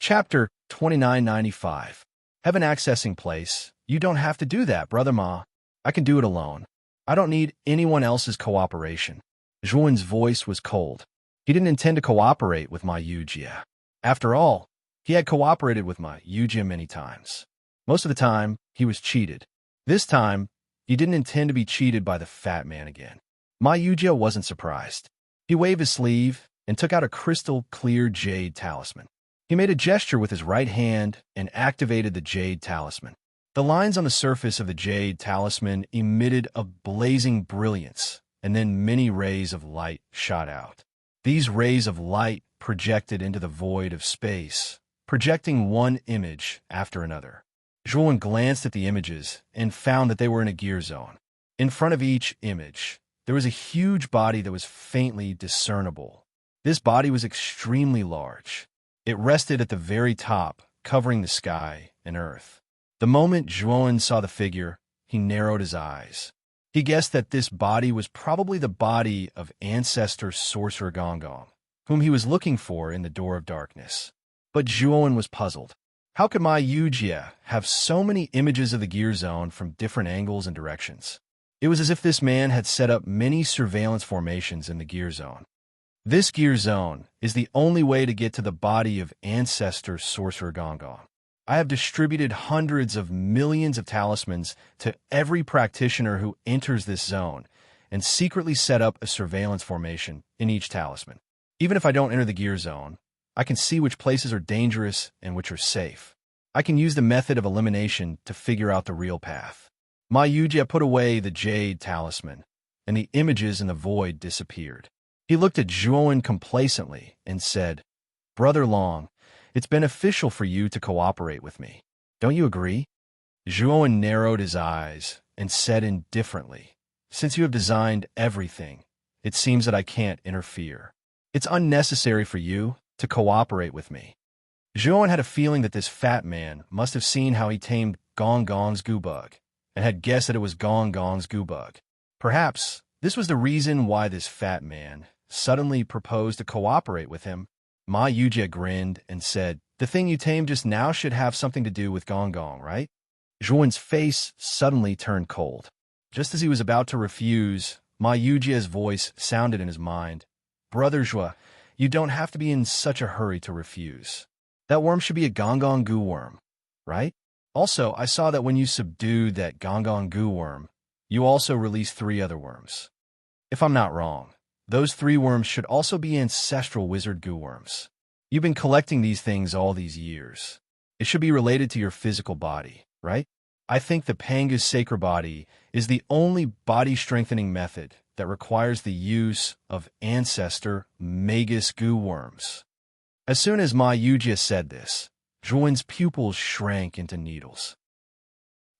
Chapter 2995. Heaven accessing place. You don't have to do that, Brother Ma. I can do it alone. I don't need anyone else's cooperation. Zhuan's voice was cold. He didn't intend to cooperate with Ma Yujia. After all, he had cooperated with Ma Yujia many times. Most of the time, he was cheated. This time, he didn't intend to be cheated by the fat man again. Ma Yujia wasn't surprised. He waved his sleeve and took out a crystal-clear jade talisman. He made a gesture with his right hand and activated the jade talisman. The lines on the surface of the jade talisman emitted a blazing brilliance, and then many rays of light shot out. These rays of light projected into the void of space, projecting one image after another. Zhuan glanced at the images and found that they were in a gear zone. In front of each image, there was a huge body that was faintly discernible. This body was extremely large. It rested at the very top, covering the sky and earth. The moment Zhuan saw the figure, he narrowed his eyes. He guessed that this body was probably the body of ancestor sorcerer Gonggong, whom he was looking for in the Door of Darkness. But Zhuan was puzzled. How could Ma Yujia have so many images of the gear zone from different angles and directions? It was as if this man had set up many surveillance formations in the gear zone. This gear zone is the only way to get to the body of ancestor sorcerer Gonggong. I have distributed hundreds of millions of talismans to every practitioner who enters this zone and secretly set up a surveillance formation in each talisman. Even if I don't enter the gear zone, I can see which places are dangerous and which are safe. I can use the method of elimination to figure out the real path. Ma Yujia put away the jade talisman, and the images in the void disappeared. He looked at Zhuan complacently and said, "Brother Long, it's beneficial for you to cooperate with me. Don't you agree?" Zhuan narrowed his eyes and said indifferently, "Since you have designed everything, it seems that I can't interfere. It's unnecessary for you to cooperate with me." Zhuan had a feeling that this fat man must have seen how he tamed Gonggong's goo bug, and had guessed that it was Gonggong's goo bug. Perhaps this was the reason why this fat man suddenly proposed to cooperate with him. Ma Yujia grinned and said, "The thing you tamed just now should have something to do with Gonggong, right?" Zhuan's face suddenly turned cold. Just as he was about to refuse, Ma Yujia's voice sounded in his mind. "Brother Zhua, you don't have to be in such a hurry to refuse. That worm should be a Gonggong goo worm, right? Also, I saw that when you subdued that Gonggong goo worm, you also released 3 other worms. If I'm not wrong, those 3 worms should also be ancestral wizard goo worms. You've been collecting these things all these years. It should be related to your physical body, right? I think the Panga's sacred body is the only body-strengthening method that requires the use of ancestor magus goo worms." As soon as Ma Yujia said this, Zhuan's pupils shrank into needles.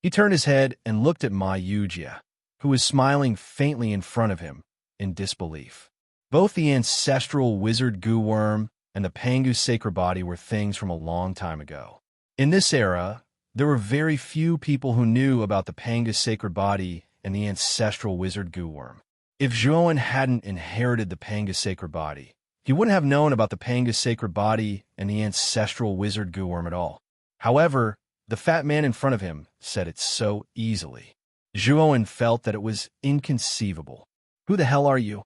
He turned his head and looked at Ma Yujia, who was smiling faintly in front of him in disbelief. Both the ancestral wizard goo worm and the Panga's sacred body were things from a long time ago. In this era, there were very few people who knew about the Panga's sacred body and the ancestral wizard goo worm. If Zhuan hadn't inherited the Panga's sacred body, he wouldn't have known about the Panga's sacred body and the ancestral wizard goo worm at all. However, the fat man in front of him said it so easily. Zhuan felt that it was inconceivable. "Who the hell are you?"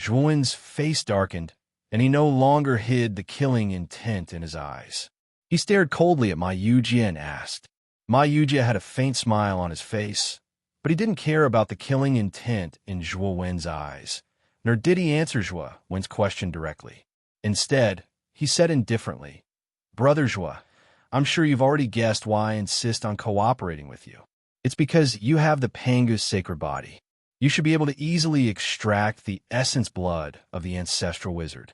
Zhuan's face darkened, and he no longer hid the killing intent in his eyes. He stared coldly at Ma Yujia and asked. Ma Yujia had a faint smile on his face, but he didn't care about the killing intent in Zhuan's eyes, nor did he answer Zhuan's question directly. Instead, he said indifferently, "Brother Zhua, I'm sure you've already guessed why I insist on cooperating with you. It's because you have the Panga's sacred body. You should be able to easily extract the essence blood of the ancestral wizard.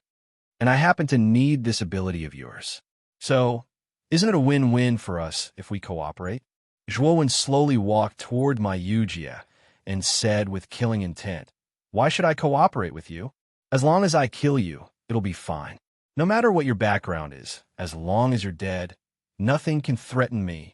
And I happen to need this ability of yours. So, isn't it a win-win for us if we cooperate?" Zhuan slowly walked toward Ma Yujia and said with killing intent, "Why should I cooperate with you? As long as I kill you, it'll be fine. No matter what your background is, as long as you're dead, nothing can threaten me."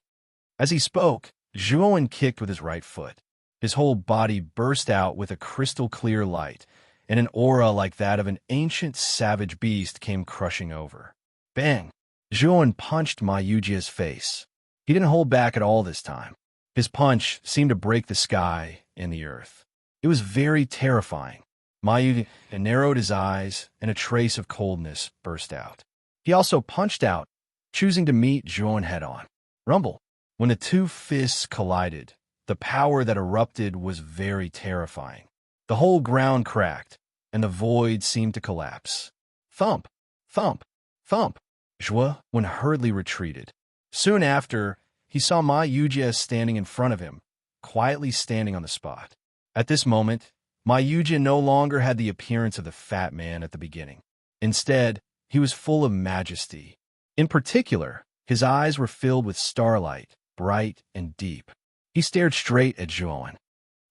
As he spoke, Zhuan kicked with his right foot. His whole body burst out with a crystal-clear light, and an aura like that of an ancient savage beast came crushing over. Bang! Zhuan punched Ma Yujia's face. He didn't hold back at all this time. His punch seemed to break the sky and the earth. It was very terrifying. Ma Yujia narrowed his eyes, and a trace of coldness burst out. He also punched out, choosing to meet Zhuan head-on. Rumble. When the two fists collided, the power that erupted was very terrifying. The whole ground cracked, and the void seemed to collapse. Thump, thump, thump. Zhuan hurriedly retreated. Soon after, he saw Ma Yujia standing in front of him, quietly standing on the spot. At this moment, Ma Yujia no longer had the appearance of the fat man at the beginning. Instead, he was full of majesty. In particular, his eyes were filled with starlight, bright and deep. He stared straight at Zhuan.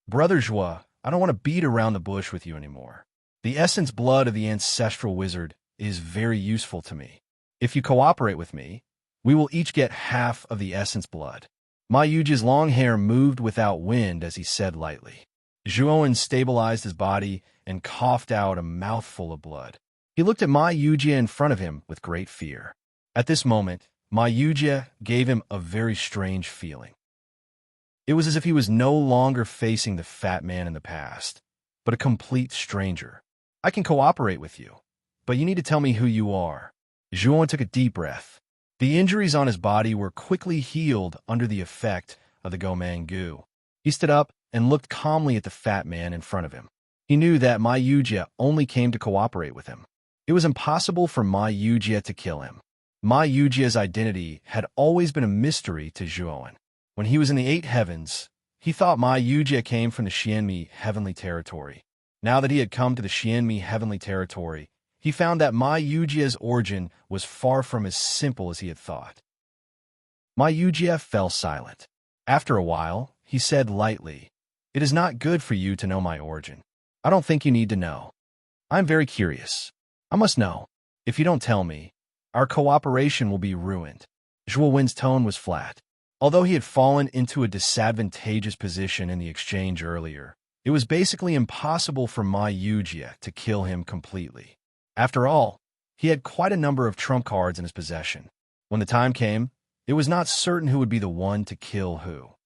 Brother Zhuan, I don't want to beat around the bush with you anymore. The essence blood of the ancestral wizard is very useful to me. If you cooperate with me, we will each get half of the essence blood. Ma Yujia's long hair moved without wind as he said lightly. Zhuan stabilized his body and coughed out a mouthful of blood. He looked at Ma Yujia in front of him with great fear. At this moment, Ma Yujia gave him a very strange feeling. It was as if he was no longer facing the fat man in the past, but a complete stranger. I can cooperate with you, but you need to tell me who you are. Zhuan took a deep breath. The injuries on his body were quickly healed under the effect of the Gomang goo. He stood up and looked calmly at the fat man in front of him. He knew that Ma Yujia only came to cooperate with him. It was impossible for Ma Yujia to kill him. Ma Yujia's identity had always been a mystery to Zhuan. When he was in the Eight Heavens, he thought Ma Yujia came from the Xianmi heavenly territory. Now that he had come to the Xianmi heavenly territory, he found that Ma Yujia's origin was far from as simple as he had thought. Ma Yujia fell silent. After a while, he said lightly, "It is not good for you to know my origin. I don't think you need to know. I'm very curious. I must know. If you don't tell me, our cooperation will be ruined." Zhuowen's tone was flat. Although he had fallen into a disadvantageous position in the exchange earlier, it was basically impossible for Ma Yujia to kill him completely. After all, he had quite a number of trump cards in his possession. When the time came, it was not certain who would be the one to kill who.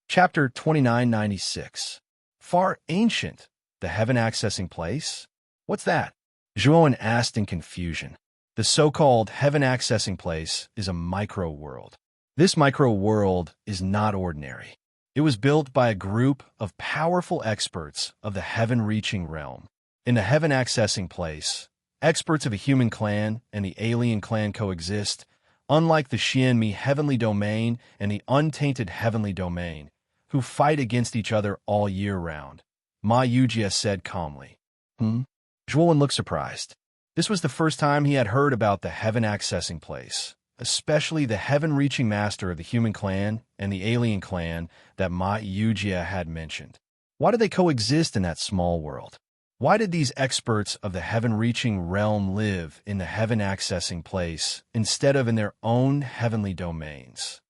Chapter 2996. Far Ancient, the Heaven Accessing Place? What's that? Zhuan asked in confusion. The so-called Heaven Accessing Place is a micro-world. This micro-world is not ordinary. It was built by a group of powerful experts of the heaven-reaching realm. In the Heaven Accessing Place, experts of a human clan and the alien clan coexist, unlike the Xianmi heavenly domain and the untainted heavenly domain, who fight against each other all year round. Ma Yujia said calmly. Zhuan looked surprised. This was the first time he had heard about the Heaven Accessing Place, especially the heaven-reaching master of the human clan and the alien clan that Ma Yujia had mentioned. Why did they coexist in that small world? Why did these experts of the heaven-reaching realm live in the Heaven Accessing Place instead of in their own heavenly domains?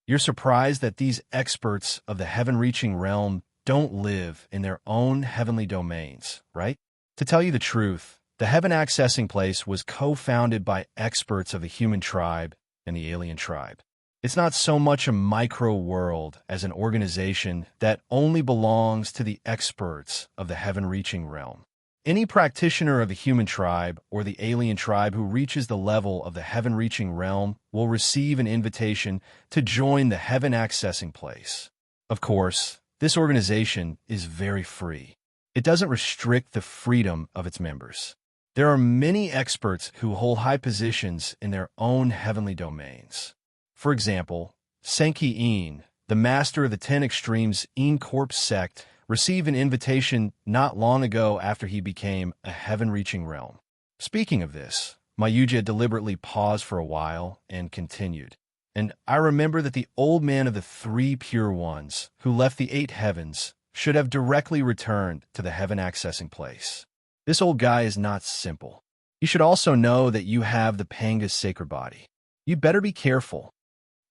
You're surprised that these experts of the heaven-reaching realm don't live in their own heavenly domains, right? To tell you the truth, the Heaven Accessing Place was co-founded by experts of the human tribe and the alien tribe. It's not so much a micro-world as an organization that only belongs to the experts of the heaven-reaching realm. Any practitioner of the human tribe or the alien tribe who reaches the level of the heaven-reaching realm will receive an invitation to join the Heaven Accessing Place. Of course, this organization is very free. It doesn't restrict the freedom of its members. There are many experts who hold high positions in their own heavenly domains. For example, Senki In, the master of the 10 Extremes In Corp sect, received an invitation not long ago after he became a heaven-reaching realm. Speaking of this, Ma Yujia deliberately paused for a while and continued. And I remember that the old man of the 3 pure ones, who left the 8 heavens, should have directly returned to the Heaven Accessing Place. This old guy is not simple. You should also know that you have the Panga's sacred body. You better be careful.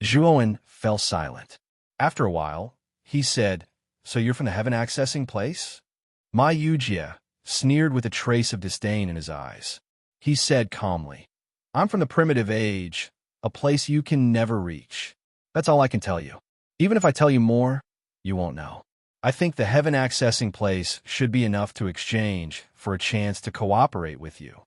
Zhuowen fell silent. After a while, he said, "So you're from the Heaven Accessing Place?" Ma Yujia sneered with a trace of disdain in his eyes. He said calmly, I'm from the primitive age, a place you can never reach. That's all I can tell you. Even if I tell you more, you won't know. I think the heaven accessing place should be enough to exchange for a chance to cooperate with you.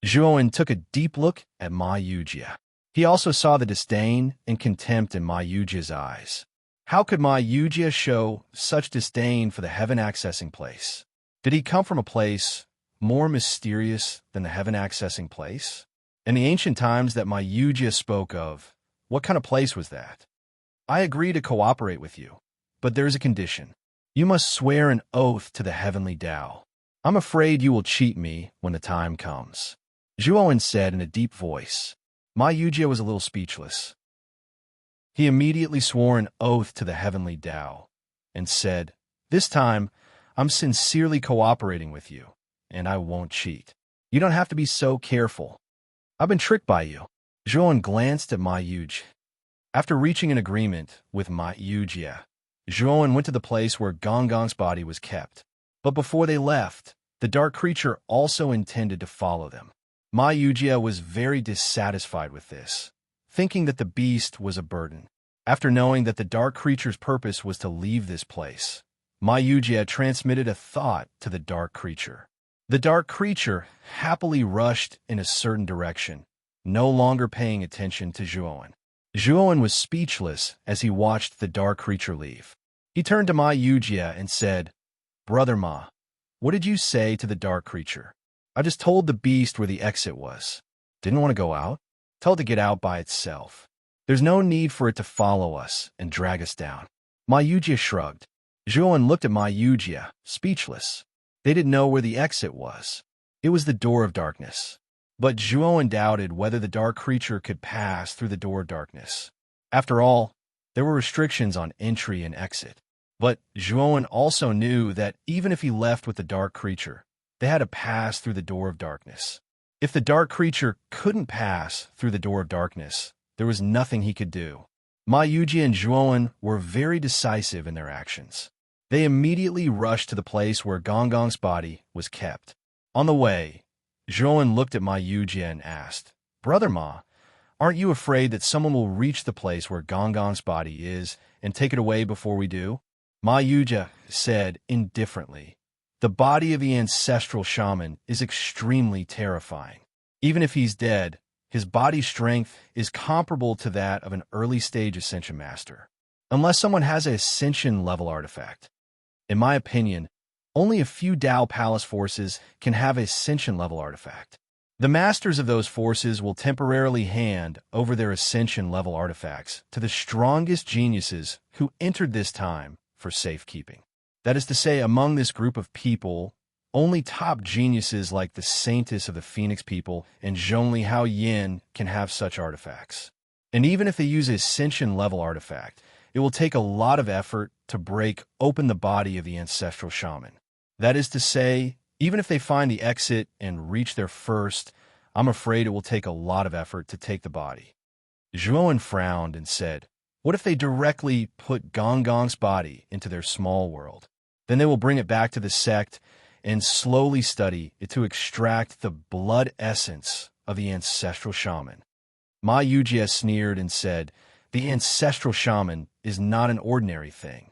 Zhuowen took a deep look at Ma Yujia. He also saw the disdain and contempt in Ma Yujia's eyes. How could Ma Yujia show such disdain for the heaven accessing place? Did he come from a place more mysterious than the heaven accessing place? In the ancient times that Ma Yujia spoke of, what kind of place was that? I agree to cooperate with you, but there's a condition. You must swear an oath to the heavenly Tao. I'm afraid you will cheat me when the time comes. Zhuowen said in a deep voice. Ma Yujia was a little speechless. He immediately swore an oath to the heavenly Tao and said, "This time, I'm sincerely cooperating with you, and I won't cheat. You don't have to be so careful. I've been tricked by you." Zhuowen glanced at Ma Yujia. After reaching an agreement with Ma Yujia, Zhuowen went to the place where Gongong's body was kept. But before they left, the dark creature also intended to follow them. Ma Yujia was very dissatisfied with this, thinking that the beast was a burden. After knowing that the dark creature's purpose was to leave this place, Ma Yujia transmitted a thought to the dark creature. The dark creature happily rushed in a certain direction, no longer paying attention to Zhuowen. Zhuowen was speechless as he watched the dark creature leave. He turned to Ma Yujia and said, "Brother Ma, what did you say to the dark creature?" "I just told the beast where the exit was. Didn't want to go out? Tell it to get out by itself. There's no need for it to follow us and drag us down." Ma Yujia shrugged. Zhuowen looked at Ma Yujia, speechless. They didn't know where the exit was. It was the door of darkness. But Zhuowen doubted whether the dark creature could pass through the door of darkness. After all, there were restrictions on entry and exit. But Zhuowen also knew that even if he left with the dark creature, they had to pass through the door of darkness. If the dark creature couldn't pass through the door of darkness, there was nothing he could do. Ma Yujia and Zhuowen were very decisive in their actions. They immediately rushed to the place where Gongong's body was kept. On the way, Zhuowen looked at Ma Yujia and asked, "Brother Ma, aren't you afraid that someone will reach the place where Gongong's body is and take it away before we do?" Ma Yujia said indifferently, "The body of the ancestral shaman is extremely terrifying. Even if he's dead, his body strength is comparable to that of an early-stage Ascension Master. Unless someone has an Ascension-level artifact. In my opinion, only a few Tao Palace forces can have an Ascension-level artifact. The masters of those forces will temporarily hand over their Ascension-level artifacts to the strongest geniuses who entered this time for safekeeping. That is to say, among this group of people, only top geniuses like the Saintess of the Phoenix people and Zhongli Hao Yin can have such artifacts. And even if they use an Ascension-level artifact, it will take a lot of effort to break open the body of the ancestral shaman. That is to say, even if they find the exit and reach there first, I'm afraid it will take a lot of effort to take the body." Zhuowen frowned and said, "What if they directly put Gongong's body into their small world? Then they will bring it back to the sect and slowly study it to extract the blood essence of the ancestral shaman." Ma Yujia sneered and said, "The ancestral shaman is not an ordinary thing.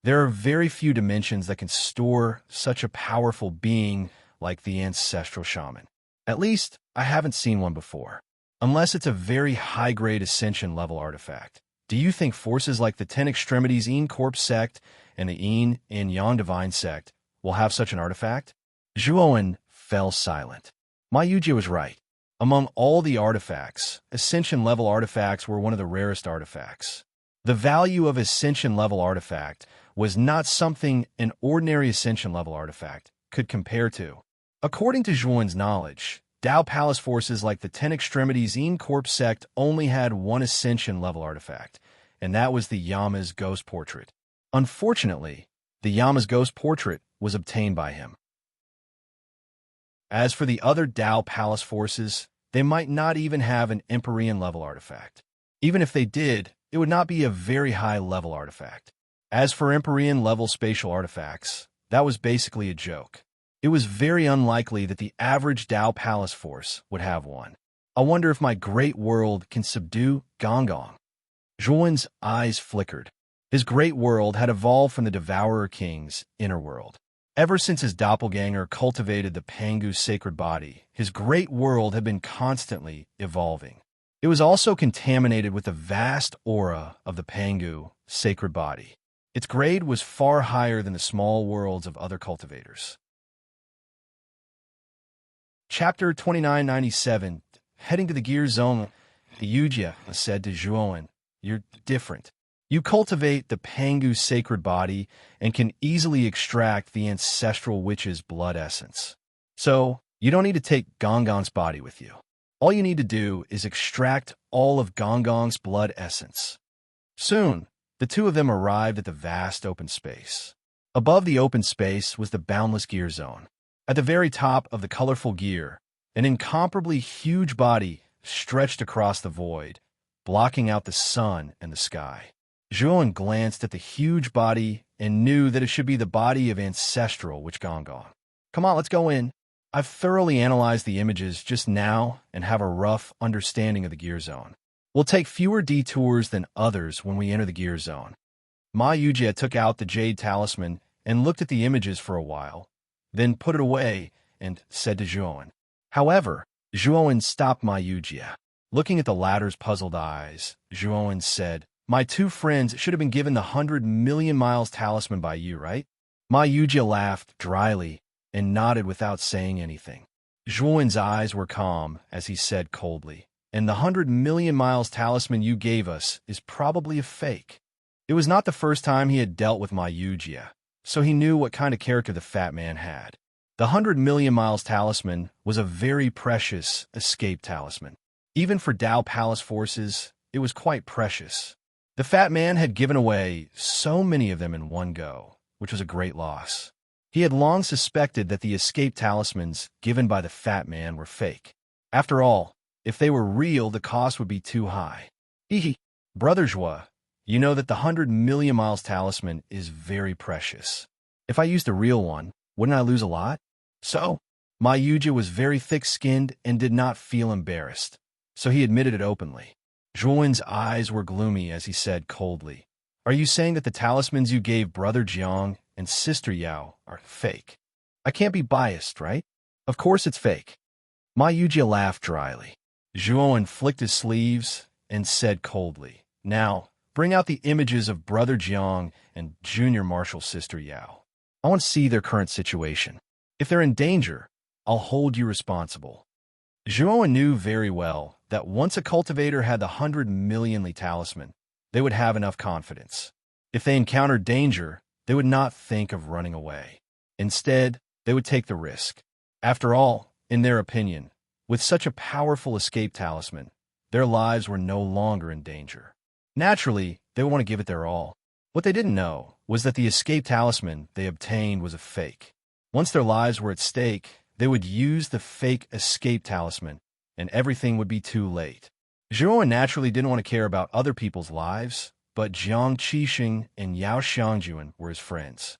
There are very few dimensions that can store such a powerful being like the ancestral shaman. At least, I haven't seen one before. Unless it's a very high-grade Ascension-level artifact. Do you think forces like the Ten Extremities Yin Corp sect and the Yin and Yang Divine sect will have such an artifact?" Zhuowen fell silent. Ma Yujia was right. Among all the artifacts, Ascension-level artifacts were one of the rarest artifacts. The value of Ascension-level artifact was not something an ordinary Ascension-level artifact could compare to. According to Zhuowen's knowledge, Tao Palace forces like the Ten Extremities Yin Corp sect only had one Ascension-level artifact, and that was the Yama's ghost portrait. Unfortunately, the Yama's ghost portrait was obtained by him. As for the other Tao Palace forces, they might not even have an Empyrean-level artifact. Even if they did, it would not be a very high-level artifact. As for Empyrean-level spatial artifacts, that was basically a joke. It was very unlikely that the average Dao Palace force would have one. I wonder if my great world can subdue Gong. Zhuan's eyes flickered. His great world had evolved from the Devourer King's inner world. Ever since his doppelganger cultivated the Pangu's sacred body, his great world had been constantly evolving. It was also contaminated with the vast aura of the Pangu sacred body. Its grade was far higher than the small worlds of other cultivators. Chapter 2997. Heading to the gear zone, Yujia said to Zhuan, "You're different. You cultivate the Pangu sacred body and can easily extract the ancestral witch's blood essence. So, you don't need to take Gong's body with you. All you need to do is extract all of Gong's blood essence." Soon, the two of them arrived at the vast open space. Above the open space was the boundless gear zone. At the very top of the colorful gear, an incomparably huge body stretched across the void, blocking out the sun and the sky. Zhuan glanced at the huge body and knew that it should be the body of ancestral witch Gong. "Come on, let's go in. I've thoroughly analyzed the images just now and have a rough understanding of the gear zone. We'll take fewer detours than others when we enter the gear zone." Ma Yujie took out the jade talisman and looked at the images for a while, then put it away and said to Zhuan. However, Zhuan stopped Ma Yujie. Looking at the latter's puzzled eyes, Zhuan said, "My two friends should have been given the 100 million miles talisman by you, right?" Ma Yujie laughed dryly and nodded without saying anything. Zhuan's eyes were calm as he said coldly, "And the 100 million miles talisman you gave us is probably a fake." It was not the first time he had dealt with Ma Yujie, so he knew what kind of character the fat man had. The 100 million miles talisman was a very precious escape talisman. Even for Dao Palace forces, it was quite precious. The fat man had given away so many of them in one go, which was a great loss. He had long suspected that the escape talismans given by the fat man were fake. After all, if they were real, the cost would be too high. Brother Zhua, you know that the 100 million miles talisman is very precious. If I used a real one, wouldn't I lose a lot? So, Ma Yujie was very thick-skinned and did not feel embarrassed, so he admitted it openly. Zhuan's eyes were gloomy as he said coldly, "Are you saying that the talismans you gave Brother Jiang and Sister Yao are fake? I can't be biased, right? Of course it's fake." Ma Yujie laughed dryly. Zhuan flicked his sleeves and said coldly, "Now, bring out the images of Brother Jiang and Junior Marshal Sister Yao. I want to see their current situation. If they're in danger, I'll hold you responsible." Zhuan knew very well that once a cultivator had the 100 millionly talisman, they would have enough confidence. If they encountered danger, they would not think of running away. Instead, they would take the risk. After all, in their opinion, with such a powerful escape talisman, their lives were no longer in danger. Naturally, they would want to give it their all. What they didn't know was that the escape talisman they obtained was a fake. Once their lives were at stake, they would use the fake escape talisman, and everything would be too late. Zhuan naturally didn't want to care about other people's lives, but Jiang Qixing and Yao Xiangjuan were his friends.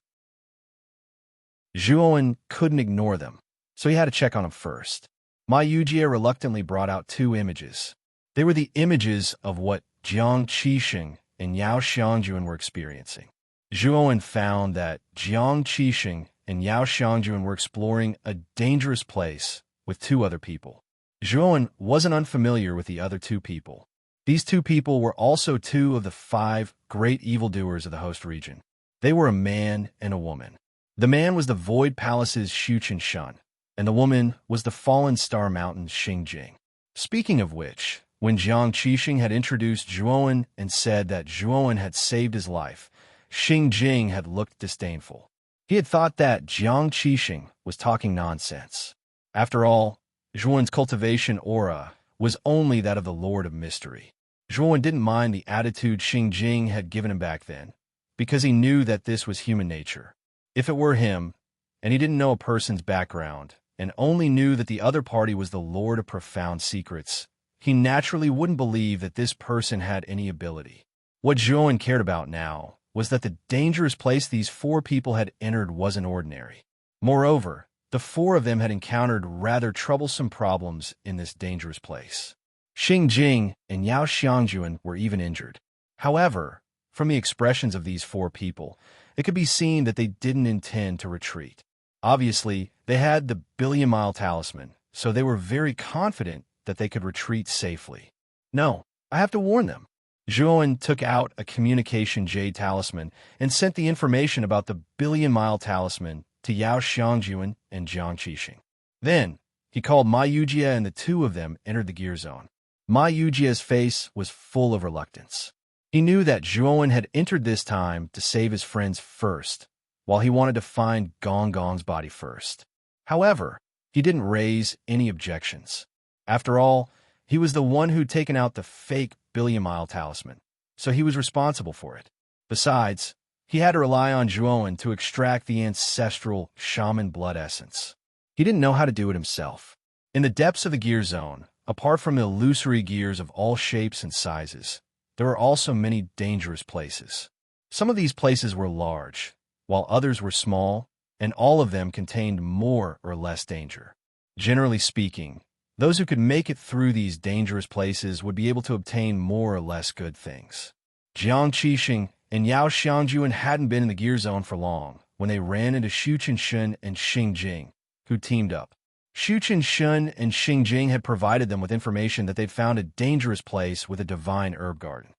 Zhuan couldn't ignore them, so he had to check on them first. Ma Yujie reluctantly brought out two images. They were the images of what Jiang Qixing and Yao Xiangjuan were experiencing. Zhuan found that Jiang Qixing and Yao Xiangjuan were exploring a dangerous place with two other people. Zhuan wasn't unfamiliar with the other two people. These two people were also two of the 5 great evildoers of the host region. They were a man and a woman. The man was the Void Palace's Xu Qinshan, and the woman was the Fallen Star Mountain's Xingjing. Speaking of which, when Jiang Qixing had introduced Zhuan and said that Zhuan had saved his life, Xingjing had looked disdainful. He had thought that Jiang Qixing was talking nonsense. After all, Zhuan's cultivation aura was only that of the Lord of Mystery. Zhuan didn't mind the attitude Xingjing had given him back then, because he knew that this was human nature. If it were him, and he didn't know a person's background, and only knew that the other party was the Lord of Profound Secrets, he naturally wouldn't believe that this person had any ability. What Zhuan cared about now was that the dangerous place these 4 people had entered wasn't ordinary. Moreover, The four of them had encountered rather troublesome problems in this dangerous place. Xing Jing and Yao Xiangjuan were even injured. However, from the expressions of these four people, it could be seen that they didn't intend to retreat. Obviously, they had the billion-mile talisman, so they were very confident that they could retreat safely. No, I have to warn them. Zhuan took out a communication jade talisman and sent the information about the billion-mile talisman to Yao Xiangjuan and Jiang Qixing. Then, he called Ma Yujie and the two of them entered the gear zone. Ma Yujie's face was full of reluctance. He knew that Zhuan had entered this time to save his friends first, while he wanted to find Gong Gong's body first. However, he didn't raise any objections. After all, he was the one who'd taken out the fake billion-mile talisman, so he was responsible for it. Besides, he had to rely on Zhuan to extract the ancestral shaman blood essence. He didn't know how to do it himself. In the depths of the gear zone, apart from the illusory gears of all shapes and sizes, there were also many dangerous places. Some of these places were large, while others were small, and all of them contained more or less danger. Generally speaking, those who could make it through these dangerous places would be able to obtain more or less good things. Jiang Qixing and Yao Xiangjuan hadn't been in the gear zone for long when they ran into Xu Qinshun and Xing Jing, who teamed up. Xu Qinshun and Xing Jing had provided them with information that they'd found a dangerous place with a divine herb garden.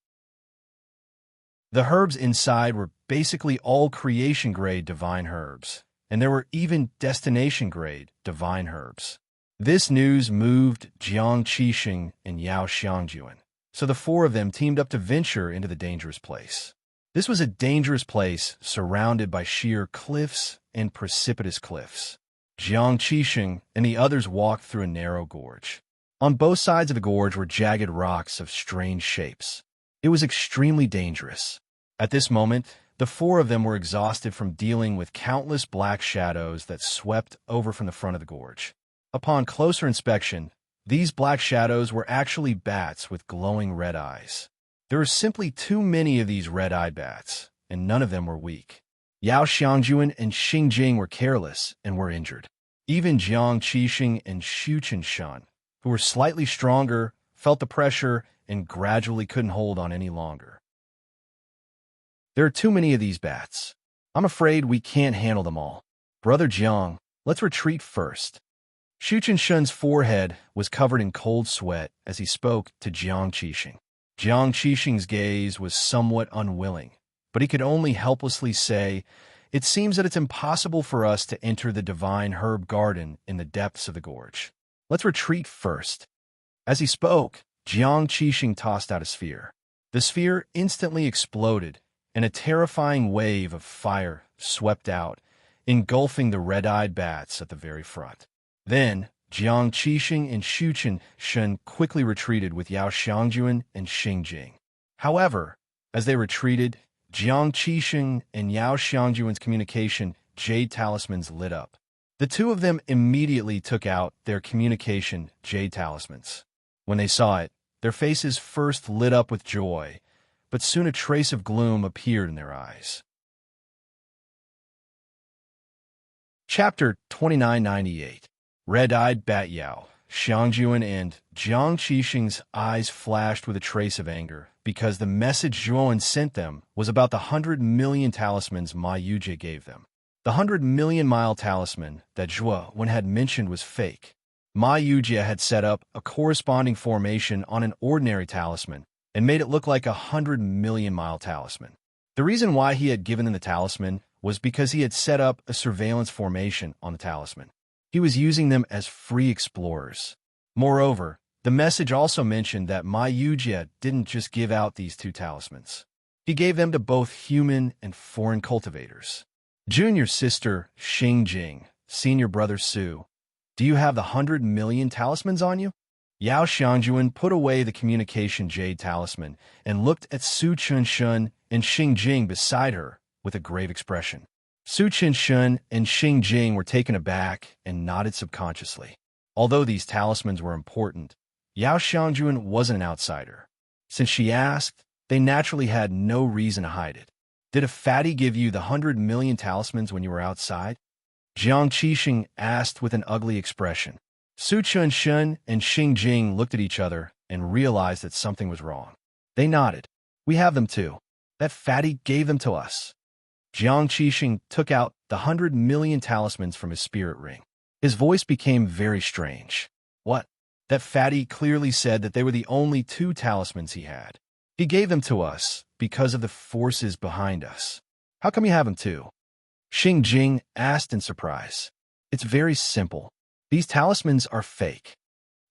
The herbs inside were basically all creation-grade divine herbs, and there were even destination-grade divine herbs. This news moved Jiang Qixing and Yao Xiangjuan, so the four of them teamed up to venture into the dangerous place. This was a dangerous place surrounded by sheer cliffs and precipitous cliffs. Jiang Qixing and the others walked through a narrow gorge. On both sides of the gorge were jagged rocks of strange shapes. It was extremely dangerous. At this moment, the four of them were exhausted from dealing with countless black shadows that swept over from the front of the gorge. Upon closer inspection, these black shadows were actually bats with glowing red eyes. There were simply too many of these red-eyed bats, and none of them were weak. Yao Xiangjuan and Xing Jing were careless and were injured. Even Jiang Qixing and Xu Qinshan, who were slightly stronger, felt the pressure and gradually couldn't hold on any longer. There are too many of these bats. I'm afraid we can't handle them all. Brother Jiang, let's retreat first. Xu Qinshan's forehead was covered in cold sweat as he spoke to Jiang Qixing. Jiang Qixing's gaze was somewhat unwilling, but he could only helplessly say, "It seems that it's impossible for us to enter the divine herb garden in the depths of the gorge. Let's retreat first." As he spoke, Jiang Qixing tossed out a sphere. The sphere instantly exploded, and a terrifying wave of fire swept out, engulfing the red-eyed bats at the very front. Then, Jiang Qixing and Xu Qinshan quickly retreated with Yao Xiangjuan and Xing Jing. However, as they retreated, Jiang Qixing and Yao Xiangjuan's communication jade talismans lit up. The two of them immediately took out their communication jade talismans. When they saw it, their faces first lit up with joy, but soon a trace of gloom appeared in their eyes. Chapter 2998. Red-eyed Bat Yao, Xiangjuan and Jiang Qixing's eyes flashed with a trace of anger because the message Zhuan sent them was about the 100 million talismans Ma Yujie gave them. The 100 million mile talisman that Zhuan had mentioned was fake. Ma Yujie had set up a corresponding formation on an ordinary talisman and made it look like a 100 million mile talisman. The reason why he had given them the talisman was because he had set up a surveillance formation on the talisman. He was using them as free explorers. Moreover, the message also mentioned that Ma Yujie didn't just give out these two talismans. He gave them to both human and foreign cultivators. Junior sister Xing Jing, senior brother Su, do you have the 100 million talismans on you? Yao Xiangjuan put away the communication jade talisman and looked at Su Qinshan and Xing Jing beside her with a grave expression. Su Qinshan and Xing Jing were taken aback and nodded subconsciously. Although these talismans were important, Yao Xiangjuan wasn't an outsider. Since she asked, they naturally had no reason to hide it. Did a fatty give you the 100 million talismans when you were outside? Jiang Qixing asked with an ugly expression. Su Chunshun and Xing Jing looked at each other and realized that something was wrong. They nodded. We have them too. That fatty gave them to us. Jiang Qixing took out the 100 million talismans from his spirit ring. His voice became very strange. What? That fatty clearly said that they were the only 2 talismans he had. He gave them to us because of the forces behind us. How come you have them too? Xing Jing asked in surprise. It's very simple. These talismans are fake.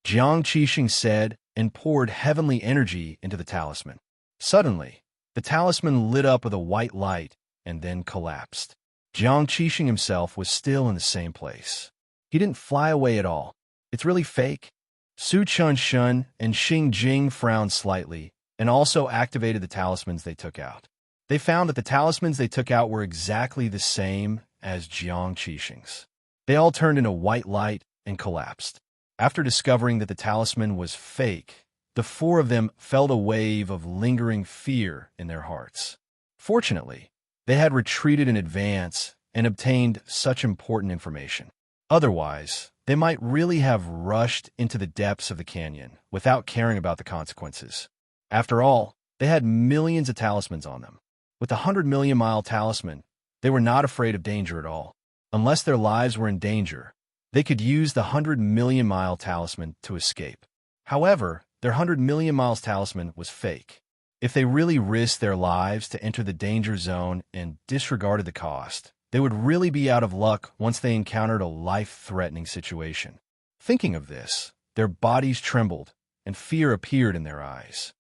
Jiang Qixing said and poured heavenly energy into the talisman. Suddenly, the talisman lit up with a white light and then collapsed. Jiang Qixing himself was still in the same place. He didn't fly away at all. It's really fake. Su Chunshun and Xing Jing frowned slightly and also activated the talismans they took out. They found that the talismans they took out were exactly the same as Jiang Qixing's. They all turned into white light and collapsed. After discovering that the talisman was fake, the 4 of them felt a wave of lingering fear in their hearts. Fortunately, they had retreated in advance and obtained such important information. Otherwise, they might really have rushed into the depths of the canyon without caring about the consequences. After all, they had millions of talismans on them. With the 100 million mile talisman, they were not afraid of danger at all. Unless their lives were in danger, they could use the 100 million mile talisman to escape. However, their 100 million miles talisman was fake. If they really risked their lives to enter the danger zone and disregarded the cost, they would really be out of luck once they encountered a life-threatening situation. Thinking of this, their bodies trembled and fear appeared in their eyes.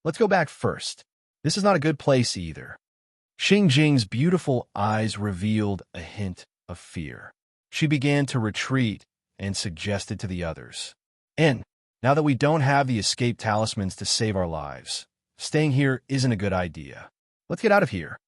Let's go back first. This is not a good place either. Xing Jing's beautiful eyes revealed a hint of fear. She began to retreat and suggested to the others. Now that we don't have the escape talismans to save our lives, staying here isn't a good idea. Let's get out of here.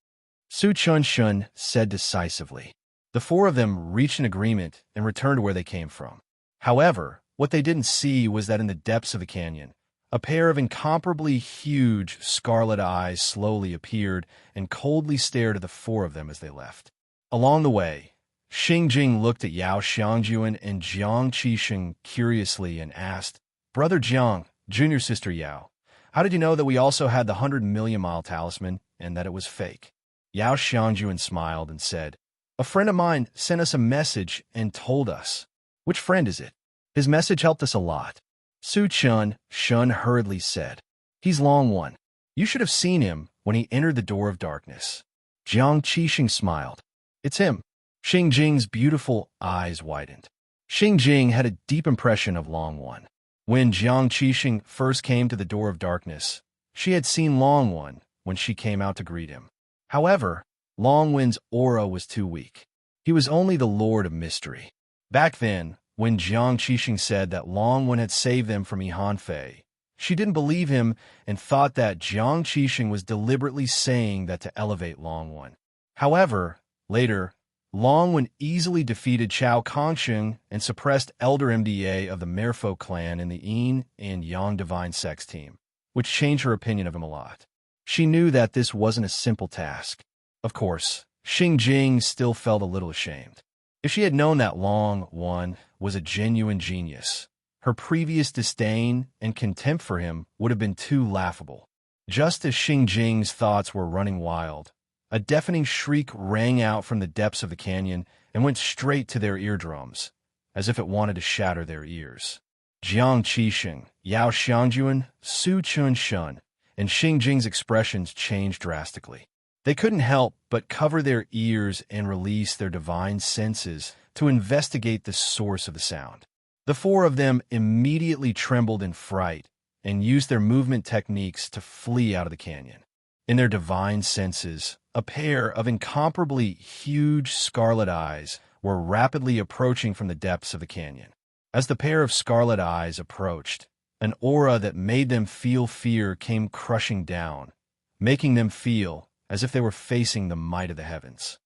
Su Chunshun said decisively. The 4 of them reached an agreement and returned to where they came from. However, what they didn't see was that in the depths of the canyon, a pair of incomparably huge scarlet eyes slowly appeared and coldly stared at the 4 of them as they left. Along the way, Xing Jing looked at Yao Xiangjuan and Jiang Qixing curiously and asked, Brother Jiang, junior sister Yao, how did you know that we also had the 100 million mile talisman and that it was fake? Yao Xiangjuan smiled and said, A friend of mine sent us a message and told us. Which friend is it? His message helped us a lot. Su Chunshun hurriedly said, He's Long One. You should have seen him when he entered the door of darkness. Jiang Qixing smiled. It's him. Xing Jing's beautiful eyes widened. Xing Jing had a deep impression of Long One. When Jiang Qixing first came to the door of darkness, she had seen Long One when she came out to greet him. However, Long One's aura was too weak. He was only the Lord of Mystery. Back then, when Jiang Qixing said that Long One had saved them from Yihan Fei, she didn't believe him and thought that Jiang Qixing was deliberately saying that to elevate Long One. However, later, Long One easily defeated Chao Kongsheng and suppressed Elder MDA of the Merfolk clan in the Yin and Yang Divine Sex team, which changed her opinion of him a lot. She knew that this wasn't a simple task. Of course, Xing Jing still felt a little ashamed. If she had known that Long One was a genuine genius, her previous disdain and contempt for him would have been too laughable. Just as Xing Jing's thoughts were running wild, a deafening shriek rang out from the depths of the canyon and went straight to their eardrums, as if it wanted to shatter their ears. Jiang Qixing, Yao Xiangjuan, Su Chunshun, and Xing Jing's expressions changed drastically. They couldn't help but cover their ears and release their divine senses to investigate the source of the sound. The 4 of them immediately trembled in fright and used their movement techniques to flee out of the canyon. In their divine senses, a pair of incomparably huge scarlet eyes were rapidly approaching from the depths of the canyon. As the pair of scarlet eyes approached, an aura that made them feel fear came crushing down, making them feel as if they were facing the might of the heavens.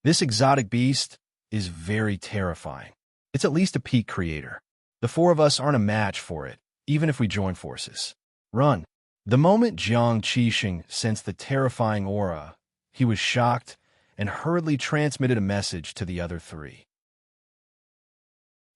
This exotic beast is very terrifying. It's at least a peak creator. The 4 of us aren't a match for it, even if we join forces. Run. The moment Jiang Qixing sensed the terrifying aura, he was shocked and hurriedly transmitted a message to the other three.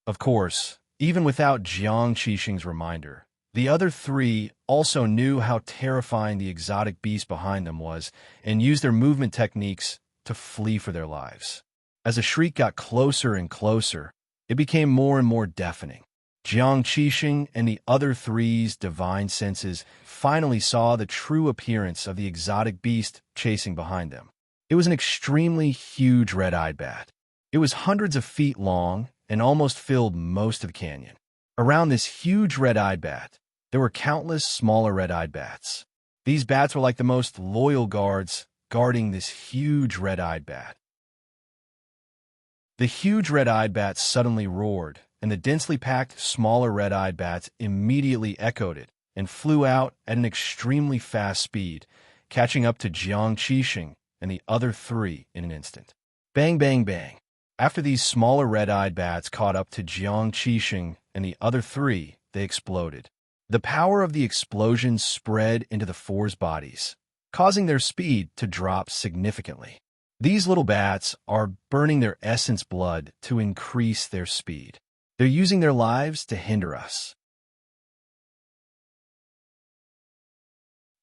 Of course, even without Jiang Qixing's reminder, the other three also knew how terrifying the exotic beast behind them was and used their movement techniques to flee for their lives. As the shriek got closer and closer, it became more and more deafening. Jiang Qixing and the other three's divine senses finally saw the true appearance of the exotic beast chasing behind them. It was an extremely huge red-eyed bat. It was hundreds of feet long and almost filled most of the canyon. Around this huge red-eyed bat, there were countless smaller red-eyed bats. These bats were like the most loyal guards guarding this huge red-eyed bat. The huge red-eyed bat suddenly roared, and the densely packed, smaller red-eyed bats immediately echoed it and flew out at an extremely fast speed, catching up to Jiang Qixing and the other three in an instant. Bang, bang, bang. After these smaller red-eyed bats caught up to Jiang Qixing and the other three, they exploded. The power of the explosion spread into the four's bodies, causing their speed to drop significantly. These little bats are burning their essence blood to increase their speed. They're using their lives to hinder us.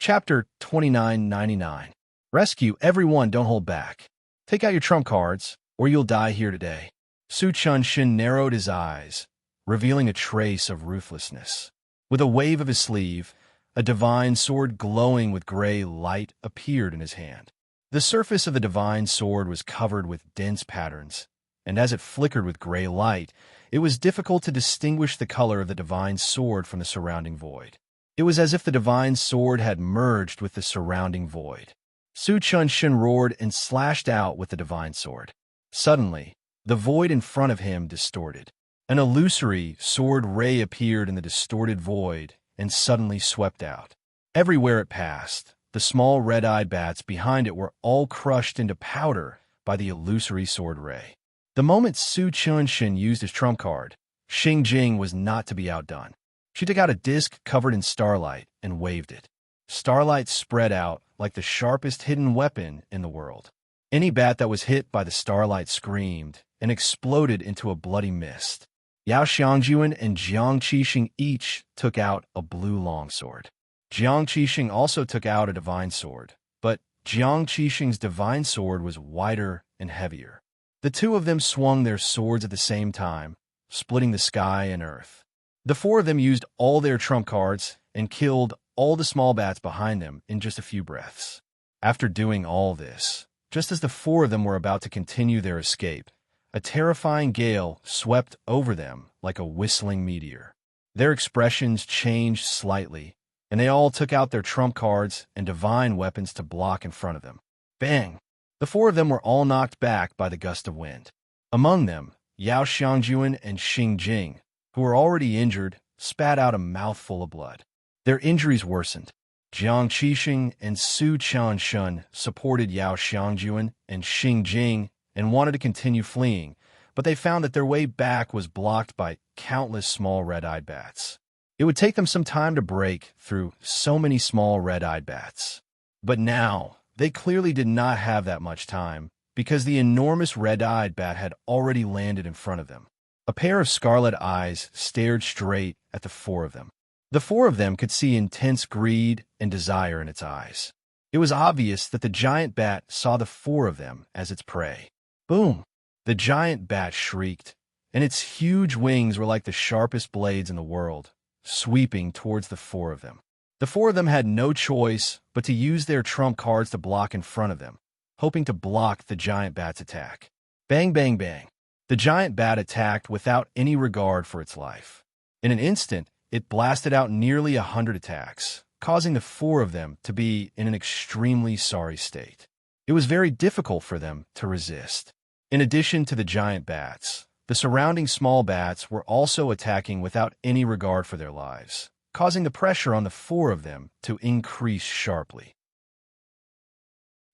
Chapter 2999. Rescue everyone, don't hold back. Take out your trump cards, or you'll die here today. Su Chunshin narrowed his eyes, revealing a trace of ruthlessness. With a wave of his sleeve, a divine sword glowing with gray light appeared in his hand. The surface of the divine sword was covered with dense patterns, and as it flickered with gray light, it was difficult to distinguish the color of the divine sword from the surrounding void. It was as if the divine sword had merged with the surrounding void. Su Chunshin roared and slashed out with the divine sword. Suddenly, the void in front of him distorted. An illusory sword ray appeared in the distorted void and suddenly swept out. Everywhere it passed, the small red-eyed bats behind it were all crushed into powder by the illusory sword ray. The moment Su Chunshin used his trump card, Xing Jing was not to be outdone. She took out a disc covered in starlight and waved it. Starlight spread out like the sharpest hidden weapon in the world. Any bat that was hit by the starlight screamed and exploded into a bloody mist. Yao Xiangjuan and Jiang Qixing each took out a blue longsword. Jiang Qixing also took out a divine sword, but Jiang Qixing's divine sword was wider and heavier. The two of them swung their swords at the same time, splitting the sky and earth. The four of them used all their trump cards and killed all the small bats behind them in just a few breaths. After doing all this, just as the four of them were about to continue their escape, a terrifying gale swept over them like a whistling meteor. Their expressions changed slightly, and they all took out their trump cards and divine weapons to block in front of them. Bang! The four of them were all knocked back by the gust of wind. Among them, Yao Xiangjuan and Xing Jing, who were already injured, spat out a mouthful of blood. Their injuries worsened. Jiang Qixing and Su Chunshin supported Yao Xiangjuan and Xing Jing and wanted to continue fleeing, but they found that their way back was blocked by countless small red-eyed bats. It would take them some time to break through so many small red-eyed bats. But now, they clearly did not have that much time, because the enormous red-eyed bat had already landed in front of them. A pair of scarlet eyes stared straight at the four of them. The four of them could see intense greed and desire in its eyes. It was obvious that the giant bat saw the four of them as its prey. Boom! The giant bat shrieked, and its huge wings were like the sharpest blades in the world, sweeping towards the four of them. The four of them had no choice but to use their trump cards to block in front of them, hoping to block the giant bat's attack. Bang, bang, bang. The giant bat attacked without any regard for its life. In an instant, it blasted out nearly 100 attacks, causing the four of them to be in an extremely sorry state. It was very difficult for them to resist. In addition to the giant bats, the surrounding small bats were also attacking without any regard for their lives, causing the pressure on the four of them to increase sharply.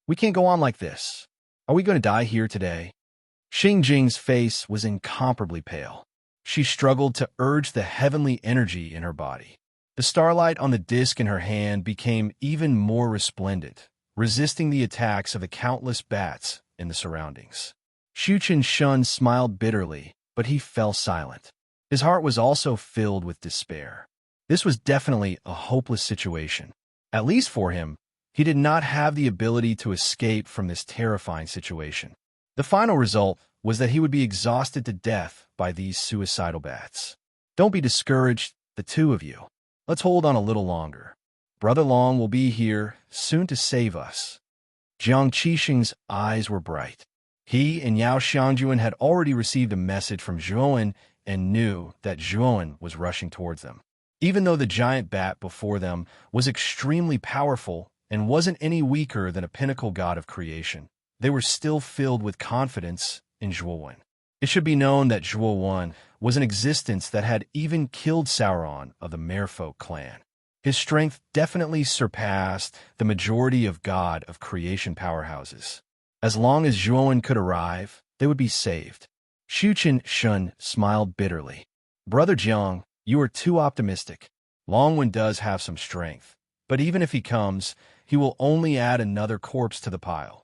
We can't go on like this. Are we going to die here today? Xing Jing's face was incomparably pale. She struggled to urge the heavenly energy in her body. The starlight on the disc in her hand became even more resplendent, resisting the attacks of the countless bats in the surroundings. Shuchen Shun smiled bitterly, but he fell silent. His heart was also filled with despair. This was definitely a hopeless situation. At least for him, he did not have the ability to escape from this terrifying situation. The final result was that he would be exhausted to death by these suicidal bats. Don't be discouraged, the two of you. Let's hold on a little longer. Brother Long will be here soon to save us. Jiang Qixing's eyes were bright. He and Yao Xiangjuan had already received a message from Zhuowen and knew that Zhuowen was rushing towards them. Even though the giant bat before them was extremely powerful and wasn't any weaker than a pinnacle god of creation, they were still filled with confidence in Zhuowen. It should be known that Zhuowen was an existence that had even killed Sauron of the Merfolk clan. His strength definitely surpassed the majority of god of creation powerhouses. As long as Zhuowen could arrive, they would be saved. Shuchen Shun smiled bitterly. Brother Jiang, you are too optimistic. Longwen does have some strength, but even if he comes, he will only add another corpse to the pile.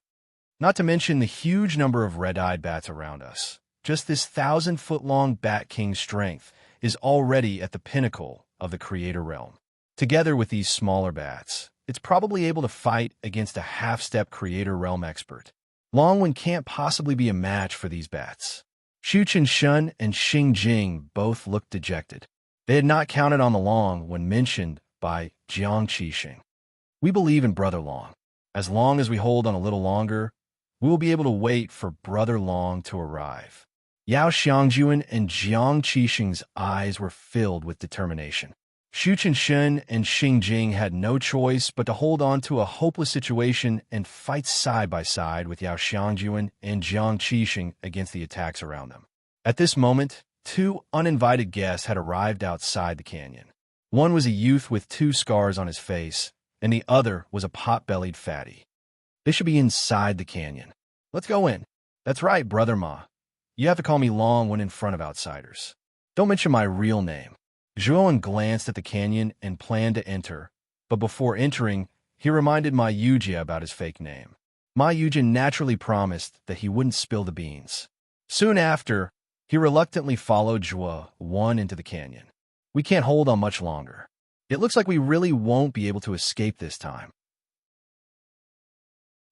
Not to mention the huge number of red-eyed bats around us. Just this 1,000-foot-long Bat King's strength is already at the pinnacle of the Creator realm. Together with these smaller bats, it's probably able to fight against a half-step Creator realm expert. Longwen can't possibly be a match for these bats. Shuchen Shun and Xing Jing both looked dejected. They had not counted on the Long when mentioned by Jiang Qixing. We believe in Brother Long. As long as we hold on a little longer, we will be able to wait for Brother Long to arrive. Yao Xiangjuan and Jiang Qixing's eyes were filled with determination. Shuchen Shun and Xing Jing had no choice but to hold on to a hopeless situation and fight side by side with Yao Xiangjuan and Jiang Qixing against the attacks around them. At this moment, two uninvited guests had arrived outside the canyon. One was a youth with 2 scars on his face, and the other was a pot-bellied fatty. They should be inside the canyon. Let's go in. That's right, Brother Ma. You have to call me Long when in front of outsiders. Don't mention my real name. Zhuowen glanced at the canyon and planned to enter, but before entering, he reminded Ma Yujia about his fake name. Ma Yujia naturally promised that he wouldn't spill the beans. Soon after, he reluctantly followed Zhuowen into the canyon. We can't hold on much longer. It looks like we really won't be able to escape this time.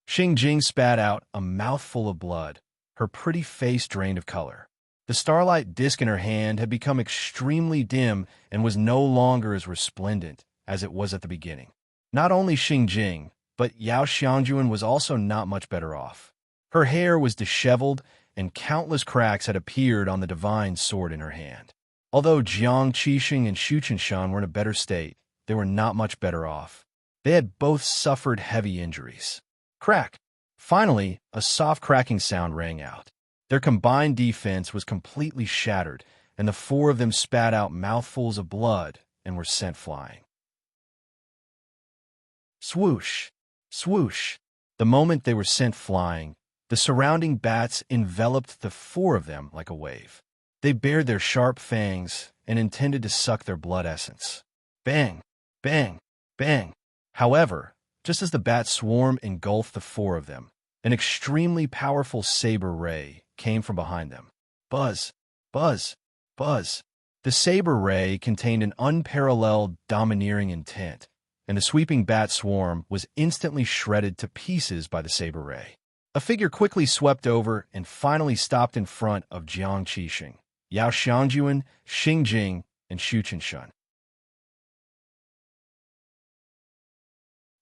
Xing Jing spat out a mouthful of blood, her pretty face drained of color. The starlight disk in her hand had become extremely dim and was no longer as resplendent as it was at the beginning. Not only Xing Jing, but Yao Xiangjuan was also not much better off. Her hair was disheveled, and countless cracks had appeared on the divine sword in her hand. Although Jiang Qixing and Shuchen Shun were in a better state, they were not much better off. They had both suffered heavy injuries. Crack! Finally, a soft cracking sound rang out. Their combined defense was completely shattered, and the 4 of them spat out mouthfuls of blood and were sent flying. Swoosh! Swoosh! The moment they were sent flying, the surrounding bats enveloped the 4 of them like a wave. They bared their sharp fangs and intended to suck their blood essence. Bang! Bang! Bang! However, just as the bat swarm engulfed the 4 of them, an extremely powerful saber ray came from behind them. Buzz! Buzz! Buzz! The saber ray contained an unparalleled domineering intent, and the sweeping bat swarm was instantly shredded to pieces by the saber ray. A figure quickly swept over and finally stopped in front of Jiang Qixing, Yao Xiangjuan, Xing Jing, and Shuchen Shun.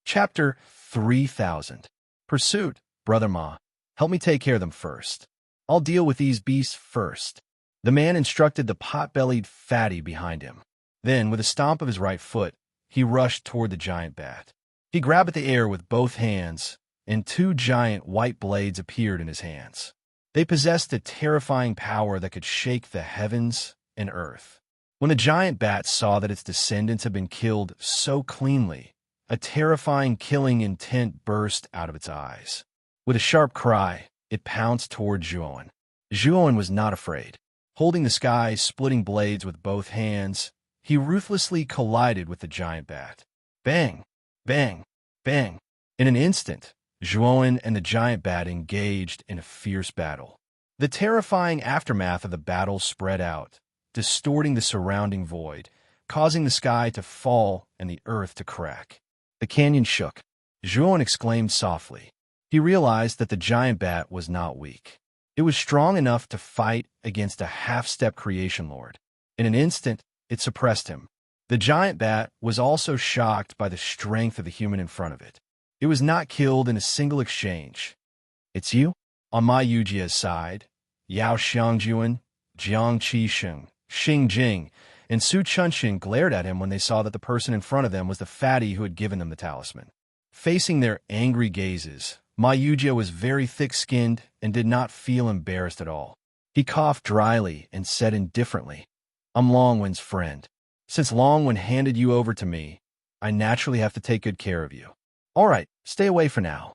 Chapter 3000. Pursuit. Brother Ma, help me take care of them first. I'll deal with these beasts first. The man instructed the pot-bellied fatty behind him. Then, with a stomp of his right foot, he rushed toward the giant bat. He grabbed at the air with both hands, and 2 giant white blades appeared in his hands. They possessed a terrifying power that could shake the heavens and earth. When the giant bat saw that its descendants had been killed so cleanly, a terrifying killing intent burst out of its eyes. With a sharp cry, it pounced toward Zhuowen. Zhuowen was not afraid. Holding the sky, splitting blades with both hands, he ruthlessly collided with the giant bat. Bang! Bang! Bang! In an instant, Zhuowen and the giant bat engaged in a fierce battle. The terrifying aftermath of the battle spread out, distorting the surrounding void, causing the sky to fall and the earth to crack. The canyon shook. Zhuowen exclaimed softly. He realized that the giant bat was not weak. It was strong enough to fight against a half-step creation lord. In an instant, it suppressed him. The giant bat was also shocked by the strength of the human in front of it. It was not killed in a single exchange. It's you? On Ma Yujia's side, Yao Xiangjuan, Jiang Qisheng, Xing Jing, and Su Chunxin glared at him when they saw that the person in front of them was the fatty who had given them the talisman. Facing their angry gazes, Ma Yujia was very thick-skinned and did not feel embarrassed at all. He coughed dryly and said indifferently, I'm Longwen's friend. Since Longwen handed you over to me, I naturally have to take good care of you. All right, stay away for now.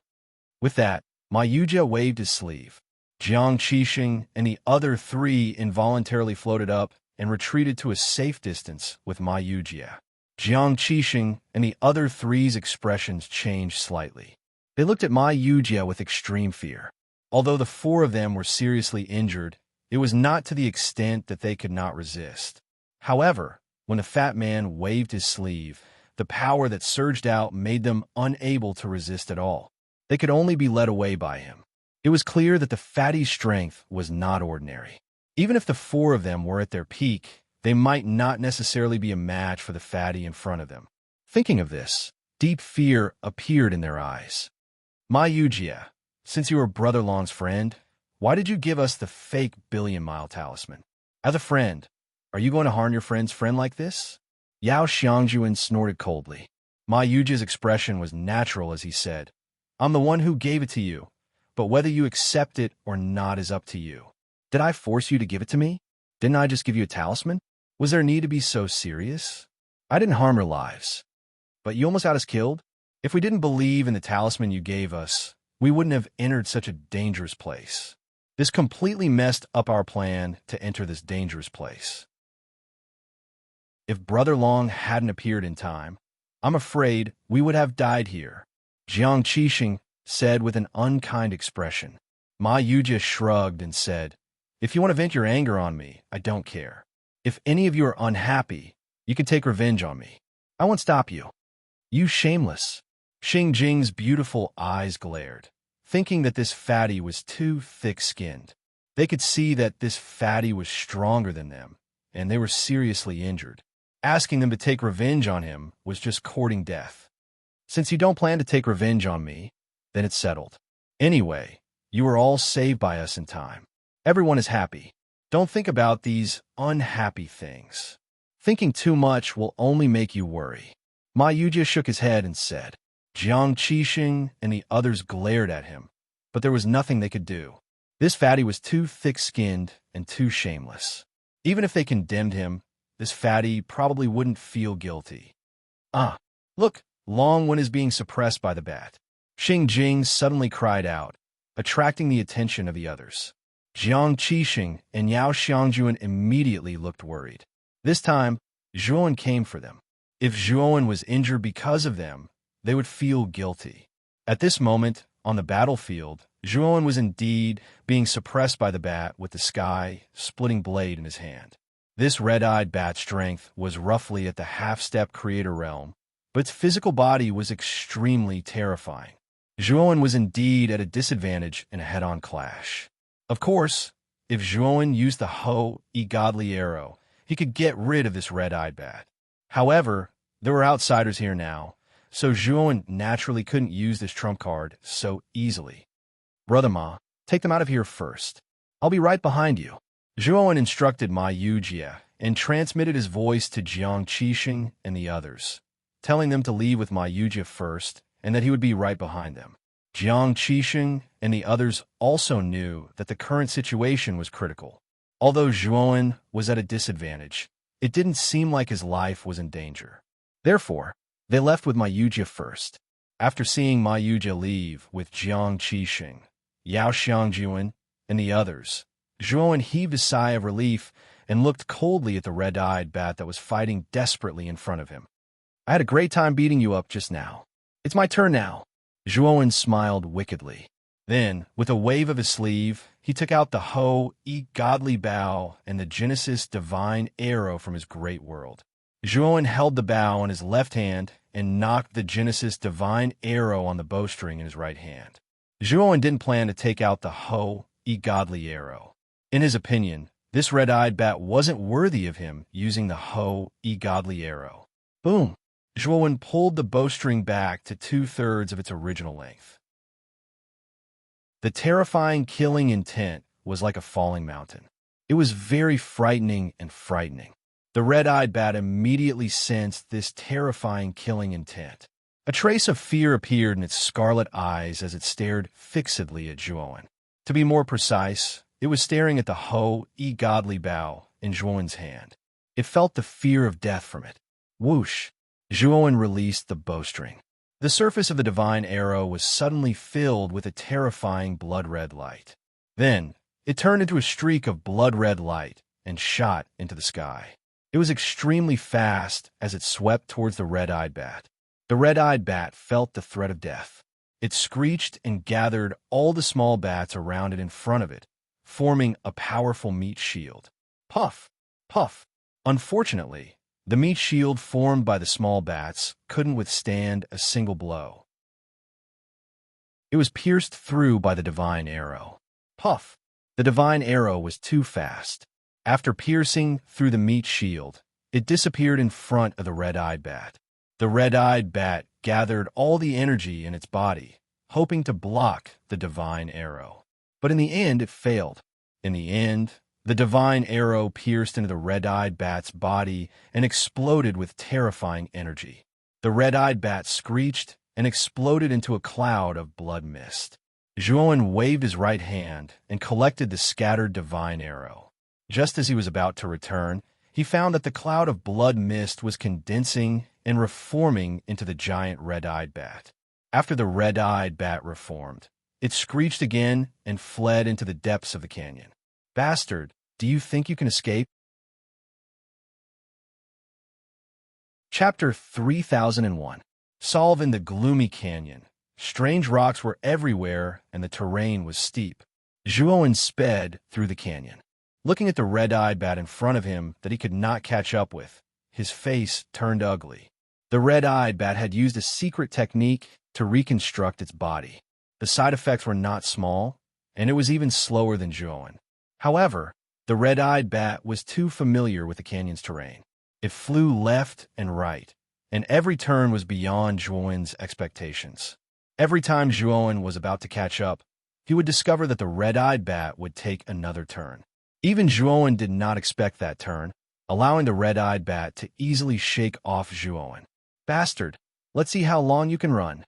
With that, Ma Yujia waved his sleeve. Jiang Qisheng and the other three involuntarily floated up and retreated to a safe distance with Ma Yujia. Jiang Qisheng and the other three's expressions changed slightly. They looked at Ma Yujia with extreme fear. Although the four of them were seriously injured, it was not to the extent that they could not resist. However, when the fat man waved his sleeve, the power that surged out made them unable to resist at all. They could only be led away by him. It was clear that the fatty's strength was not ordinary. Even if the four of them were at their peak, they might not necessarily be a match for the fatty in front of them. Thinking of this, deep fear appeared in their eyes. Ma Yujia, since you were Brother Long's friend, why did you give us the fake billion-mile talisman? As a friend, are you going to harm your friend's friend like this? Yao Xiangjuan snorted coldly. Ma Yujia's expression was natural as he said, I'm the one who gave it to you, but whether you accept it or not is up to you. Did I force you to give it to me? Didn't I just give you a talisman? Was there need to be so serious? I didn't harm your lives. But you almost had us killed? If we didn't believe in the talisman you gave us, we wouldn't have entered such a dangerous place. This completely messed up our plan to enter this dangerous place. If Brother Long hadn't appeared in time, I'm afraid we would have died here, Jiang Qisheng said with an unkind expression. Ma Yujia shrugged and said, If you want to vent your anger on me, I don't care. If any of you are unhappy, you can take revenge on me. I won't stop you. You shameless. Xing Jing's beautiful eyes glared, thinking that this fatty was too thick-skinned. They could see that this fatty was stronger than them, and they were seriously injured. Asking them to take revenge on him was just courting death. Since you don't plan to take revenge on me, then it's settled. Anyway, you were all saved by us in time. Everyone is happy. Don't think about these unhappy things. Thinking too much will only make you worry. Ma Yujia shook his head and said. Jiang Qisheng and the others glared at him, but there was nothing they could do. This fatty was too thick-skinned and too shameless. Even if they condemned him, this fatty probably wouldn't feel guilty. Look, Longwen is being suppressed by the bat. Xing Jing suddenly cried out, attracting the attention of the others. Jiang Qisheng and Yao Xiangjuan immediately looked worried. This time, Zhuowen came for them. If Zhuowen was injured because of them, they would feel guilty. At this moment, on the battlefield, Zhuowen was indeed being suppressed by the bat with the sky-splitting blade in his hand. This red-eyed bat's strength was roughly at the half-step creator realm, but its physical body was extremely terrifying. Zhuowen was indeed at a disadvantage in a head-on clash. Of course, if Zhuowen used the Ho-E-Godly arrow, he could get rid of this red-eyed bat. However, there were outsiders here now, so Zhuowen naturally couldn't use this trump card so easily. Brother Ma, take them out of here first. I'll be right behind you. Zhuowen instructed Ma Yujia and transmitted his voice to Jiang Qisheng and the others, telling them to leave with Ma Yujia first and that he would be right behind them. Jiang Qisheng and the others also knew that the current situation was critical. Although Zhuowen was at a disadvantage, it didn't seem like his life was in danger. Therefore, they left with Ma Yujia first. After seeing Ma Yujia leave with Jiang Qisheng, Yao Xiangjuan, and the others, Zhuowen heaved a sigh of relief and looked coldly at the red-eyed bat that was fighting desperately in front of him. I had a great time beating you up just now. It's my turn now. Zhuowen smiled wickedly. Then, with a wave of his sleeve, he took out the Ho-E godly bow and the Genesis divine arrow from his great world. Zhuowen held the bow in his left hand and knocked the Genesis divine arrow on the bowstring in his right hand. Zhuowen didn't plan to take out the Ho-E godly arrow. In his opinion, this red-eyed bat wasn't worthy of him using the Ho-E godly arrow. Boom! Zhuowen pulled the bowstring back to 2/3 of its original length. The terrifying killing intent was like a falling mountain. It was very frightening and frightening. The red-eyed bat immediately sensed this terrifying killing intent. A trace of fear appeared in its scarlet eyes as it stared fixedly at Zhuowen. To be more precise, it was staring at the Ho-E godly bow in Zhuowen's hand. It felt the fear of death from it. Whoosh! Zhuowen released the bowstring. The surface of the divine arrow was suddenly filled with a terrifying blood-red light. Then, it turned into a streak of blood-red light and shot into the sky. It was extremely fast as it swept towards the red-eyed bat. The red-eyed bat felt the threat of death. It screeched and gathered all the small bats around it in front of it, forming a powerful meat shield. Puff! Puff! Unfortunately, the meat shield formed by the small bats couldn't withstand a single blow. It was pierced through by the divine arrow. Puff! The divine arrow was too fast. After piercing through the meat shield, it disappeared in front of the red-eyed bat. The red-eyed bat gathered all the energy in its body, hoping to block the divine arrow. But in the end, it failed. In the end, the divine arrow pierced into the red-eyed bat's body and exploded with terrifying energy. The red-eyed bat screeched and exploded into a cloud of blood mist. Zhuowen waved his right hand and collected the scattered divine arrow. Just as he was about to return, he found that the cloud of blood mist was condensing and reforming into the giant red-eyed bat. After the red-eyed bat reformed, it screeched again and fled into the depths of the canyon. Bastard, do you think you can escape? Chapter 3001. Solve in the gloomy canyon. Strange rocks were everywhere and the terrain was steep. Zhuowen sped through the canyon. Looking at the red-eyed bat in front of him that he could not catch up with, his face turned ugly. The red-eyed bat had used a secret technique to reconstruct its body. The side effects were not small, and it was even slower than Zhuowen. However, the red-eyed bat was too familiar with the canyon's terrain. It flew left and right, and every turn was beyond Zhuowen's expectations. Every time Zhuowen was about to catch up, he would discover that the red-eyed bat would take another turn. Even Zhuowen did not expect that turn, allowing the red-eyed bat to easily shake off Zhuowen. Bastard, let's see how long you can run.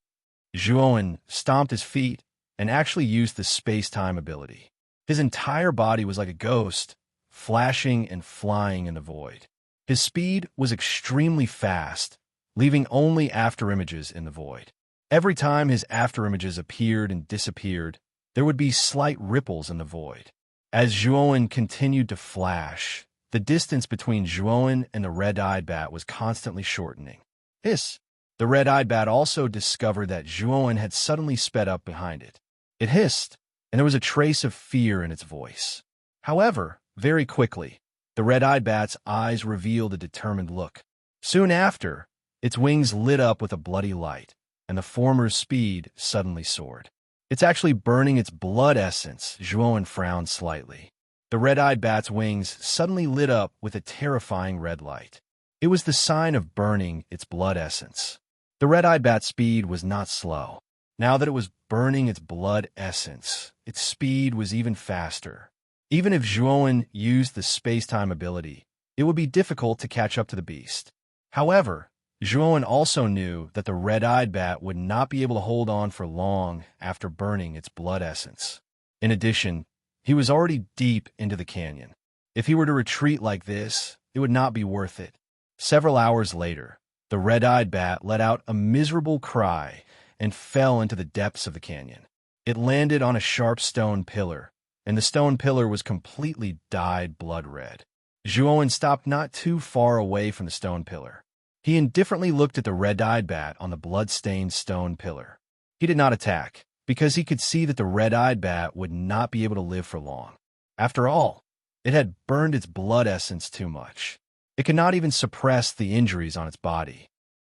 Zhuowen stomped his feet and actually used the space-time ability. His entire body was like a ghost, flashing and flying in the void. His speed was extremely fast, leaving only afterimages in the void. Every time his afterimages appeared and disappeared, there would be slight ripples in the void. As Zhuowen continued to flash, the distance between Zhuowen and the red-eyed bat was constantly shortening. Hiss! The red-eyed bat also discovered that Zhuowen had suddenly sped up behind it. It hissed, and there was a trace of fear in its voice. However, very quickly, the red-eyed bat's eyes revealed a determined look. Soon after, its wings lit up with a bloody light, and the former's speed suddenly soared. It's actually burning its blood essence. Zhuowen frowned slightly. The red-eyed bat's wings suddenly lit up with a terrifying red light. It was the sign of burning its blood essence. The red-eyed bat's speed was not slow. Now that it was burning its blood essence, its speed was even faster. Even if Zhuowen used the space-time ability, it would be difficult to catch up to the beast. However, Zhuowen also knew that the red-eyed bat would not be able to hold on for long after burning its blood essence. In addition, he was already deep into the canyon. If he were to retreat like this, it would not be worth it. Several hours later, the red-eyed bat let out a miserable cry and fell into the depths of the canyon. It landed on a sharp stone pillar, and the stone pillar was completely dyed blood red. Zhuowen stopped not too far away from the stone pillar. He indifferently looked at the red-eyed bat on the blood-stained stone pillar. He did not attack, because he could see that the red-eyed bat would not be able to live for long. After all, it had burned its blood essence too much. It could not even suppress the injuries on its body.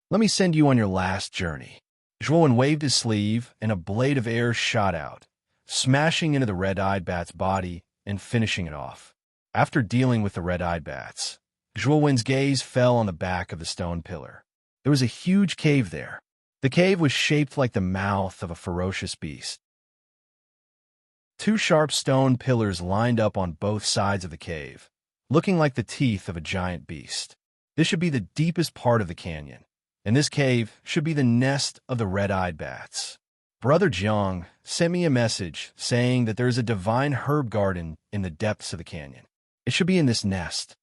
Let me send you on your last journey. Zhuan waved his sleeve, and a blade of air shot out, smashing into the red-eyed bat's body and finishing it off. After dealing with the red-eyed bats, Zhuowen's gaze fell on the back of the stone pillar. There was a huge cave there. The cave was shaped like the mouth of a ferocious beast. Two sharp stone pillars lined up on both sides of the cave, looking like the teeth of a giant beast. This should be the deepest part of the canyon, and this cave should be the nest of the red-eyed bats. Brother Jiang sent me a message saying that there is a divine herb garden in the depths of the canyon. It should be in this nest.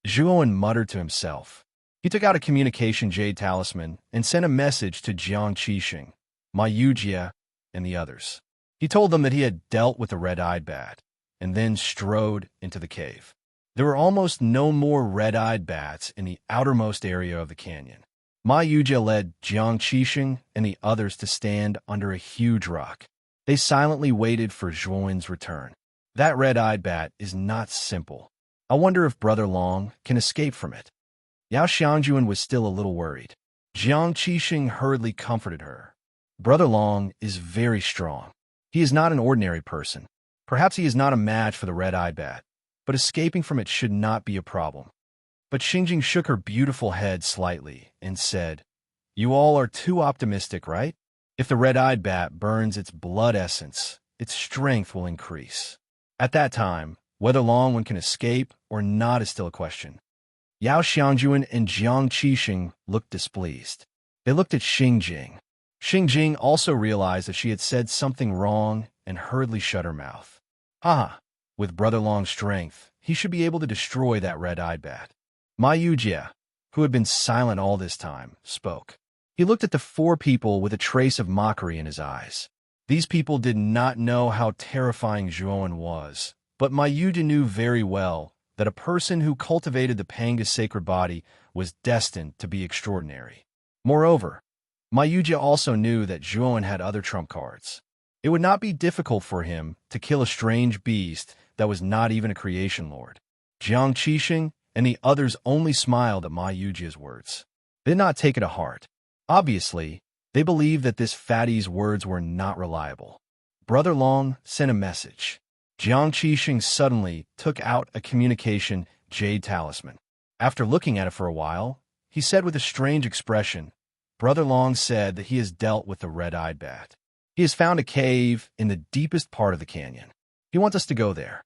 Zhuowen muttered to himself. He took out a communication jade talisman and sent a message to Jiang Qixing, Ma Yujie, and the others. He told them that he had dealt with the red-eyed bat, and then strode into the cave. There were almost no more red-eyed bats in the outermost area of the canyon. Ma Yujie led Jiang Qixing and the others to stand under a huge rock. They silently waited for Zhuowen's return. That red-eyed bat is not simple. I wonder if Brother Long can escape from it. Yao Xiangjuan was still a little worried. Jiang Qixing hurriedly comforted her. Brother Long is very strong. He is not an ordinary person. Perhaps he is not a match for the red-eyed bat, but escaping from it should not be a problem. But Xingjing shook her beautiful head slightly and said, "You all are too optimistic, right? If the red-eyed bat burns its blood essence, its strength will increase. At that time, whether Longwen can escape or not is still a question." Yao Xiangjuan and Jiang Qixing looked displeased. They looked at Xingjing. Xingjing also realized that she had said something wrong and hurriedly shut her mouth. With Brother Long's strength, he should be able to destroy that red-eyed bat. Ma Yujie, who had been silent all this time, spoke. He looked at the four people with a trace of mockery in his eyes. These people did not know how terrifying Zhuowen was, but Ma Yujie knew very well that a person who cultivated the Panga's sacred body was destined to be extraordinary. Moreover, Ma Yujie also knew that Zhuowen had other trump cards. It would not be difficult for him to kill a strange beast that was not even a creation lord. Jiang Qixing and the others only smiled at Ma Yujie's words. They did not take it to heart. Obviously, they believed that this fatty's words were not reliable. Brother Long sent a message. Jiang Qixing suddenly took out a communication jade talisman. After looking at it for a while, he said with a strange expression, "Brother Long said that he has dealt with the red-eyed bat. He has found a cave in the deepest part of the canyon. He wants us to go there."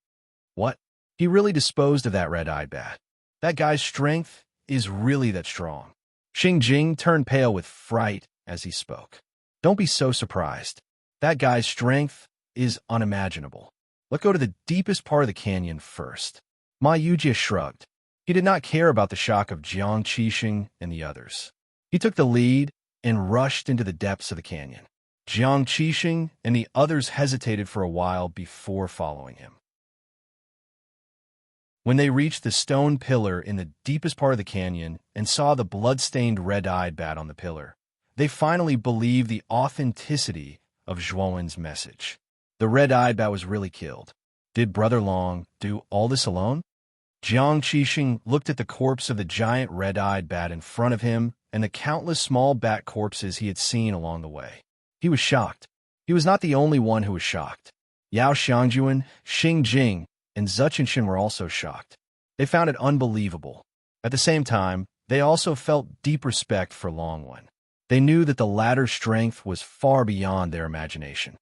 What? He really disposed of that red-eyed bat. That guy's strength is really that strong. Xingjing turned pale with fright as he spoke. Don't be so surprised. That guy's strength is unimaginable. Let's go to the deepest part of the canyon first. Ma Yujie shrugged. He did not care about the shock of Jiang Qixing and the others. He took the lead and rushed into the depths of the canyon. Jiang Qixing and the others hesitated for a while before following him. When they reached the stone pillar in the deepest part of the canyon and saw the blood-stained red-eyed bat on the pillar, they finally believed the authenticity of Zhuowen's message. The red-eyed bat was really killed. Did Brother Long do all this alone? Jiang Qixing looked at the corpse of the giant red-eyed bat in front of him and the countless small bat corpses he had seen along the way. He was shocked. He was not the only one who was shocked. Yao Xiangjuan, Xingjing, and Zuchinshin were also shocked. They found it unbelievable. At the same time, they also felt deep respect for Longwen. They knew that the latter's strength was far beyond their imagination.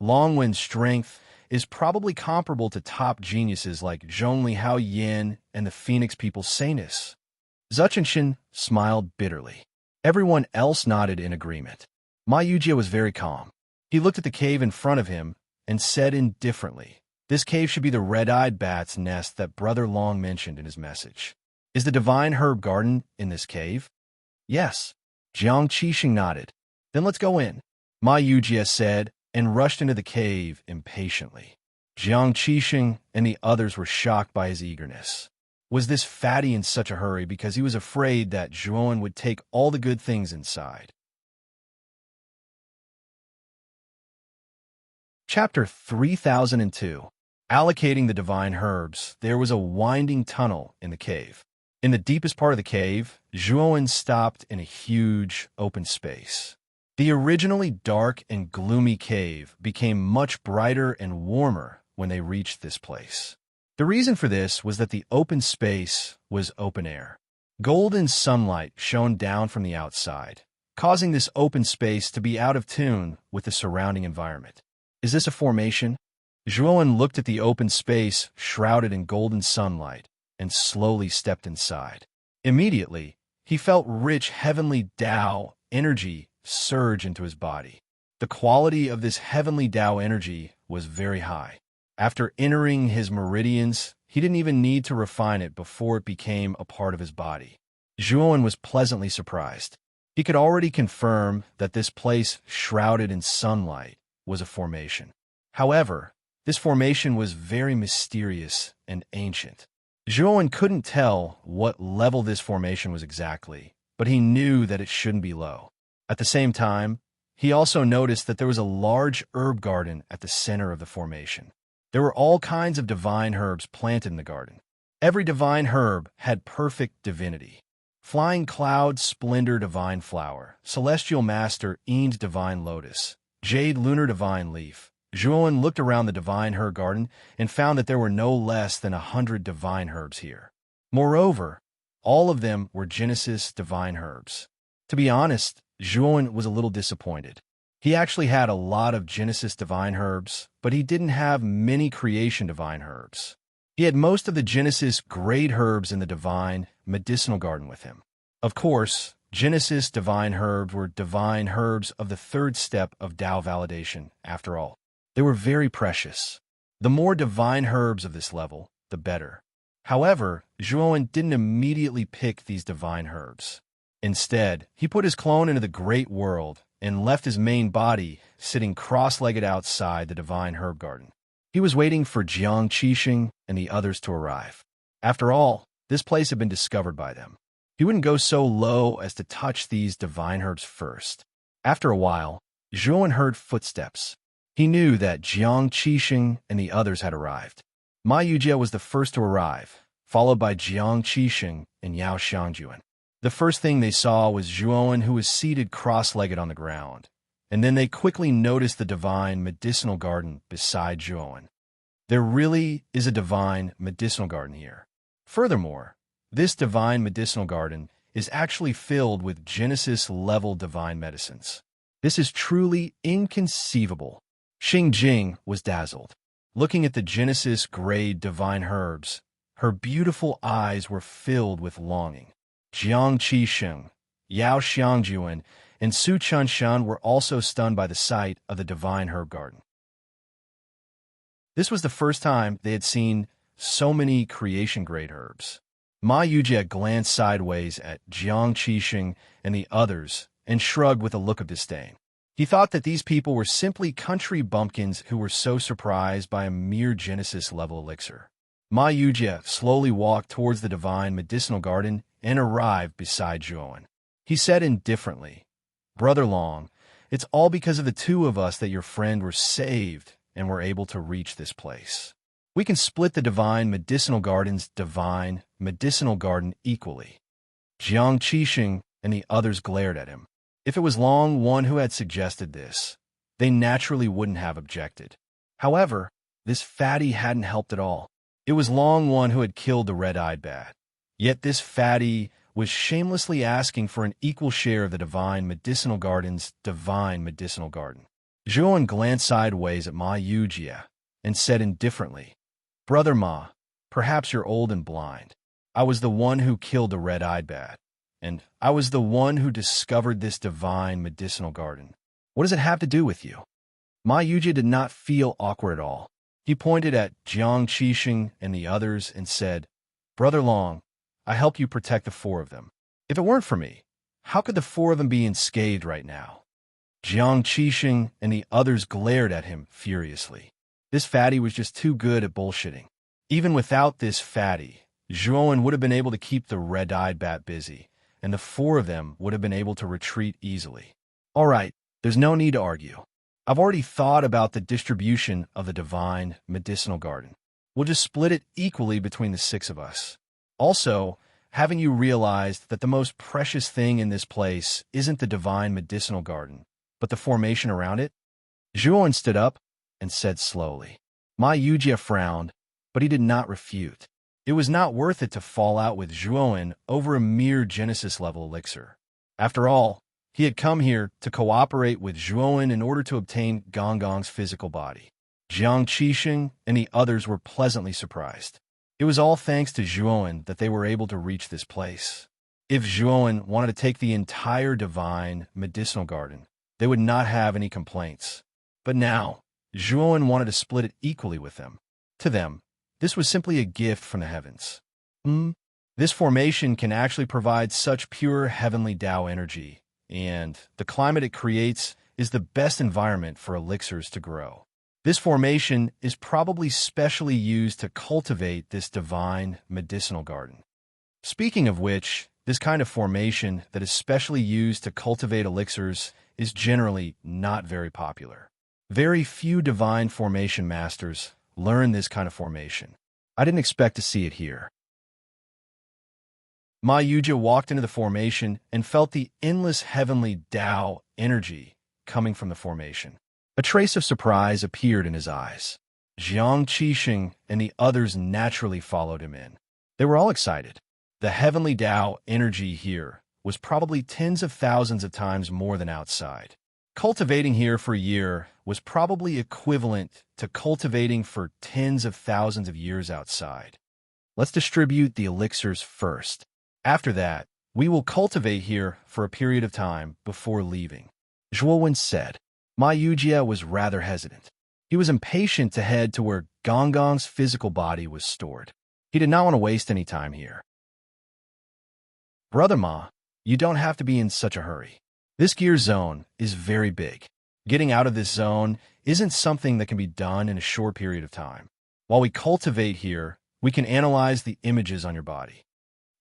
Longwen's strength is probably comparable to top geniuses like Zhongli Hao Yin and the Phoenix People's Sanus. Zuchinshin smiled bitterly. Everyone else nodded in agreement. Ma Yujie was very calm. He looked at the cave in front of him and said indifferently, "This cave should be the red-eyed bat's nest that Brother Long mentioned in his message. Is the divine herb garden in this cave?" "Yes." Jiang Qixing nodded. "Then let's go in," Ma Yujie said, and rushed into the cave impatiently. Jiang Qixing and the others were shocked by his eagerness. Was this fatty in such a hurry because he was afraid that Zhuowen would take all the good things inside? Chapter 3002. Allocating the divine herbs. There was a winding tunnel in the cave. In the deepest part of the cave, Zhuowen stopped in a huge, open space. The originally dark and gloomy cave became much brighter and warmer when they reached this place. The reason for this was that the open space was open air. Golden sunlight shone down from the outside, causing this open space to be out of tune with the surrounding environment. Is this a formation? Zhuowen looked at the open space shrouded in golden sunlight and slowly stepped inside. Immediately, he felt rich heavenly Tao energy surge into his body. The quality of this heavenly Tao energy was very high. After entering his meridians, he didn't even need to refine it before it became a part of his body. Zhuowen was pleasantly surprised. He could already confirm that this place shrouded in sunlight was a formation. However, this formation was very mysterious and ancient. Zhuowen couldn't tell what level this formation was exactly, but he knew that it shouldn't be low. At the same time, he also noticed that there was a large herb garden at the center of the formation. There were all kinds of divine herbs planted in the garden. Every divine herb had perfect divinity. Flying Cloud Splendor Divine Flower, Celestial Master Eend Divine Lotus, Jade Lunar Divine Leaf. Zhuowen looked around the divine herb garden and found that there were no less than 100 divine herbs here. Moreover, all of them were Genesis divine herbs. To be honest, Zhuowen was a little disappointed. He actually had a lot of Genesis divine herbs, but he didn't have many creation divine herbs. He had most of the Genesis grade herbs in the divine medicinal garden with him. Of course, Genesis divine herbs were divine herbs of the third step of Tao validation, after all. They were very precious. The more divine herbs of this level, the better. However, Zhuowen didn't immediately pick these divine herbs. Instead, he put his clone into the great world and left his main body sitting cross-legged outside the divine herb garden. He was waiting for Jiang Qixing and the others to arrive. After all, this place had been discovered by them. He wouldn't go so low as to touch these divine herbs first. After a while, Zhuowen heard footsteps. He knew that Jiang Qixing and the others had arrived. Ma Yujie was the first to arrive, followed by Jiang Qixing and Yao Xiangjuan. The first thing they saw was Zhuowen, who was seated cross-legged on the ground, and then they quickly noticed the divine medicinal garden beside Zhuowen. There really is a divine medicinal garden here. Furthermore, this divine medicinal garden is actually filled with Genesis-level divine medicines. This is truly inconceivable. Xing Jing was dazzled. Looking at the Genesis-grade divine herbs, her beautiful eyes were filled with longing. Jiang Qixing, Yao Xiangjuan, and Su Chunshan were also stunned by the sight of the divine herb garden. This was the first time they had seen so many creation-grade herbs. Ma Yujie glanced sideways at Jiang Qixing and the others and shrugged with a look of disdain. He thought that these people were simply country bumpkins who were so surprised by a mere Genesis-level elixir. Ma Yujie slowly walked towards the divine medicinal garden and arrived beside Zhuowen. He said indifferently, "Brother Long, it's all because of the two of us that your friend were saved and were able to reach this place. We can split the divine medicinal garden's divine medicinal garden equally." Jiang Qixing and the others glared at him. If it was Long One who had suggested this, they naturally wouldn't have objected. However, this fatty hadn't helped at all. It was Long One who had killed the red-eyed bat. Yet this fatty was shamelessly asking for an equal share of the divine medicinal garden's divine medicinal garden. Zhuowen glanced sideways at Ma Yujie and said indifferently, "Brother Ma, perhaps you're old and blind. I was the one who killed the red-eyed bat, and I was the one who discovered this divine medicinal garden. What does it have to do with you?" Ma Yujie did not feel awkward at all. He pointed at Jiang Qixing and the others and said, "Brother Long, I helped you protect the four of them. If it weren't for me, how could the four of them be unscathed right now?" Jiang Qixing and the others glared at him furiously. This fatty was just too good at bullshitting. Even without this fatty, Zhuowen would have been able to keep the red-eyed bat busy, and the four of them would have been able to retreat easily. "All right, there's no need to argue. I've already thought about the distribution of the divine medicinal garden. We'll just split it equally between the six of us. Also, haven't you realized that the most precious thing in this place isn't the divine medicinal garden, but the formation around it? Zhuan stood up and said slowly. Ma Yujie frowned, but he did not refute. It was not worth it to fall out with Zhuan over a mere Genesis-level elixir. After all, he had come here to cooperate with Zhuan in order to obtain Gongong's physical body. Jiang Qixing and the others were pleasantly surprised. It was all thanks to Zhuan that they were able to reach this place. If Zhuan wanted to take the entire divine medicinal garden, they would not have any complaints. But now, Zhuan wanted to split it equally with them. To them, this was simply a gift from the heavens. This formation can actually provide such pure heavenly Tao energy, and the climate it creates is the best environment for elixirs to grow. This formation is probably specially used to cultivate this divine medicinal garden. Speaking of which, this kind of formation that is specially used to cultivate elixirs is generally not very popular. Very few divine formation masters learn this kind of formation. I didn't expect to see it here. Ma Yujie walked into the formation and felt the endless heavenly Tao energy coming from the formation. A trace of surprise appeared in his eyes. Jiang Qixing and the others naturally followed him in. They were all excited. The heavenly Tao energy here was probably tens of thousands of times more than outside. Cultivating here for a year was probably equivalent to cultivating for tens of thousands of years outside. Let's distribute the elixirs first. After that, we will cultivate here for a period of time before leaving, Zhuowen said. Ma Yujie was rather hesitant. He was impatient to head to where Gongong's physical body was stored. He did not want to waste any time here. Brother Ma, you don't have to be in such a hurry. This gear zone is very big. Getting out of this zone isn't something that can be done in a short period of time. While we cultivate here, we can analyze the images on your body.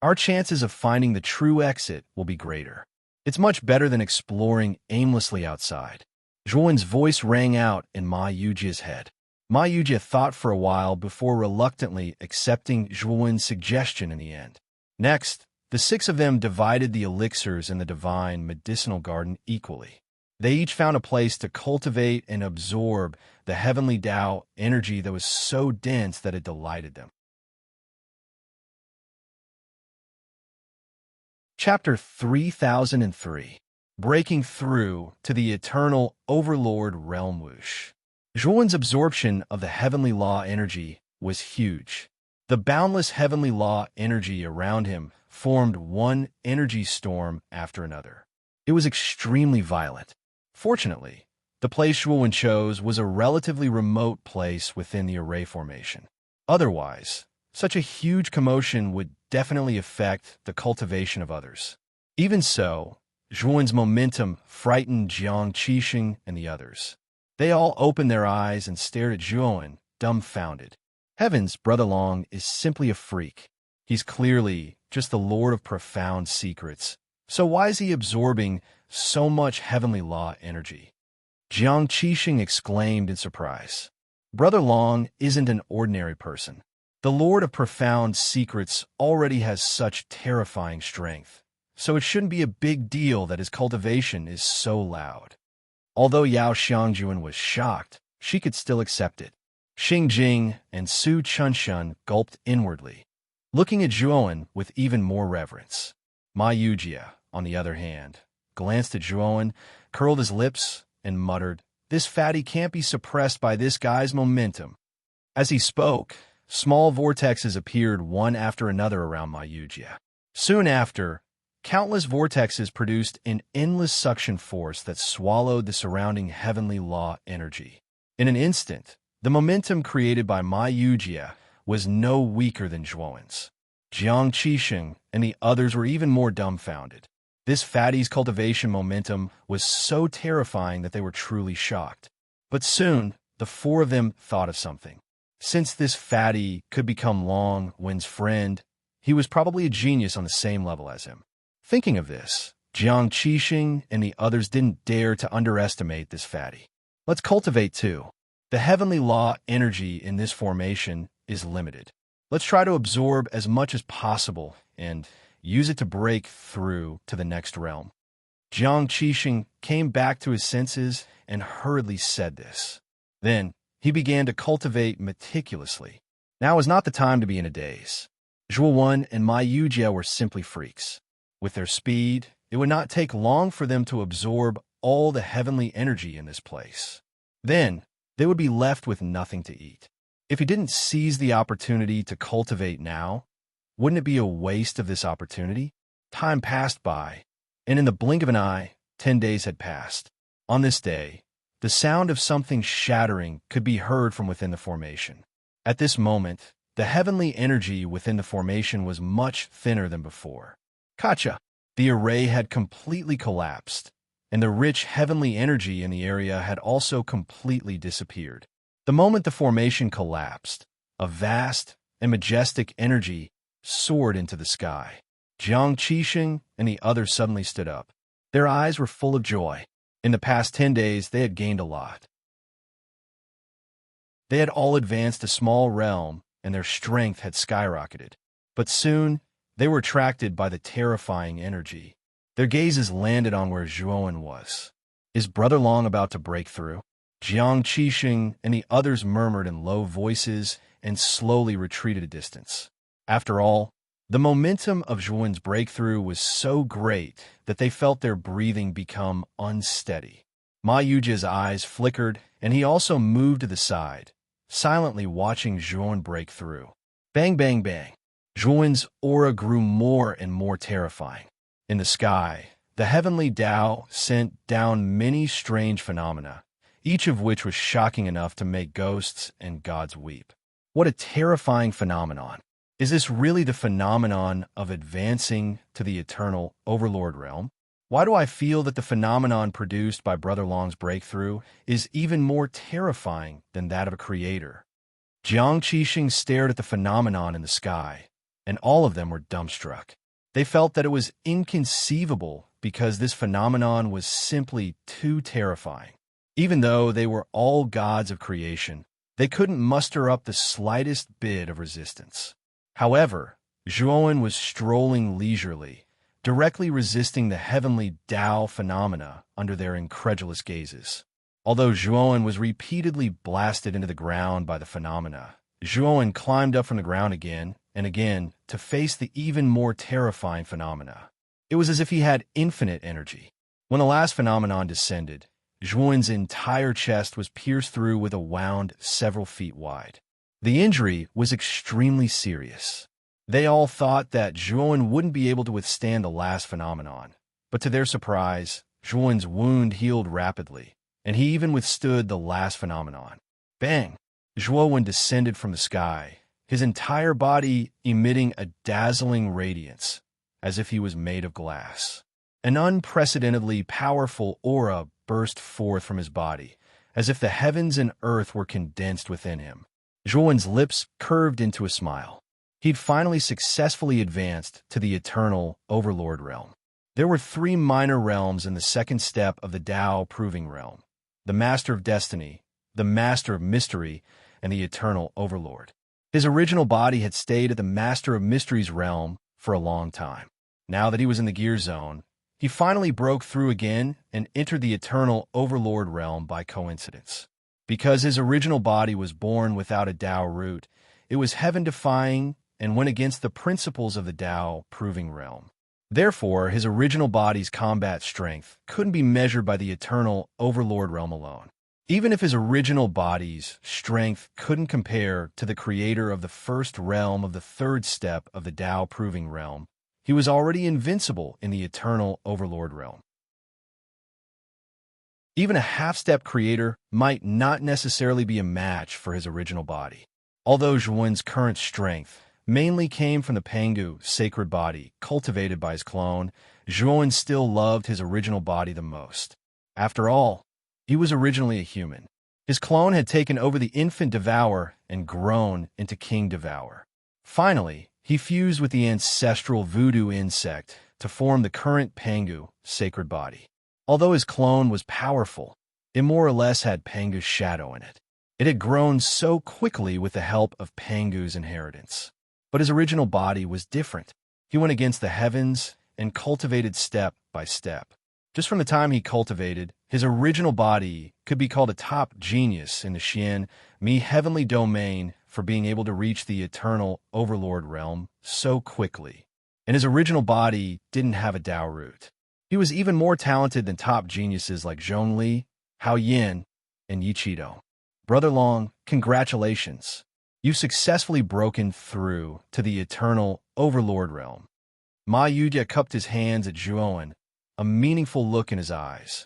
Our chances of finding the true exit will be greater. It's much better than exploring aimlessly outside. Zhuowen's voice rang out in Ma Yujie's head. Ma Yujie thought for a while before reluctantly accepting Zhuowen's suggestion in the end. Next, the six of them divided the elixirs in the divine medicinal garden equally. They each found a place to cultivate and absorb the heavenly Tao energy that was so dense that it delighted them. Chapter 3003. Breaking through to the eternal overlord realm whoosh. Zhuowen's absorption of the heavenly law energy was huge. The boundless heavenly law energy around him formed one energy storm after another. It was extremely violent. Fortunately, the place Zhuowen chose was a relatively remote place within the array formation. Otherwise, such a huge commotion would definitely affect the cultivation of others. Even so, Zhuowen's momentum frightened Jiang Qixing and the others. They all opened their eyes and stared at Zhuowen, dumbfounded. Heavens, Brother Long is simply a freak. He's clearly just the Lord of profound secrets. So why is he absorbing so much heavenly law energy? Jiang Qixing exclaimed in surprise. Brother Long isn't an ordinary person. The Lord of profound secrets already has such terrifying strength, so it shouldn't be a big deal that his cultivation is so loud. Although Yao Xiangjuan was shocked, she could still accept it. Xing Jing and Su Chunshun gulped inwardly, looking at Zhuowen with even more reverence. Ma Yujie, on the other hand, glanced at Zhuowen, curled his lips, and muttered, "This fatty can't be suppressed by this guy's momentum." As he spoke, small vortexes appeared one after another around Ma Yujie. Soon after, countless vortexes produced an endless suction force that swallowed the surrounding heavenly law energy. In an instant, the momentum created by Ma Yujie was no weaker than Zhuowen's. Jiang Qixing and the others were even more dumbfounded. This fatty's cultivation momentum was so terrifying that they were truly shocked. But soon, the four of them thought of something. Since this fatty could become Long Wen's friend, he was probably a genius on the same level as him. Thinking of this, Jiang Qixing and the others didn't dare to underestimate this fatty. Let's cultivate too. The heavenly law energy in this formation is limited. Let's try to absorb as much as possible and use it to break through to the next realm. Jiang Qixing came back to his senses and hurriedly said this. Then he began to cultivate meticulously. Now is not the time to be in a daze. Zhuo and Mai Yujie were simply freaks. With their speed, it would not take long for them to absorb all the heavenly energy in this place. Then they would be left with nothing to eat. If he didn't seize the opportunity to cultivate now, wouldn't it be a waste of this opportunity? Time passed by, and in the blink of an eye, 10 days had passed. On this day, the sound of something shattering could be heard from within the formation. At this moment, the heavenly energy within the formation was much thinner than before. Kacha! The array had completely collapsed, and the rich heavenly energy in the area had also completely disappeared. The moment the formation collapsed, a vast and majestic energy soared into the sky. Jiang Qixing and the others suddenly stood up. Their eyes were full of joy. In the past 10 days, they had gained a lot. They had all advanced a small realm, and their strength had skyrocketed. But soon, they were attracted by the terrifying energy. Their gazes landed on where Zhuo was. Is Brother Long about to break through? Jiang Qixing and the others murmured in low voices and slowly retreated a distance. After all, the momentum of Zhuo's breakthrough was so great that they felt their breathing become unsteady. Ma Yujie's eyes flickered, and he also moved to the side, silently watching Zhuo break through. Bang, bang, bang. Zhuo's aura grew more and more terrifying. In the sky, the heavenly Tao sent down many strange phenomena, each of which was shocking enough to make ghosts and gods weep. What a terrifying phenomenon! Is this really the phenomenon of advancing to the eternal Overlord realm? Why do I feel that the phenomenon produced by Brother Long's breakthrough is even more terrifying than that of a creator? Jiang Qixing stared at the phenomenon in the sky, and all of them were dumbstruck. They felt that it was inconceivable because this phenomenon was simply too terrifying. Even though they were all gods of creation, they couldn't muster up the slightest bit of resistance. However, Zhuo was strolling leisurely, directly resisting the heavenly Tao phenomena under their incredulous gazes. Although Zhuo was repeatedly blasted into the ground by the phenomena, Zhuo climbed up from the ground again and again to face the even more terrifying phenomena. It was as if he had infinite energy. When the last phenomenon descended, Zhuo's entire chest was pierced through with a wound several feet wide. The injury was extremely serious. They all thought that Zhuo wouldn't be able to withstand the last phenomenon, but to their surprise, Zhuo's wound healed rapidly, and he even withstood the last phenomenon. Bang! Zhuo descended from the sky, his entire body emitting a dazzling radiance, as if he was made of glass. An unprecedentedly powerful aura burst forth from his body, as if the heavens and earth were condensed within him. Zhuo's lips curved into a smile. He'd finally successfully advanced to the eternal Overlord realm. There were 3 minor realms in the second step of the Tao Proving Realm: the Master of Destiny, the Master of Mystery, and the Eternal Overlord. His original body had stayed at the Master of Mysteries realm for a long time. Now that he was in the Gear Zone, he finally broke through again and entered the Eternal Overlord realm by coincidence. Because his original body was born without a Tao root, it was heaven-defying and went against the principles of the Tao Proving Realm. Therefore, his original body's combat strength couldn't be measured by the Eternal Overlord realm alone. Even if his original body's strength couldn't compare to the creator of the first realm of the third step of the Tao Proving Realm, he was already invincible in the Eternal Overlord realm. Even a half-step creator might not necessarily be a match for his original body. Although Zhuo's current strength mainly came from the Pangu sacred body cultivated by his clone, Zhuo still loved his original body the most. After all, he was originally a human. His clone had taken over the infant Devourer and grown into King Devourer. Finally, he fused with the ancestral voodoo insect to form the current Pangu sacred body. Although his clone was powerful, It more or less had Pangu's shadow in it. It had grown so quickly with the help of Pangu's inheritance. But his original body was different. He went against the heavens and cultivated step by step. Just from the time he cultivated, his original body could be called a top genius in the Xian, Mi heavenly domain for being able to reach the eternal overlord realm so quickly. And his original body didn't have a Dao root. He was even more talented than top geniuses like Zhongli, Hao Yin, and Yi Qido. Brother Long, congratulations. You've successfully broken through to the eternal overlord realm. Ma Yujie cupped his hands at Zhuowen, a meaningful look in his eyes.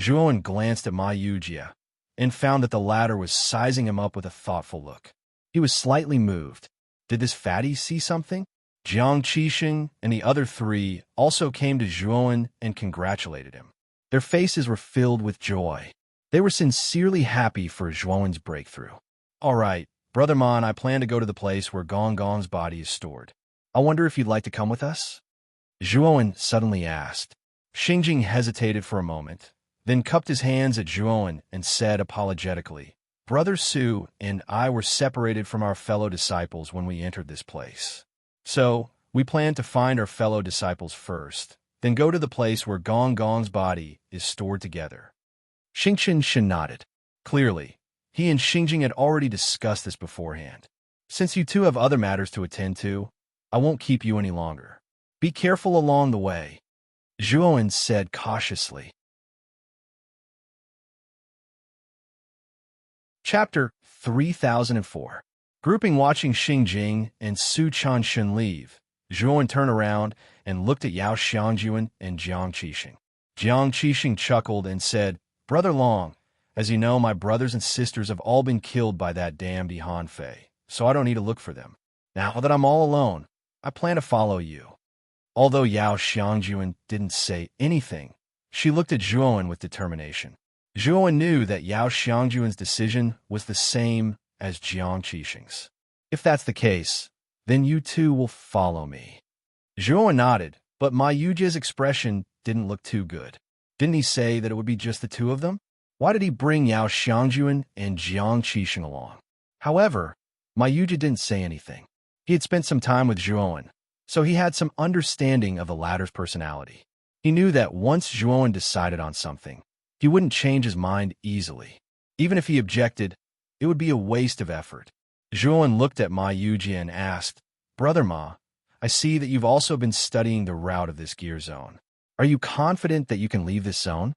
Zhuowen glanced at Ma Yujie and found that the latter was sizing him up with a thoughtful look. He was slightly moved. Did this fatty see something? Jiang Qixing and the other three also came to Zhuowen and congratulated him. Their faces were filled with joy. They were sincerely happy for Zhuowen's breakthrough. All right, Brother Ma and I plan to go to the place where Gong Gong's body is stored. I wonder if you'd like to come with us? Zhuowen suddenly asked. Xingjing hesitated for a moment, then cupped his hands at Zhuowen and said apologetically, Brother Su and I were separated from our fellow disciples when we entered this place. So, we plan to find our fellow disciples first, then go to the place where Gong Gong's body is stored together. Xingqian nodded. Clearly, he and Xingjing had already discussed this beforehand. Since you two have other matters to attend to, I won't keep you any longer. Be careful along the way, Zhuowen said cautiously. Chapter 3004. Grouping watching Xingjing and Su Chanshan leave, Zhuowen turned around and looked at Yao Xiangjuan and Jiang Qixing. Jiang Qixing chuckled and said, Brother Long, as you know, my brothers and sisters have all been killed by that damned Han Fei, so I don't need to look for them. Now that I'm all alone, I plan to follow you. Although Yao Xiangjuan didn't say anything, she looked at Zhuowen with determination. Zhuowen knew that Yao Xiangjuan's decision was the same as Jiang Qixing's. If that's the case, then you two will follow me. Zhuowen nodded, but Ma Yujie's expression didn't look too good. Didn't he say that it would be just the two of them? Why did he bring Yao Xiangjuan and Jiang Qixing along? However, Ma Yujie didn't say anything. He had spent some time with Zhuowen, so he had some understanding of the latter's personality. He knew that once Zhuowen decided on something, he wouldn't change his mind easily. Even if he objected, it would be a waste of effort. Zhuowen looked at Ma Yujie and asked, Brother Ma, I see that you've also been studying the route of this gear zone. Are you confident that you can leave this zone?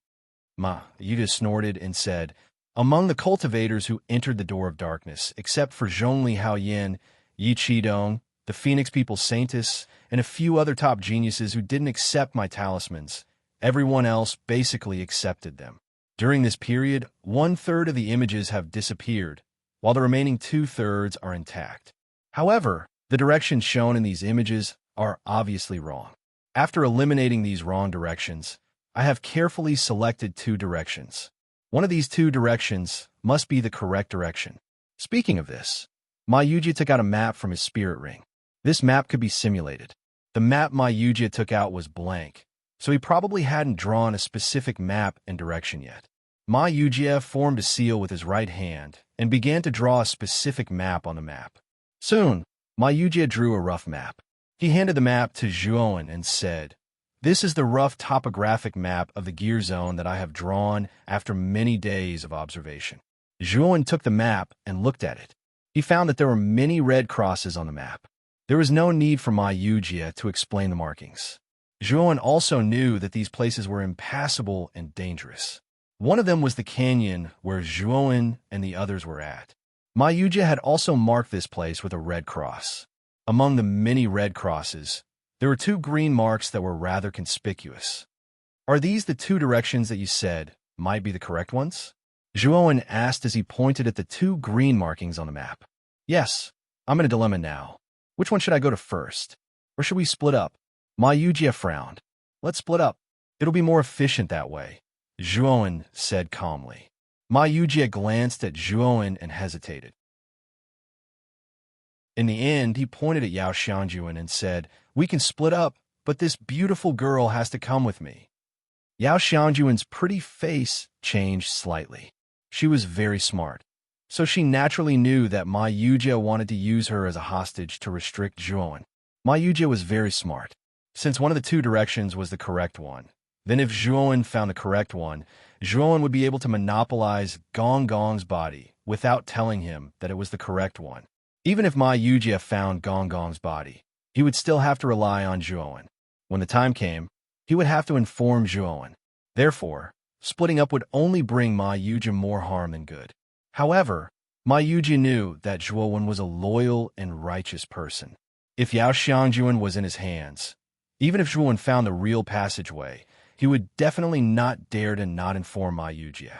Ma Yujie snorted and said, Among the cultivators who entered the door of darkness, except for Zhongli Haoyin, Yi Qidong, the Phoenix People Saintess, and a few other top geniuses who didn't accept my talismans, everyone else basically accepted them. During this period, 1/3 of the images have disappeared, while the remaining 2/3 are intact. However, the directions shown in these images are obviously wrong. After eliminating these wrong directions, I have carefully selected 2 directions. One of these 2 directions must be the correct direction. Speaking of this, Ma Yujie took out a map from his spirit ring. This map could be simulated. The map Ma Yujie took out was blank, so he probably hadn't drawn a specific map and direction yet. Ma Yujie formed a seal with his right hand and began to draw a specific map on the map. Soon, Ma Yujie drew a rough map. He handed the map to Zhuowen and said, This is the rough topographic map of the gear zone that I have drawn after many days of observation. Zhuowen took the map and looked at it. He found that there were many red crosses on the map. There was no need for Ma Yujie to explain the markings. Zhuowen also knew that these places were impassable and dangerous. One of them was the canyon where Zhuowen and the others were at. Ma Yujie had also marked this place with a red cross. Among the many red crosses, there were 2 green marks that were rather conspicuous. Are these the 2 directions that you said might be the correct ones? Zhuowen asked as he pointed at the 2 green markings on the map. Yes, I'm in a dilemma now. Which one should I go to first? Or should we split up? Ma Yujie frowned. Let's split up. It'll be more efficient that way, Zhuowen said calmly. Ma Yujie glanced at Zhuowen and hesitated. In the end, he pointed at Yao Xiangjuan and said, We can split up, but this beautiful girl has to come with me. Yao Xiangjuan's pretty face changed slightly. She was very smart, so she naturally knew that Ma Yujie wanted to use her as a hostage to restrict Zhuan. Ma Yujie was very smart, since one of the two directions was the correct one. Then if Zhuan found the correct one, Zhuan would be able to monopolize Gong Gong's body without telling him that it was the correct one. Even if Ma Yujie found Gong Gong's body, he would still have to rely on Zhuan. When the time came, he would have to inform Zhuan. Therefore, splitting up would only bring Ma Yujie more harm than good. However, Ma Yujie knew that Zhuan was a loyal and righteous person. If Yao Xiangjuan was in his hands, even if Zhuan found the real passageway, he would definitely not dare to not inform Ma Yujie.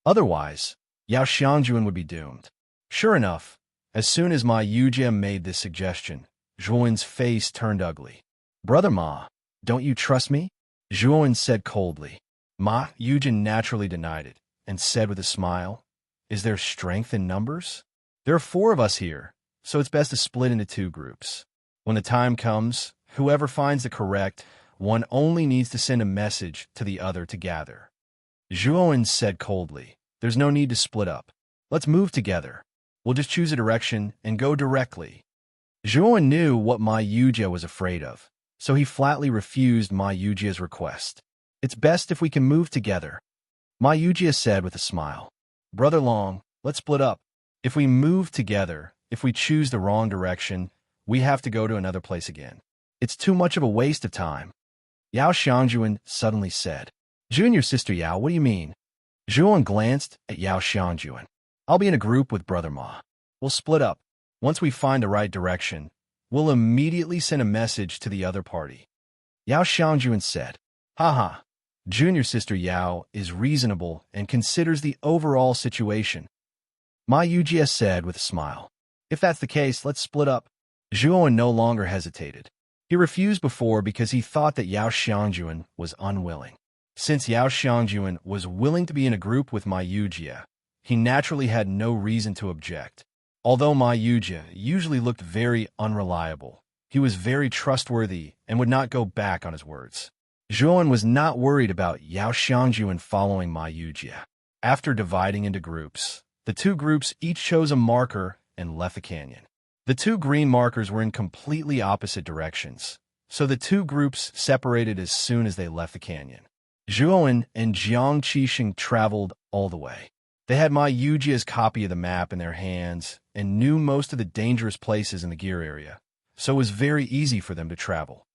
Otherwise, Yao Xiangjuan would be doomed. Sure enough, as soon as Ma Yujie made this suggestion, Zhuan's face turned ugly. "Brother Ma, don't you trust me?" Zhuan said coldly. Ma Yujie naturally denied it and said with a smile, "Is there strength in numbers? There are 4 of us here, so it's best to split into 2 groups. When the time comes, whoever finds the correct one only needs to send a message to the other to gather." Zhuan said coldly, "There's no need to split up. Let's move together. We'll just choose a direction and go directly." Zhuan knew what Ma Yujie was afraid of, so he flatly refused Ma Yujie's request. "It's best if we can move together," Ma Yujie said with a smile. "Brother Long, let's split up. If we move together, if we choose the wrong direction, we have to go to another place again. It's too much of a waste of time." Yao Xiangjuan suddenly said, "Junior sister Yao, what do you mean?" Zhuan glanced at Yao Xiangjuan. "I'll be in a group with Brother Ma. We'll split up. Once we find the right direction, we'll immediately send a message to the other party." Yao Xiangjuan said, "Haha, Junior sister Yao is reasonable and considers the overall situation." Ma Yujie said with a smile, "If that's the case, let's split up." Zhuan no longer hesitated. He refused before because he thought that Yao Xiangjuan was unwilling. Since Yao Xiangjuan was willing to be in a group with Ma Yujie, he naturally had no reason to object. Although Ma Yujie usually looked very unreliable, he was very trustworthy and would not go back on his words. Zhuan was not worried about Yao Xiangjuan following Ma Yujie. After dividing into groups, the 2 groups each chose a marker and left the canyon. The 2 green markers were in completely opposite directions, so the 2 groups separated as soon as they left the canyon. Zhuan and Jiang Qixing traveled all the way. They had Ma Yujie's copy of the map in their hands and knew most of the dangerous places in the gear area, so it was very easy for them to travel.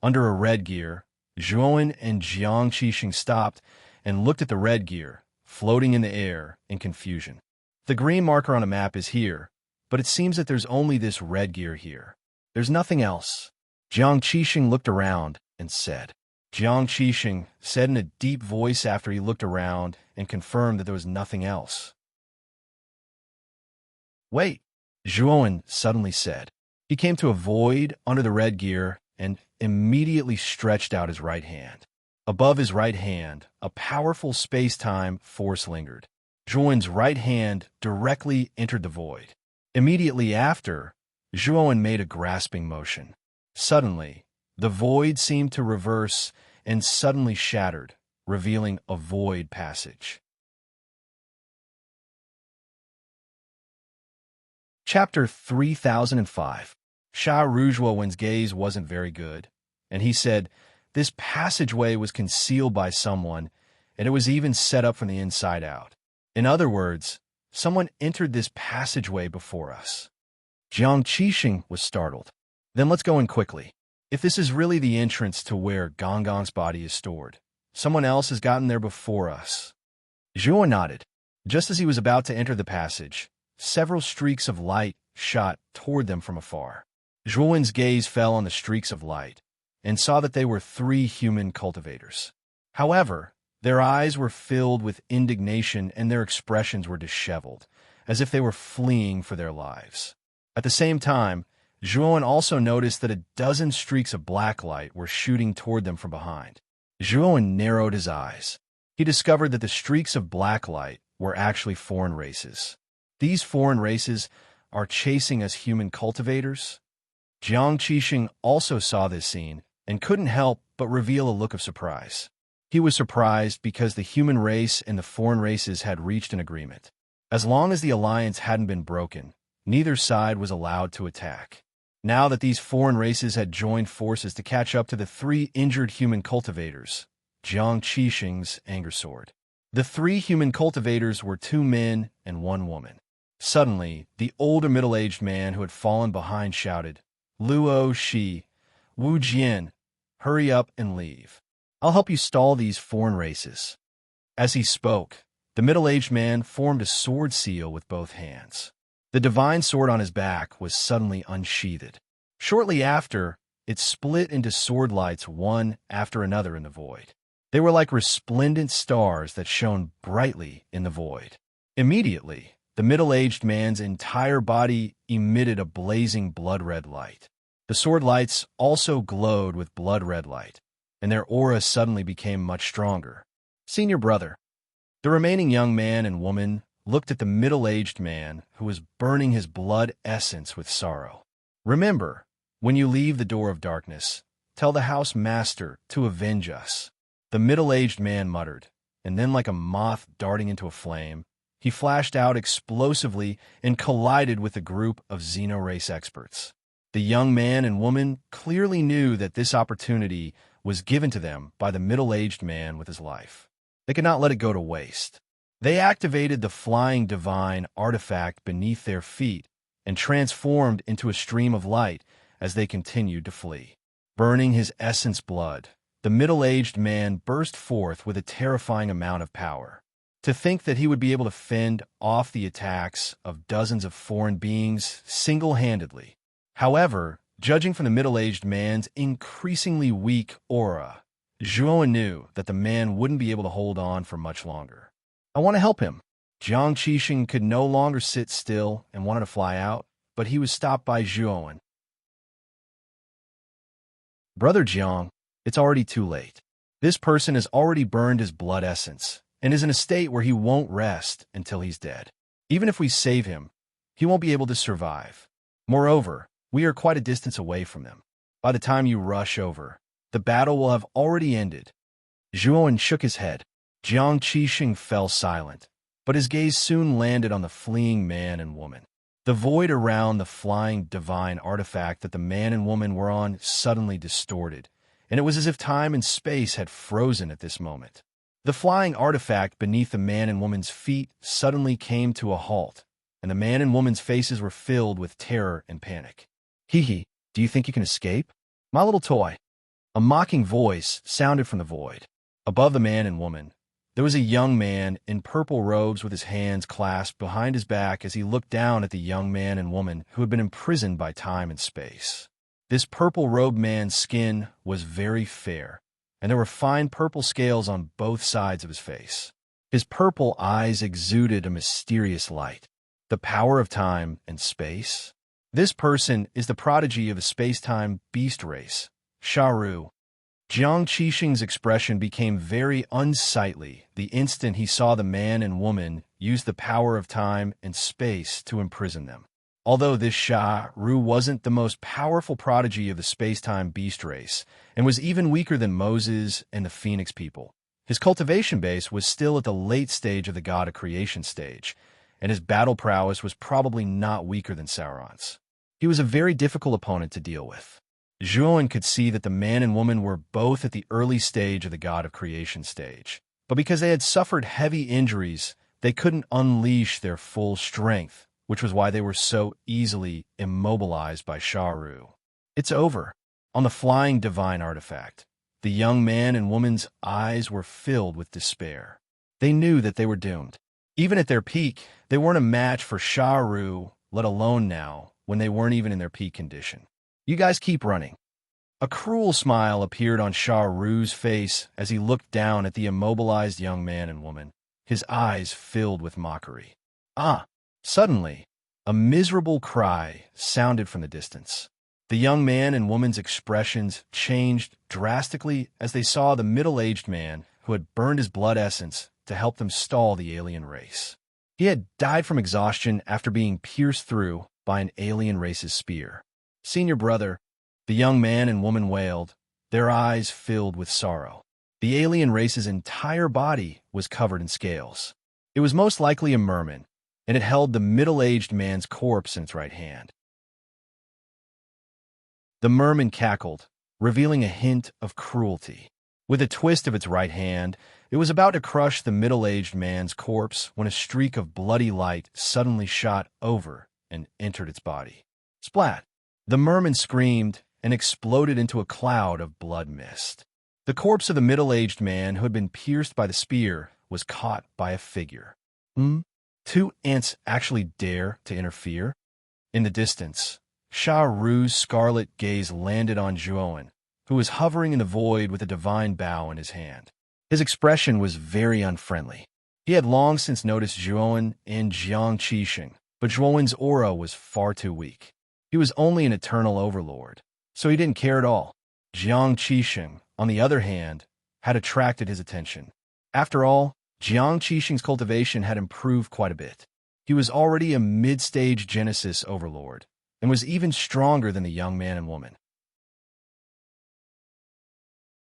Under a red gear, Zhuan and Jiang Qixing stopped and looked at the red gear, floating in the air in confusion. The green marker on a map is here, but it seems that there's only this red gear here. There's nothing else. Jiang Qixing looked around and said. Jiang Qixing said in a deep voice after he looked around and confirmed that there was nothing else. "Wait," Zhuan suddenly said. He came to a void under the red gear and immediately stretched out his right hand. Above his right hand, a powerful space-time force lingered. Zhuan's right hand directly entered the void. Immediately after, Zhuan made a grasping motion. Suddenly, the void seemed to reverse and suddenly shattered, revealing a void passage. Chapter 3005. Sha Ruzhuowen's gaze wasn't very good, and he said, "This passageway was concealed by someone, and it was even set up from the inside out. In other words, someone entered this passageway before us." Jiang Qixing was startled. "Then let's go in quickly. If this is really the entrance to where Gong Gong's body is stored, someone else has gotten there before us." Zhuan nodded. Just as he was about to enter the passage, several streaks of light shot toward them from afar. Zhuan's gaze fell on the streaks of light and saw that they were 3 human cultivators. However, their eyes were filled with indignation and their expressions were disheveled, as if they were fleeing for their lives. At the same time, Zhuan also noticed that a dozen streaks of black light were shooting toward them from behind. Zhuan narrowed his eyes. He discovered that the streaks of black light were actually foreign races. These foreign races are chasing us human cultivators? Jiang Qixing also saw this scene and couldn't help but reveal a look of surprise. He was surprised because the human race and the foreign races had reached an agreement. As long as the alliance hadn't been broken, neither side was allowed to attack. Now that these foreign races had joined forces to catch up to the 3 injured human cultivators, Jiang Qixing's anger soared. The 3 human cultivators were 2 men and 1 woman. Suddenly, the older middle-aged man who had fallen behind shouted, "Luo Shi, Wu Jian, hurry up and leave. I'll help you stall these foreign races." As he spoke, the middle-aged man formed a sword seal with both hands. The divine sword on his back was suddenly unsheathed. Shortly after, it split into sword lights one after another in the void. They were like resplendent stars that shone brightly in the void. Immediately, the middle-aged man's entire body emitted a blazing blood-red light. The sword lights also glowed with blood-red light, and their aura suddenly became much stronger. "Senior brother." The remaining young man and woman looked at the middle-aged man who was burning his blood essence with sorrow. "Remember, when you leave the door of darkness, tell the house master to avenge us." The middle-aged man muttered, and then like a moth darting into a flame, he flashed out explosively and collided with a group of xenorace experts. The young man and woman clearly knew that this opportunity was given to them by the middle-aged man with his life. They could not let it go to waste. They activated the flying divine artifact beneath their feet and transformed into a stream of light as they continued to flee. Burning his essence blood, the middle-aged man burst forth with a terrifying amount of power. To think that he would be able to fend off the attacks of dozens of foreign beings single-handedly. However, judging from the middle-aged man's increasingly weak aura, Zhuo knew that the man wouldn't be able to hold on for much longer. "I want to help him." Jiang Qixing could no longer sit still and wanted to fly out, but he was stopped by Zhuo. "Brother Jiang, it's already too late. This person has already burned his blood essence and is in a state where he won't rest until he's dead. Even if we save him, he won't be able to survive. Moreover, we are quite a distance away from them. By the time you rush over, the battle will have already ended." Zhuo shook his head. Jiang Qixing fell silent, but his gaze soon landed on the fleeing man and woman. The void around the flying divine artifact that the man and woman were on suddenly distorted, and it was as if time and space had frozen at this moment. The flying artifact beneath the man and woman's feet suddenly came to a halt, and the man and woman's faces were filled with terror and panic. "Hee, do you think you can escape? My little toy." A mocking voice sounded from the void. Above the man and woman, there was a young man in purple robes with his hands clasped behind his back as he looked down at the young man and woman who had been imprisoned by time and space. This purple-robed man's skin was very fair, and there were fine purple scales on both sides of his face. His purple eyes exuded a mysterious light. The power of time and space? This person is the prodigy of a space-time beast race, Sharu. Jiang Qixing's expression became very unsightly the instant he saw the man and woman use the power of time and space to imprison them. Although this Sharu wasn't the most powerful prodigy of the space-time beast race, and was even weaker than Moses and the Phoenix people, his cultivation base was still at the late stage of the God of Creation stage, and his battle prowess was probably not weaker than Sauron's. He was a very difficult opponent to deal with. Zhuo could see that the man and woman were both at the early stage of the God of Creation stage, but because they had suffered heavy injuries, they couldn't unleash their full strength, which was why they were so easily immobilized by Sharu. "It's over." On the flying divine artifact, the young man and woman's eyes were filled with despair. They knew that they were doomed. Even at their peak, they weren't a match for Sharu, let alone now, when they weren't even in their peak condition. "You guys keep running." A cruel smile appeared on Sharu's face as he looked down at the immobilized young man and woman, his eyes filled with mockery. "Ah!" Suddenly, a miserable cry sounded from the distance. The young man and woman's expressions changed drastically as they saw the middle-aged man who had burned his blood essence to help them stall the alien race. He had died from exhaustion after being pierced through by an alien race's spear. "Senior brother," the young man and woman wailed, their eyes filled with sorrow. The alien race's entire body was covered in scales. It was most likely a merman, and it held the middle-aged man's corpse in its right hand. The merman cackled, revealing a hint of cruelty. With a twist of its right hand, it was about to crush the middle-aged man's corpse when a streak of bloody light suddenly shot over and entered its body. Splat! The merman screamed and exploded into a cloud of blood mist. The corpse of the middle-aged man who had been pierced by the spear was caught by a figure. Two ants actually dare to interfere? In the distance, Sha Ru's scarlet gaze landed on Zhuowen, who was hovering in the void with a divine bow in his hand. His expression was very unfriendly. He had long since noticed Zhuowen and Jiang Qixing, but Zhuowen's aura was far too weak. He was only an eternal overlord, so he didn't care at all. Jiang Qixing, on the other hand, had attracted his attention. After all, Jiang Qixing's cultivation had improved quite a bit. He was already a mid-stage Genesis overlord, and was even stronger than the young man and woman.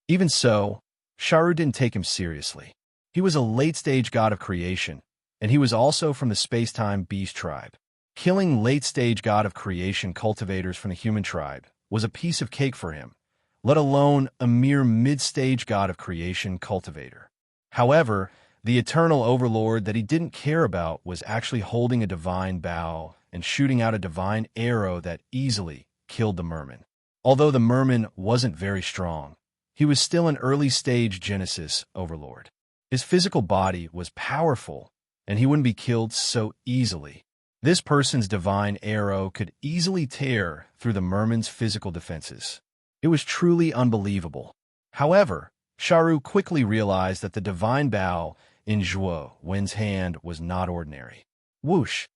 Even so, Sharu didn't take him seriously. He was a late-stage god of creation, and he was also from the space-time beast tribe. Killing late-stage god of creation cultivators from the human tribe was a piece of cake for him, let alone a mere mid-stage god of creation cultivator. However, the eternal overlord that he didn't care about was actually holding a divine bow and shooting out a divine arrow that easily killed the merman. Although the merman wasn't very strong, he was still an early-stage Genesis overlord. His physical body was powerful, and he wouldn't be killed so easily. This person's divine arrow could easily tear through the merman's physical defenses. It was truly unbelievable. However, Sharu quickly realized that the divine bow in Zhuowen's hand was not ordinary. Whoosh!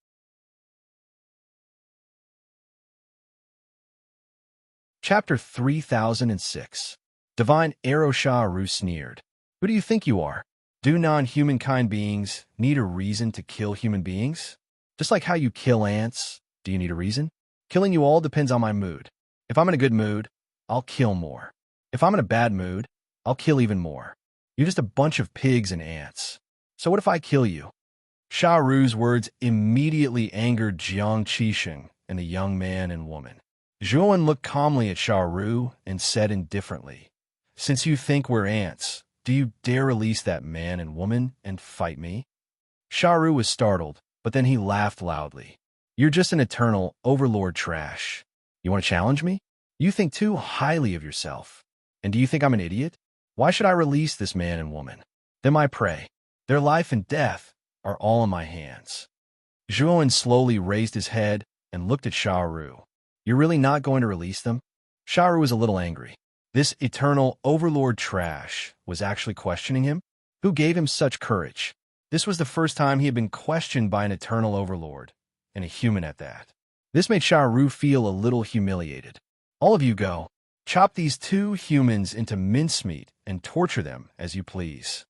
Chapter 3006. Divine Arrow. Sharu sneered. Who do you think you are? Do non-humankind beings need a reason to kill human beings? Just like how you kill ants, do you need a reason? Killing you all depends on my mood. If I'm in a good mood, I'll kill more. If I'm in a bad mood, I'll kill even more. You're just a bunch of pigs and ants. So what if I kill you? Sharu's words immediately angered Jiang Qixing and the young man and woman. Zhuowen looked calmly at Sharu and said indifferently, "Since you think we're ants, do you dare release that man and woman and fight me?" Sharu was startled, but then he laughed loudly. "You're just an eternal overlord trash. You want to challenge me? You think too highly of yourself. And do you think I'm an idiot? Why should I release this man and woman? They're my prey. Their life and death are all in my hands." Zhuowen slowly raised his head and looked at Sharu. "You're really not going to release them?" Sharu was a little angry. This eternal overlord trash was actually questioning him? Who gave him such courage? This was the first time he had been questioned by an eternal overlord, and a human at that. This made Sharu feel a little humiliated. "All of you go. Chop these two humans into mincemeat and torture them as you please."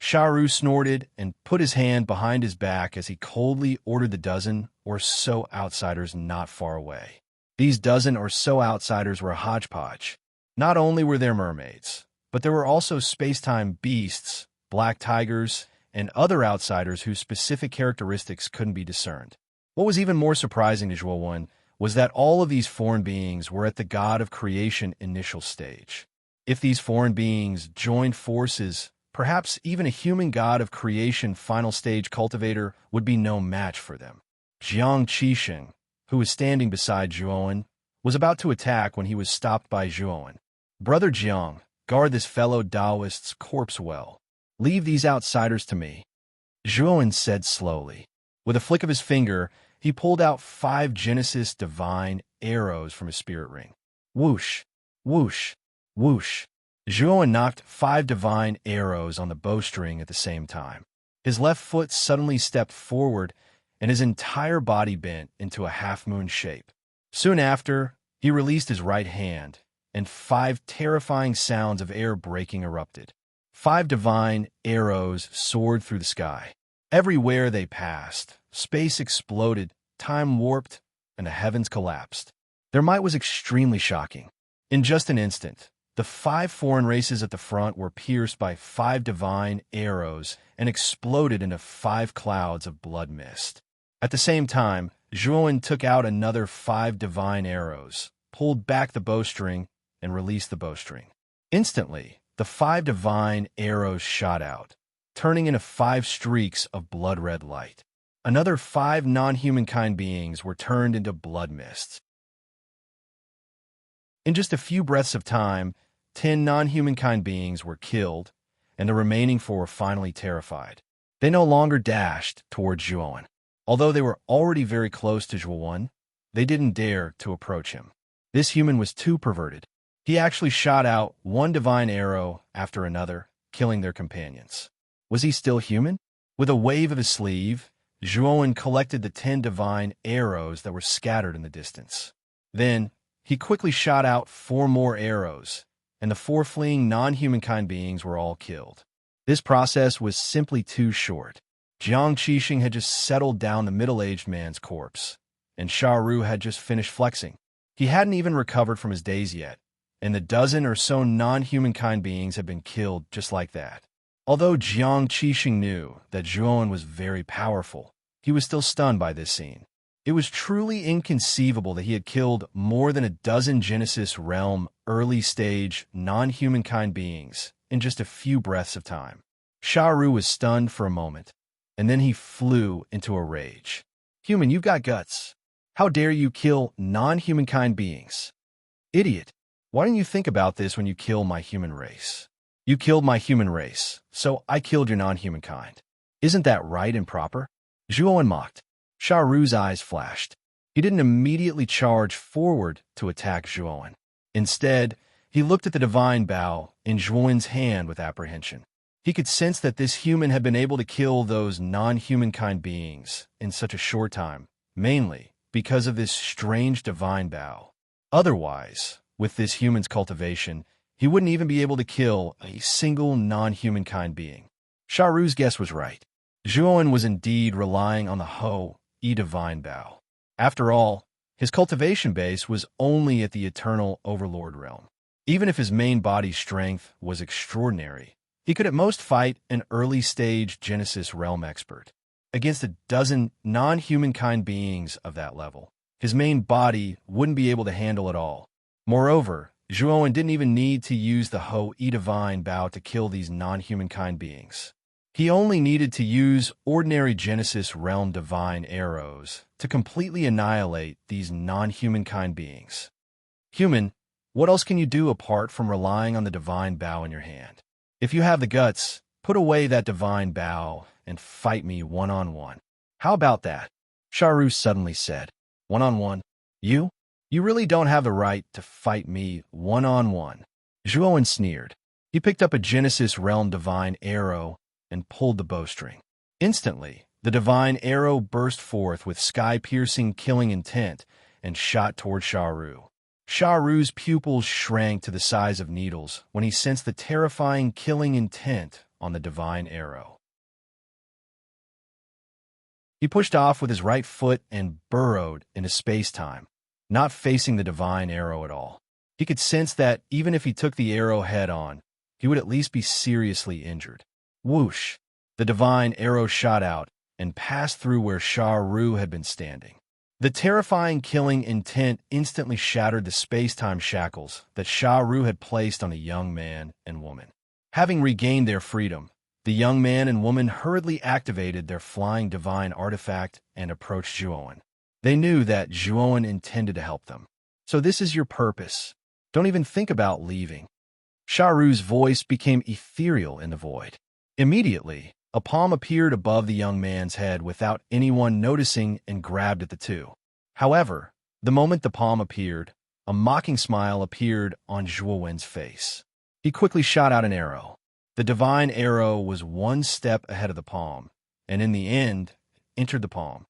Sharu snorted and put his hand behind his back as he coldly ordered the dozen or so outsiders not far away. These dozen or so outsiders were a hodgepodge. Not only were there mermaids, but there were also space-time beasts, black tigers, and other outsiders whose specific characteristics couldn't be discerned. What was even more surprising to Zhuowen was that all of these foreign beings were at the God of Creation initial stage. If these foreign beings joined forces, perhaps even a human God of Creation final stage cultivator would be no match for them. Jiang Qixing, who was standing beside Zhuowen, was about to attack when he was stopped by Zhuowen. "Brother Jiang, guard this fellow Taoist's corpse well. Leave these outsiders to me," Zhuowen said slowly. With a flick of his finger, he pulled out 5 Genesis divine arrows from his spirit ring. Whoosh, whoosh, whoosh. Zhuowen knocked 5 divine arrows on the bowstring at the same time. His left foot suddenly stepped forward, and his entire body bent into a half-moon shape. Soon after, he released his right hand, and 5 terrifying sounds of air breaking erupted. 5 divine arrows soared through the sky. Everywhere they passed, space exploded, time warped, and the heavens collapsed. Their might was extremely shocking. In just an instant, The 5 foreign races at the front were pierced by 5 divine arrows and exploded into 5 clouds of blood mist. At the same time, Zhuan took out another 5 divine arrows, pulled back the bowstring, and released the bowstring. Instantly, the 5 divine arrows shot out, turning into 5 streaks of blood-red light. Another 5 non-humankind beings were turned into blood mists. In just a few breaths of time, 10 non-humankind beings were killed, and the remaining 4 were finally terrified. They no longer dashed towards Zhuan. Although they were already very close to Zhuan, they didn't dare to approach him. This human was too perverted. He actually shot out 1 divine arrow after another, killing their companions. Was he still human? With a wave of his sleeve, Zhuan collected the 10 divine arrows that were scattered in the distance. Then, he quickly shot out 4 more arrows, and the 4 fleeing non-humankind beings were all killed. This process was simply too short. Jiang Qixing had just settled down the middle-aged man's corpse, and Sha Ru had just finished flexing. He hadn't even recovered from his daze yet, and the dozen or so non-humankind beings had been killed just like that. Although Jiang Qixing knew that Zhuan was very powerful, he was still stunned by this scene. It was truly inconceivable that he had killed more than a dozen Genesis realm early-stage non-humankind beings in just a few breaths of time. Sha Ru was stunned for a moment, and then he flew into a rage. "Human, you've got guts. How dare you kill non-humankind beings? Idiot! Why didn't you think about this when you killed my human race? You killed my human race, so I killed your non-humankind. Isn't that right and proper?" Zhuan mocked. Sha Ru's eyes flashed. He didn't immediately charge forward to attack Zhuan. Instead, he looked at the divine bow in Zhuan's hand with apprehension. He could sense that this human had been able to kill those non-humankind beings in such a short time, mainly because of this strange divine bow. Otherwise, with this human's cultivation, he wouldn't even be able to kill a single non-humankind being. Sha Ru's guess was right. Zhuan was indeed relying on the Ho-E divine bow. After all, his cultivation base was only at the eternal overlord realm. Even if his main body strength was extraordinary, he could at most fight an early-stage Genesis realm expert. Against a dozen non-humankind beings of that level, his main body wouldn't be able to handle it all. Moreover, Zhuan didn't even need to use the Ho-E divine bow to kill these non-humankind beings. He only needed to use ordinary Genesis realm divine arrows to completely annihilate these non-humankind beings. Human, what else can you do apart from relying on the divine bow in your hand? If you have the guts, put away that divine bow and fight me one-on-one. How about that? Sha Ru suddenly said. One-on-one? You? You really don't have the right to fight me one-on-one. Zhuan sneered. He picked up a Genesis realm divine arrow and pulled the bowstring. Instantly, the divine arrow burst forth with sky-piercing killing intent and shot toward Sha Ru. Sha Ru's pupils shrank to the size of needles when he sensed the terrifying killing intent on the divine arrow. He pushed off with his right foot and burrowed into space-time, not facing the divine arrow at all. He could sense that even if he took the arrow head-on, he would at least be seriously injured. Whoosh! The divine arrow shot out and passed through where Sha Ru had been standing. The terrifying killing intent instantly shattered the space-time shackles that Sha Ru had placed on the young man and woman. Having regained their freedom, the young man and woman hurriedly activated their flying divine artifact and approached Zhuan. They knew that Zhuan intended to help them. So this is your purpose. Don't even think about leaving. Sha Ru's voice became ethereal in the void. Immediately, a palm appeared above the young man's head without anyone noticing and grabbed at the two. However, the moment the palm appeared, a mocking smile appeared on Zhuan's face. He quickly shot out an arrow. The divine arrow was one step ahead of the palm, and in the end, entered the palm.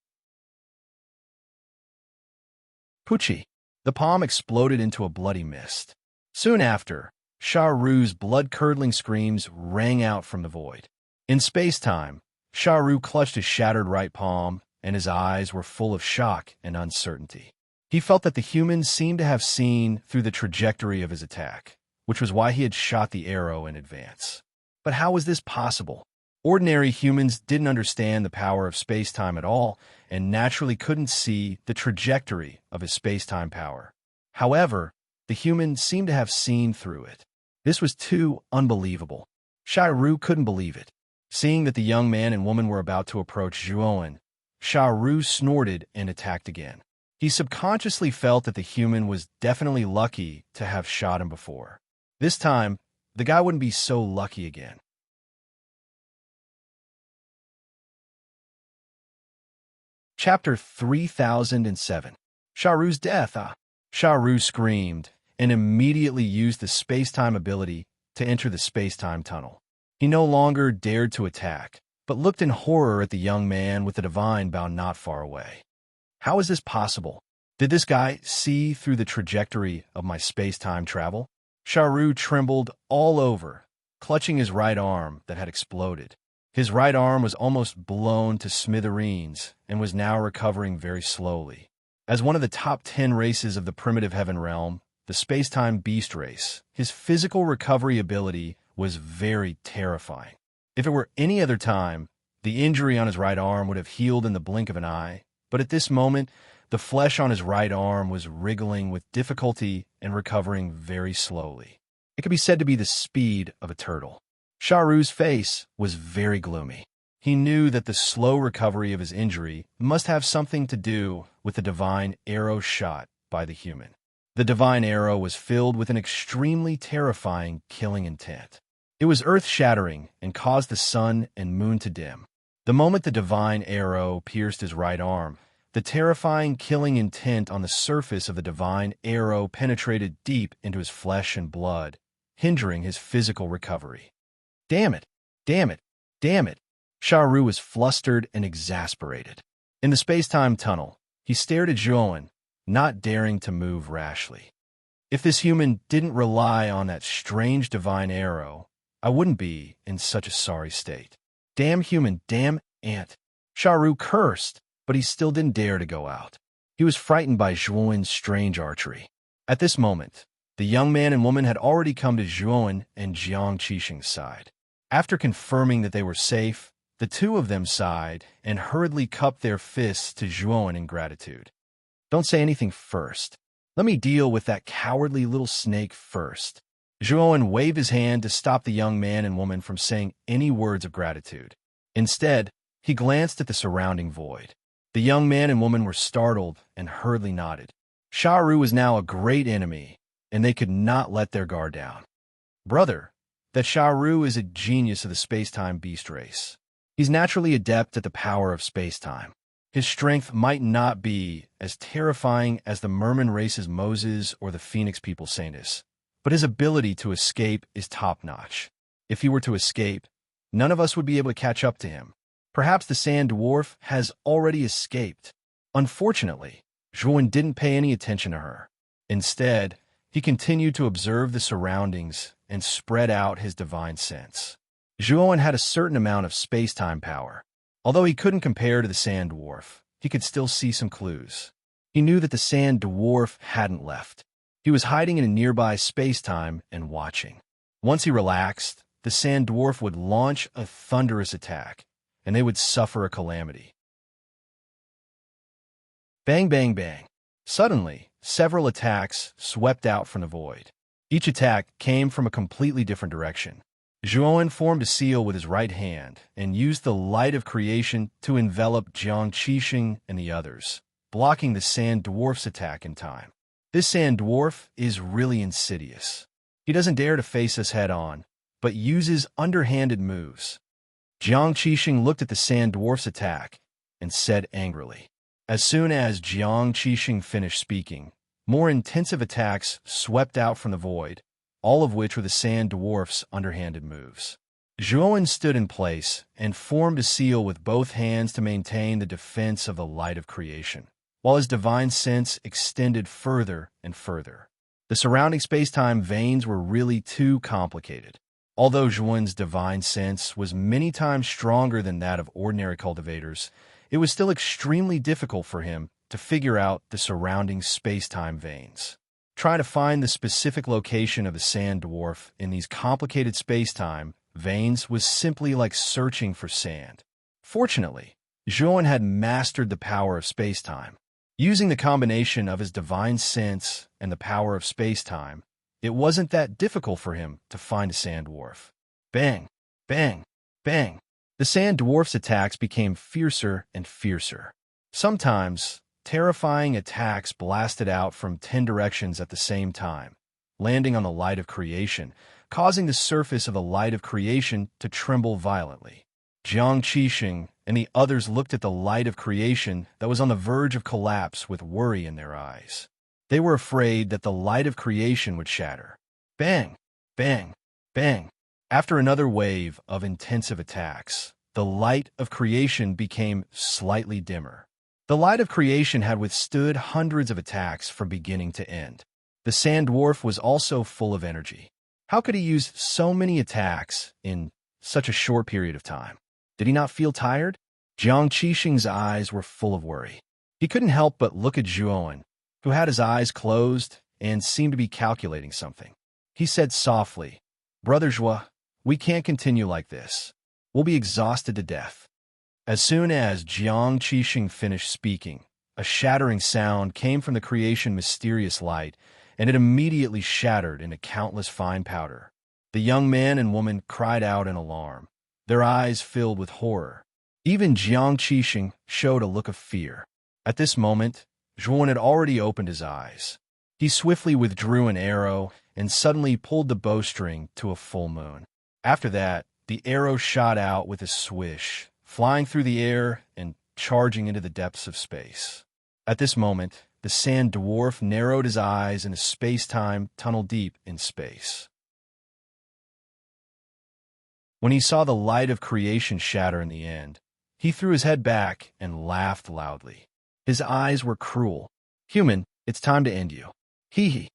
Poochie! The palm exploded into a bloody mist. Soon after, Sha Ru's blood-curdling screams rang out from the void. In space-time, Sha Ru clutched his shattered right palm, and his eyes were full of shock and uncertainty. He felt that the humans seemed to have seen through the trajectory of his attack, which was why he had shot the arrow in advance. But how was this possible? Ordinary humans didn't understand the power of space-time at all and naturally couldn't see the trajectory of his space-time power. However, the human seemed to have seen through it. This was too unbelievable. Xiaoru couldn't believe it. Seeing that the young man and woman were about to approach Zhuowen, Xiaoru snorted and attacked again. He subconsciously felt that the human was definitely lucky to have shot him before. This time, the guy wouldn't be so lucky again. Chapter 3007. Xiaoru's death. Xiaoru screamed and immediately used the space-time ability to enter the space-time tunnel. He no longer dared to attack, but looked in horror at the young man with the divine bow not far away. How is this possible? Did this guy see through the trajectory of my space-time travel? Xiaoru trembled all over, clutching his right arm that had exploded. His right arm was almost blown to smithereens and was now recovering very slowly. As one of the top 10 races of the primitive heaven realm, the space-time beast race, his physical recovery ability was very terrifying. If it were any other time, the injury on his right arm would have healed in the blink of an eye, but at this moment, the flesh on his right arm was wriggling with difficulty and recovering very slowly. It could be said to be the speed of a turtle. Xiaoru's face was very gloomy. He knew that the slow recovery of his injury must have something to do with the divine arrow shot by the human. The divine arrow was filled with an extremely terrifying killing intent. It was earth-shattering and caused the sun and moon to dim. The moment the divine arrow pierced his right arm, the terrifying killing intent on the surface of the divine arrow penetrated deep into his flesh and blood, hindering his physical recovery. Damn it! Damn it! Damn it! Xiaoru was flustered and exasperated. In the space-time tunnel, he stared at Zhuowen, not daring to move rashly. If this human didn't rely on that strange divine arrow, I wouldn't be in such a sorry state. Damn human, damn ant. Xiaoru cursed, but he still didn't dare to go out. He was frightened by Zhuowen's strange archery. At this moment, the young man and woman had already come to Zhuowen and Jiang Qixing's side. After confirming that they were safe, the two of them sighed and hurriedly cupped their fists to Zhuowen in gratitude. Don't say anything first. Let me deal with that cowardly little snake first. Zhuowen waved his hand to stop the young man and woman from saying any words of gratitude. Instead, he glanced at the surrounding void. The young man and woman were startled and hurriedly nodded. Xiaoru was now a great enemy, and they could not let their guard down. Brother, that Xiaoru is a genius of the space-time beast race. He's naturally adept at the power of space-time. His strength might not be as terrifying as the merman race's Moses or the Phoenix people's Saintus, but his ability to escape is top-notch. If he were to escape, none of us would be able to catch up to him. Perhaps the sand dwarf has already escaped. Unfortunately, Zhuowen didn't pay any attention to her. Instead, he continued to observe the surroundings and spread out his divine sense. Zhuowen had a certain amount of space-time power. Although he couldn't compare to the sand dwarf, he could still see some clues. He knew that the sand dwarf hadn't left. He was hiding in a nearby space-time and watching. Once he relaxed, the sand dwarf would launch a thunderous attack, and they would suffer a calamity. Bang, bang, bang. Suddenly, several attacks swept out from the void. Each attack came from a completely different direction. Zhuowen formed a seal with his right hand and used the light of creation to envelop Jiang Qixing and the others, blocking the sand dwarf's attack in time. This sand dwarf is really insidious. He doesn't dare to face us head-on, but uses underhanded moves. Jiang Qixing looked at the sand dwarf's attack and said angrily. As soon as Jiang Qixing finished speaking, more intensive attacks swept out from the void, all of which were the sand dwarf's underhanded moves. Zhuowen stood in place and formed a seal with both hands to maintain the defense of the light of creation, while his divine sense extended further and further. The surrounding space-time veins were really too complicated. Although Zhuowen's divine sense was many times stronger than that of ordinary cultivators, it was still extremely difficult for him to figure out the surrounding space-time veins. Trying to find the specific location of the sand dwarf in these complicated space-time veins was simply like searching for sand. Fortunately, Zhuan had mastered the power of space-time. Using the combination of his divine sense and the power of space-time, it wasn't that difficult for him to find a sand dwarf. Bang! Bang! Bang! The sand dwarf's attacks became fiercer and fiercer. Sometimes, terrifying attacks blasted out from 10 directions at the same time, landing on the light of creation, causing the surface of the light of creation to tremble violently. Jiang Qixing and the others looked at the light of creation that was on the verge of collapse with worry in their eyes. They were afraid that the light of creation would shatter. Bang! Bang! Bang! After another wave of intensive attacks, the light of creation became slightly dimmer. The light of creation had withstood hundreds of attacks from beginning to end. The sand dwarf was also full of energy. How could he use so many attacks in such a short period of time? Did he not feel tired? Jiang Qixing's eyes were full of worry. He couldn't help but look at Zhuan, who had his eyes closed and seemed to be calculating something. He said softly, "Brother Zhua, we can't continue like this. We'll be exhausted to death." As soon as Jiang Qixing finished speaking, a shattering sound came from the creation mysterious light, and it immediately shattered into countless fine powder. The young man and woman cried out in alarm, their eyes filled with horror. Even Jiang Qixing showed a look of fear. At this moment, Zhuan had already opened his eyes. He swiftly withdrew an arrow and suddenly pulled the bowstring to a full moon. After that, the arrow shot out with a swish, flying through the air and charging into the depths of space. At this moment, the sand dwarf narrowed his eyes in a space-time tunnel deep in space. When he saw the light of creation shatter in the end, he threw his head back and laughed loudly. His eyes were cruel. "Human, it's time to end you." Hee hee.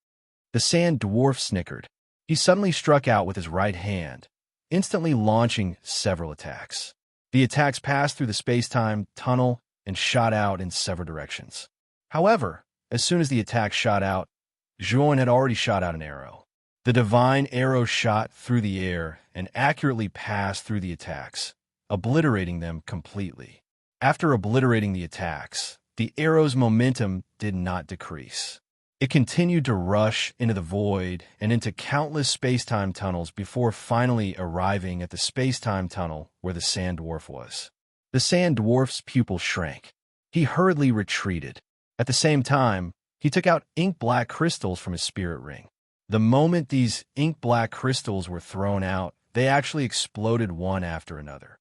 The sand dwarf snickered. He suddenly struck out with his right hand, instantly launching several attacks. The attacks passed through the space-time tunnel and shot out in several directions. However, as soon as the attack shot out, Zhuan had already shot out an arrow. The divine arrow shot through the air and accurately passed through the attacks, obliterating them completely. After obliterating the attacks, the arrow's momentum did not decrease. It continued to rush into the void and into countless space-time tunnels before finally arriving at the space-time tunnel where the sand dwarf was. The sand dwarf's pupil shrank. He hurriedly retreated. At the same time, he took out ink-black crystals from his spirit ring. The moment these ink-black crystals were thrown out, they actually exploded one after another.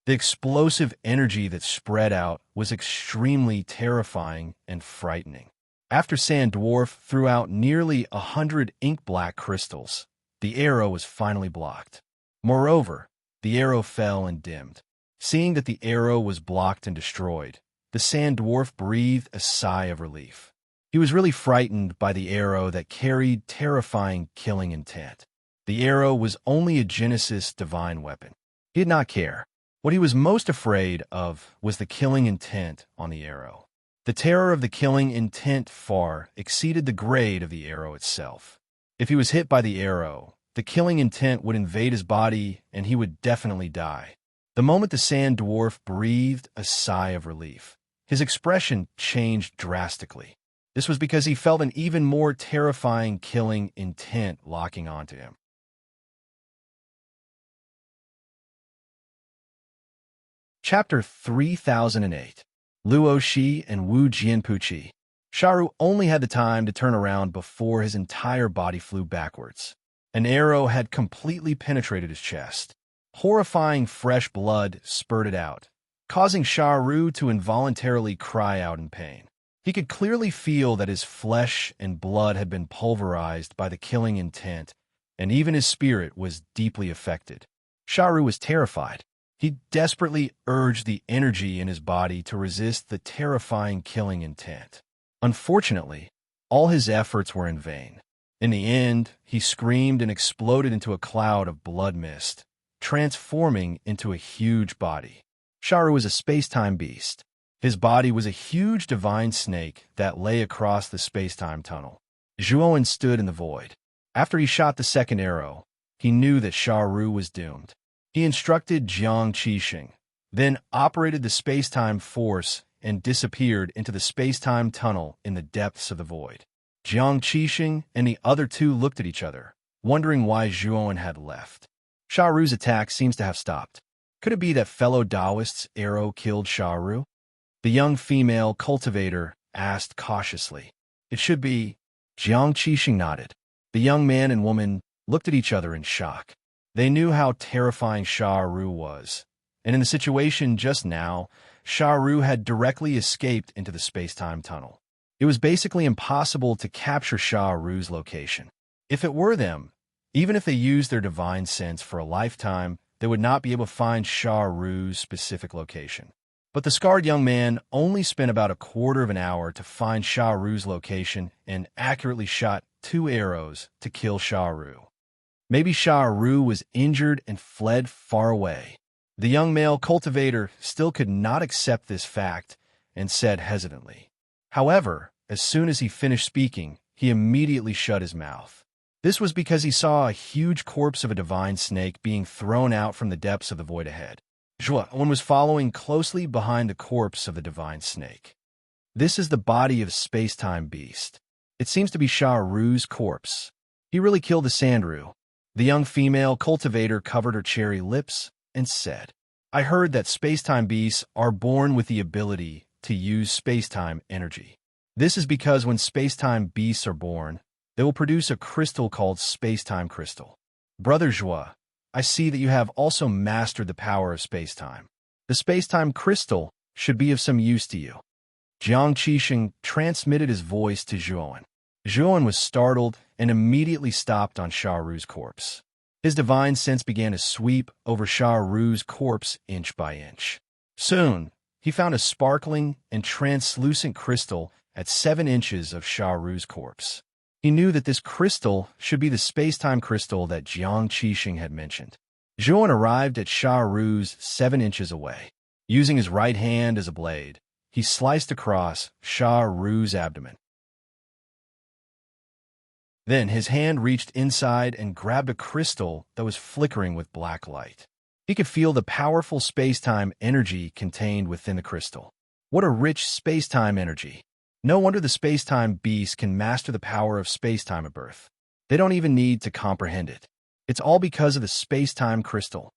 The explosive energy that spread out was extremely terrifying and frightening. After Sand Dwarf threw out nearly 100 ink-black crystals, the arrow was finally blocked. Moreover, the arrow fell and dimmed. Seeing that the arrow was blocked and destroyed, the Sand Dwarf breathed a sigh of relief. He was really frightened by the arrow that carried terrifying killing intent. The arrow was only a Genesis divine weapon. He did not care. What he was most afraid of was the killing intent on the arrow. The terror of the killing intent far exceeded the grade of the arrow itself. If he was hit by the arrow, the killing intent would invade his body and he would definitely die. The moment the Sand Dwarf breathed a sigh of relief, his expression changed drastically. This was because he felt an even more terrifying killing intent locking onto him. Chapter 3008. Luo Shi and Wu Jianpuqi. Sharu only had the time to turn around before his entire body flew backwards. An arrow had completely penetrated his chest. Horrifying fresh blood spurted out, causing Sharu to involuntarily cry out in pain. He could clearly feel that his flesh and blood had been pulverized by the killing intent, and even his spirit was deeply affected. Sharu was terrified. He desperately urged the energy in his body to resist the terrifying killing intent. Unfortunately, all his efforts were in vain. In the end, he screamed and exploded into a cloud of blood mist, transforming into a huge body. Sharu was a space-time beast. His body was a huge divine snake that lay across the space-time tunnel. Zhuowen stood in the void. After he shot the second arrow, he knew that Sha Ru was doomed. He instructed Jiang Qixing, then operated the space-time force and disappeared into the space-time tunnel in the depths of the void. Jiang Qixing and the other two looked at each other, wondering why Zhuowen had left. Sha Ru's attack seems to have stopped. Could it be that fellow Taoist's arrow killed Sha Ru? The young female cultivator asked cautiously. It should be. Jiang Qixing nodded. The young man and woman looked at each other in shock. They knew how terrifying Sha Ru was, and in the situation just now, Sha Ru had directly escaped into the space-time tunnel. It was basically impossible to capture Sha Ru's location. If it were them, even if they used their divine sense for a lifetime, they would not be able to find Sha Ru's specific location. But the scarred young man only spent about a quarter of an hour to find Sha Ru's location and accurately shot 2 arrows to kill Sha Ru. Maybe Sha Ru was injured and fled far away. The young male cultivator still could not accept this fact and said hesitantly. However, as soon as he finished speaking, he immediately shut his mouth. This was because he saw a huge corpse of a divine snake being thrown out from the depths of the void ahead. Zhuowen was following closely behind the corpse of the divine snake. This is the body of space-time beast. It seems to be Sha Ru's corpse. He really killed the Sandru. The young female cultivator covered her cherry lips and said, I heard that space-time beasts are born with the ability to use space-time energy. This is because when space-time beasts are born, they will produce a crystal called space-time crystal. Brother Zhuo, I see that you have also mastered the power of space-time. The space-time crystal should be of some use to you. Jiang Qixing transmitted his voice to Zhuowen. Zhuowen was startled and immediately stopped on Sha Ru's corpse. His divine sense began to sweep over Sha Ru's corpse inch by inch. Soon, he found a sparkling and translucent crystal at 7 inches of Sha Ru's corpse. He knew that this crystal should be the space-time crystal that Jiang Qixing had mentioned. Zhuowen arrived at Sha Ru's 7 inches away. Using his right hand as a blade, he sliced across Sha Ru's abdomen. Then his hand reached inside and grabbed a crystal that was flickering with black light. He could feel the powerful space-time energy contained within the crystal. What a rich space-time energy! No wonder the space-time beasts can master the power of space-time at birth. They don't even need to comprehend it. It's all because of the space-time crystal.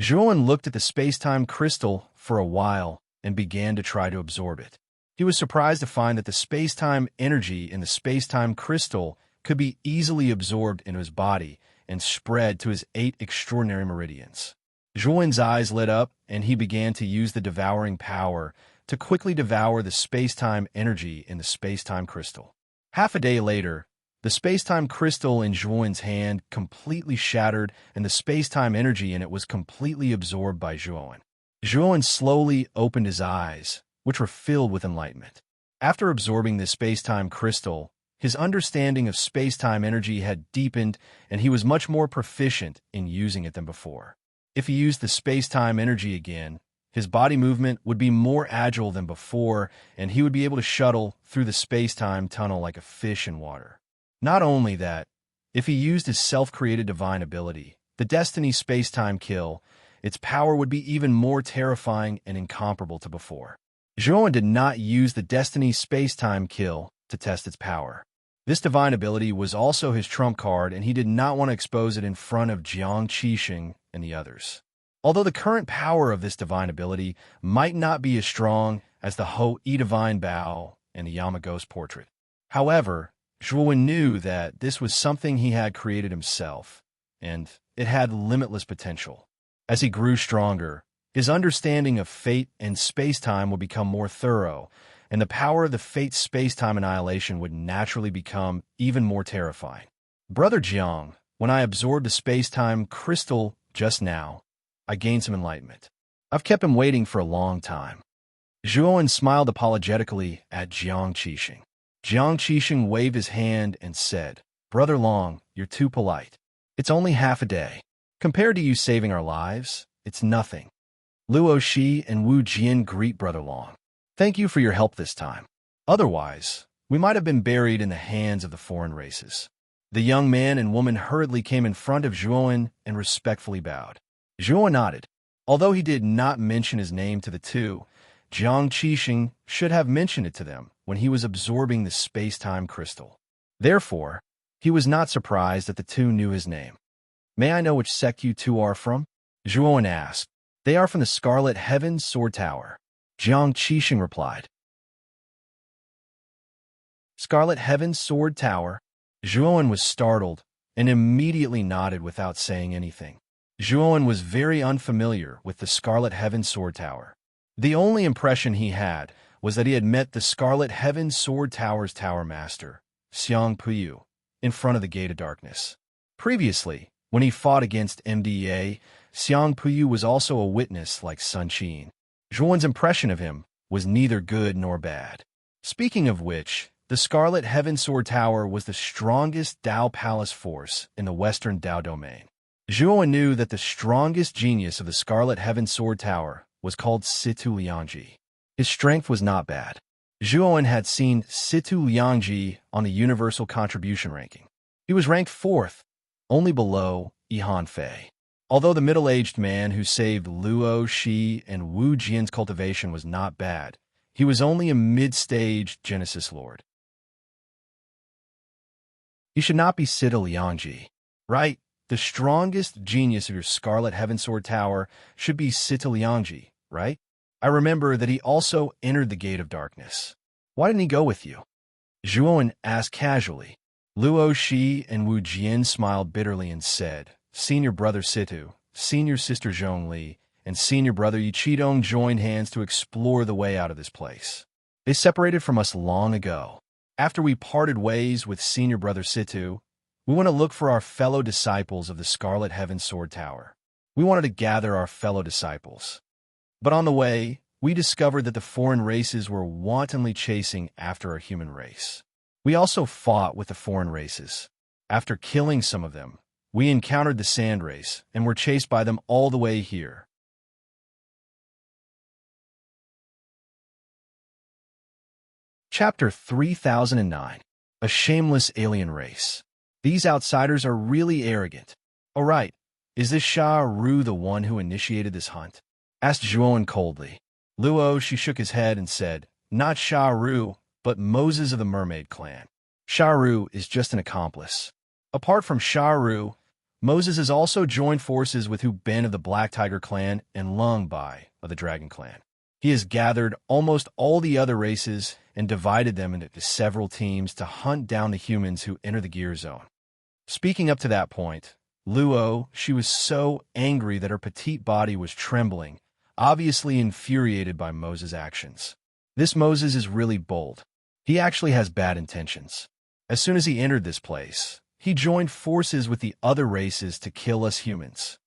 Zhuowen looked at the space-time crystal for a while and began to try to absorb it. He was surprised to find that the space-time energy in the space-time crystal could be easily absorbed into his body and spread to his 8 extraordinary meridians. Zhuowen's eyes lit up, and he began to use the devouring power to quickly devour the space-time energy in the space-time crystal. Half a day later, the space-time crystal in Zhuowen's hand completely shattered, and the space-time energy in it was completely absorbed by Zhuowen. Zhuowen slowly opened his eyes, which were filled with enlightenment. After absorbing the space-time crystal, his understanding of space-time energy had deepened, and he was much more proficient in using it than before. If he used the space-time energy again, his body movement would be more agile than before, and he would be able to shuttle through the space-time tunnel like a fish in water. Not only that, if he used his self-created divine ability, the Destiny space-time kill, its power would be even more terrifying and incomparable to before. Zhuowen did not use the Destiny space-time kill to test its power. This divine ability was also his trump card, and he did not want to expose it in front of Jiang Qixing and the others. Although the current power of this divine ability might not be as strong as the Ho-E Divine Bow and the Yama Ghost Portrait. However, Zhuowen knew that this was something he had created himself, and it had limitless potential. As he grew stronger, his understanding of fate and space-time would become more thorough, and the power of the fate space-time annihilation would naturally become even more terrifying. Brother Jiang, when I absorbed the space-time crystal just now, I gained some enlightenment. I've kept him waiting for a long time. Zhuowen smiled apologetically at Jiang Qixing. Jiang Qixing waved his hand and said, Brother Long, you're too polite. It's only half a day. Compared to you saving our lives, it's nothing. Luo Shi and Wu Jian greet Brother Long. Thank you for your help this time. Otherwise, we might have been buried in the hands of the foreign races. The young man and woman hurriedly came in front of Zhuan and respectfully bowed. Zhuan nodded. Although he did not mention his name to the two, Jiang Qixing should have mentioned it to them when he was absorbing the space-time crystal. Therefore, he was not surprised that the two knew his name. May I know which sect you two are from? Zhuan asked. They are from the Scarlet Heaven Sword Tower. Jiang Qixing replied. Scarlet Heaven Sword Tower? Zhuan was startled and immediately nodded without saying anything. Zhuan was very unfamiliar with the Scarlet Heaven Sword Tower. The only impression he had was that he had met the Scarlet Heaven Sword Tower's Tower Master, Xiang Puyu, in front of the Gate of Darkness. Previously, when he fought against MDA, Xiang Puyu was also a witness like Sun Qin. Zhuan's impression of him was neither good nor bad. Speaking of which, the Scarlet Heaven Sword Tower was the strongest Dao Palace force in the Western Dao domain. Zhuan knew that the strongest genius of the Scarlet Heaven Sword Tower was called Situ Liangji. His strength was not bad. Zhuan had seen Situ Liangji on the Universal Contribution ranking. He was ranked 4th, only below Yihan Fei. Although the middle-aged man who saved Luo Shi and Wu Jian's cultivation was not bad, he was only a mid-stage Genesis Lord. He should not be Situ Liangji, right? The strongest genius of your Scarlet Heaven Sword Tower should be Situ Liangji, right? I remember that he also entered the Gate of Darkness. Why didn't he go with you? Zhuan asked casually. Luo Shi and Wu Jian smiled bitterly and said, Senior brother Situ, senior sister Zhongli, and senior brother Yichidong joined hands to explore the way out of this place. They separated from us long ago. After we parted ways with senior brother Situ, we want to look for our fellow disciples of the Scarlet Heaven Sword Tower. We wanted to gather our fellow disciples. But on the way, we discovered that the foreign races were wantonly chasing after our human race. We also fought with the foreign races. After killing some of them, we encountered the sand race and were chased by them all the way here. Chapter 3009. A Shameless Alien Race. These outsiders are really arrogant. Oh right, is this Sha Ru the one who initiated this hunt? Asked Zhuan coldly. Luo, she shook his head and said, Not Sha Ru, but Moses of the Mermaid Clan. Sha Ru is just an accomplice. Apart from Sha Ru, Moses has also joined forces with Hu Ben of the Black Tiger Clan and Lung Bai of the Dragon Clan. He has gathered almost all the other races and divided them into several teams to hunt down the humans who enter the Gear Zone. Speaking up to that point, Luo, she was so angry that her petite body was trembling, obviously infuriated by Moses' actions. This Moses is really bold. He actually has bad intentions. As soon as he entered this place, he joined forces with the other races to kill us humans.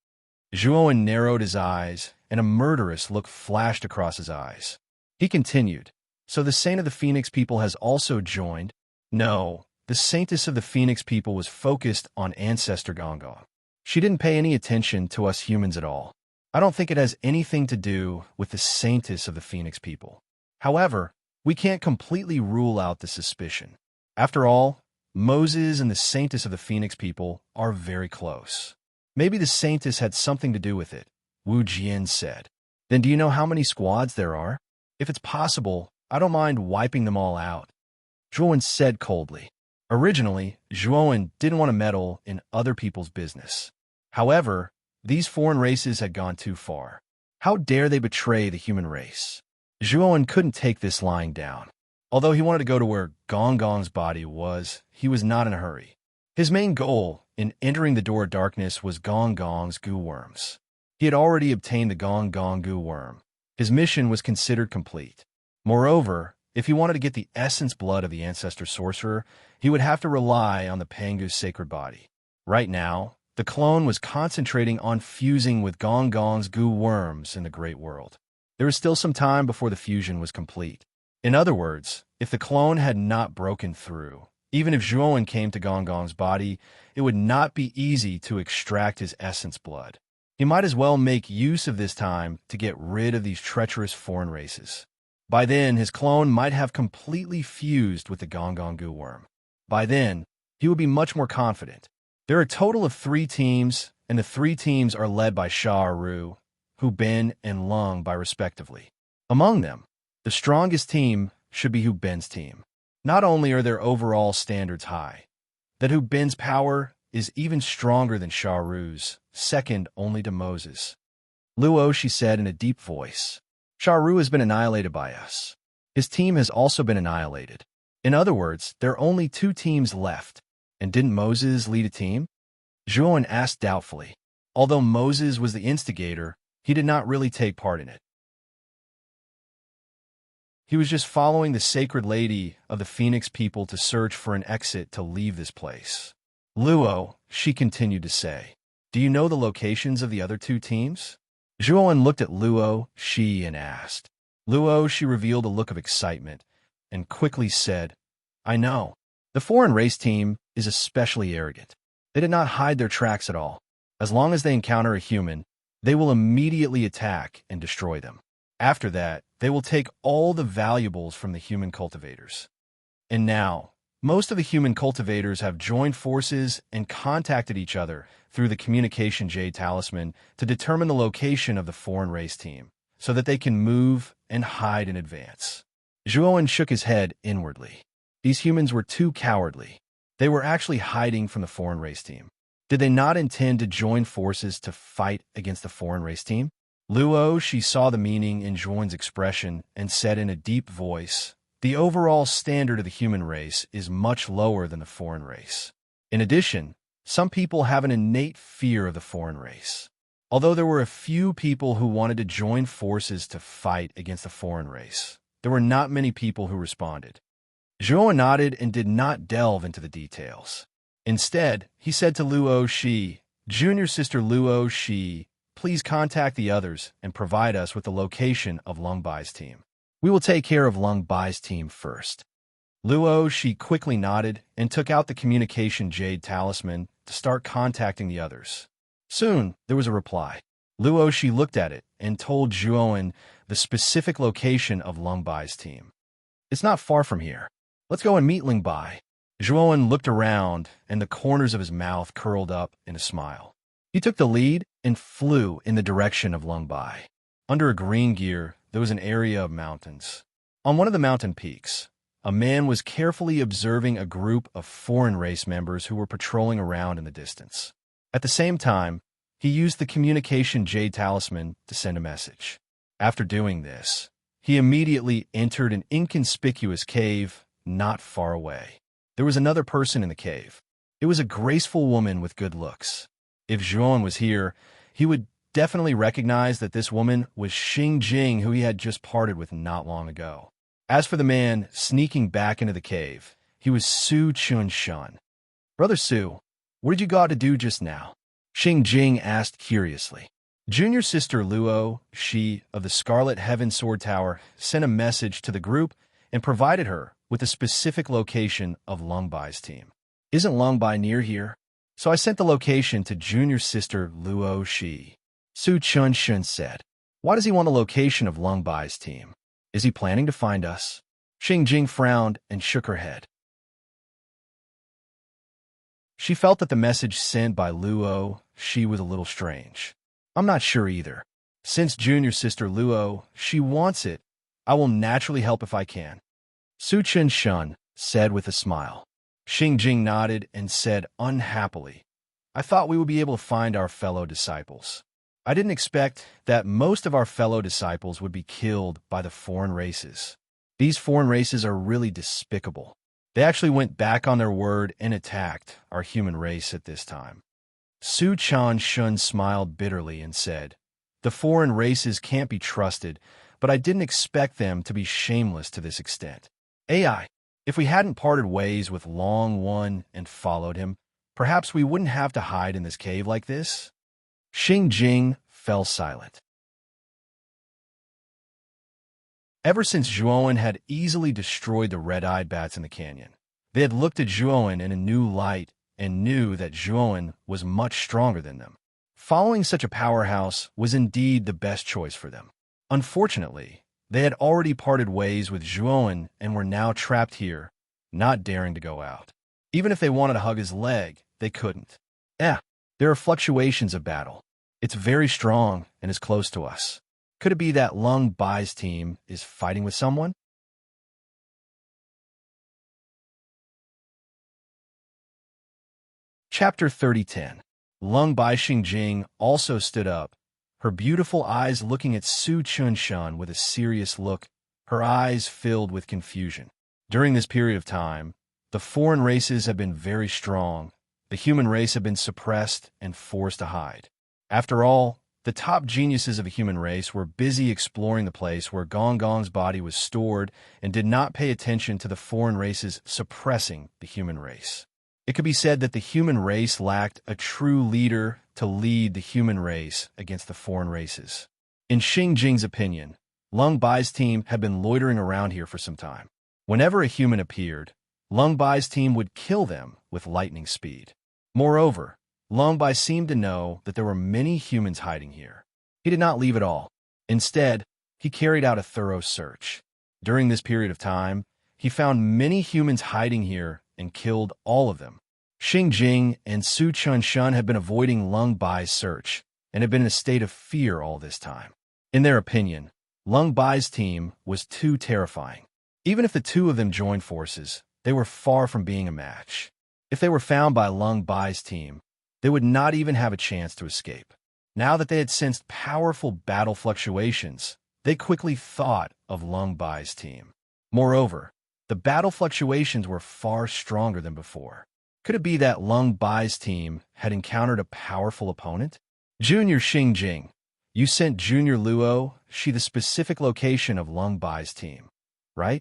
Zhuan narrowed his eyes, and a murderous look flashed across his eyes. He continued, So the Saint of the Phoenix people has also joined? No, the Saintess of the Phoenix people was focused on Ancestor Gonggong. She didn't pay any attention to us humans at all. I don't think it has anything to do with the Saintess of the Phoenix people. However, we can't completely rule out the suspicion. After all, Moses and the Saintess of the Phoenix people are very close. Maybe the Saintess had something to do with it, Wu Jian said. Then do you know how many squads there are? If it's possible, I don't mind wiping them all out. Zhuan said coldly. Originally, Zhuan didn't want to meddle in other people's business. However, these foreign races had gone too far. How dare they betray the human race? Zhuan couldn't take this lying down. Although he wanted to go to where Gonggong's body was, he was not in a hurry. His main goal in entering the Door of Darkness was Gonggong's goo worms. He had already obtained the Gonggong goo worm. His mission was considered complete. Moreover, if he wanted to get the essence blood of the ancestor sorcerer, he would have to rely on the Pangu's sacred body. Right now, the clone was concentrating on fusing with Gonggong's goo worms in the Great World. There was still some time before the fusion was complete. In other words, if the clone had not broken through, even if Zhuan came to Gonggong's body, it would not be easy to extract his essence blood. He might as well make use of this time to get rid of these treacherous foreign races. By then, his clone might have completely fused with the Gongongu worm. By then, he would be much more confident. There are a total of 3 teams, and the 3 teams are led by Sha Ru, Hu Bin, and Lung by respectively. Among them, the strongest team should be Hu Bin's team. Not only are their overall standards high, that Hu Bin's power is even stronger than Sha Ru's, second only to Moses. Luo, she said in a deep voice. Sha Ru has been annihilated by us. His team has also been annihilated. In other words, there are only 2 teams left. And didn't Moses lead a team? Zhuan asked doubtfully. Although Moses was the instigator, he did not really take part in it. He was just following the sacred lady of the Phoenix people to search for an exit to leave this place. Luo, she continued to say, do you know the locations of the other 2 teams? Zhuan looked at Luo, she, and asked. Luo, she revealed a look of excitement and quickly said, I know. The foreign race team is especially arrogant. They did not hide their tracks at all. As long as they encounter a human, they will immediately attack and destroy them. After that, they will take all the valuables from the human cultivators. And now, most of the human cultivators have joined forces and contacted each other through the communication Jade Talisman to determine the location of the foreign race team, so that they can move and hide in advance. Zhuowen shook his head inwardly. These humans were too cowardly. They were actually hiding from the foreign race team. Did they not intend to join forces to fight against the foreign race team? Luo, she saw the meaning in Zhuowen's expression and said in a deep voice, the overall standard of the human race is much lower than the foreign race. In addition, some people have an innate fear of the foreign race. Although there were a few people who wanted to join forces to fight against the foreign race, there were not many people who responded. Zhuo nodded and did not delve into the details. Instead, he said to Luo Shi, Junior Sister Luo Shi, please contact the others and provide us with the location of Lung Bai's team. We will take care of Lung Bai's team first. Luo Shi quickly nodded and took out the communication Jade Talisman to start contacting the others. Soon, there was a reply. Luo Shi looked at it and told Zhuowen the specific location of Lung Bai's team. It's not far from here. Let's go and meet Lung Bai. Zhuowen looked around and the corners of his mouth curled up in a smile. He took the lead and flew in the direction of Lung Bai. Under a green gear, there was an area of mountains. On one of the mountain peaks, a man was carefully observing a group of foreign race members who were patrolling around in the distance. At the same time, he used the communication Jade Talisman to send a message. After doing this, he immediately entered an inconspicuous cave not far away. There was another person in the cave. It was a graceful woman with good looks. If Zhuan was here, he would definitely recognize that this woman was Xing Jing, who he had just parted with not long ago. As for the man sneaking back into the cave, he was Su Chun Shun. Brother Su, what did you go out to do just now? Xing Jing asked curiously. Junior Sister Luo Shi of the Scarlet Heaven Sword Tower sent a message to the group and provided her with a specific location of Lung Bai's team. Isn't Lung Bai near here? So I sent the location to Junior Sister Luo Shi. Su Chun Shun said. Why does he want a location of Lung Bai's team? Is he planning to find us? Xing Jing frowned and shook her head. She felt that the message sent by Luo Shi was a little strange. I'm not sure either. Since Junior Sister Luo Shi wants it, I will naturally help if I can. Su Chun Shun said with a smile. Xing Jing nodded and said unhappily, I thought we would be able to find our fellow disciples. I didn't expect that most of our fellow disciples would be killed by the foreign races. These foreign races are really despicable. They actually went back on their word and attacked our human race at this time. Su Chan Shun smiled bitterly and said, the foreign races can't be trusted, but I didn't expect them to be shameless to this extent. AI, if we hadn't parted ways with Long One and followed him, perhaps we wouldn't have to hide in this cave like this. Xing Jing fell silent. Ever since Zhuowen had easily destroyed the red-eyed bats in the canyon, they had looked at Zhuowen in a new light and knew that Zhuowen was much stronger than them. Following such a powerhouse was indeed the best choice for them. Unfortunately, They had already parted ways with Zhuowen and were now trapped here, not daring to go out. Even if they wanted to hug his leg, they couldn't. There are fluctuations of battle. It's very strong and is close to us. Could it be that Lung Bai's team is fighting with someone? Chapter 30:10. Lung Bai Xingjing also stood up, her beautiful eyes looking at Su Chunshun with a serious look, her eyes filled with confusion. During this period of time, the foreign races have been very strong. The human race have been suppressed and forced to hide. After all, the top geniuses of the human race were busy exploring the place where Gong Gong's body was stored and did not pay attention to the foreign races suppressing the human race. It could be said that the human race lacked a true leader to lead the human race against the foreign races. In Xingjing's opinion, Lung Bai's team had been loitering around here for some time. Whenever a human appeared, Lung Bai's team would kill them with lightning speed. Moreover, Lung Bai seemed to know that there were many humans hiding here. He did not leave at all. Instead, he carried out a thorough search. During this period of time, he found many humans hiding here and killed all of them. Xingjing and Su Chunshun had been avoiding Lung Bai's search and had been in a state of fear all this time. In their opinion, Lung Bai's team was too terrifying. Even if the two of them joined forces, they were far from being a match. If they were found by Lung Bai's team, they would not even have a chance to escape. Now that they had sensed powerful battle fluctuations, they quickly thought of Lung Bai's team. Moreover, the battle fluctuations were far stronger than before. Could it be that Lung Bai's team had encountered a powerful opponent? Junior Xingjing, you sent Junior Luo Shi the specific location of Lung Bai's team, right?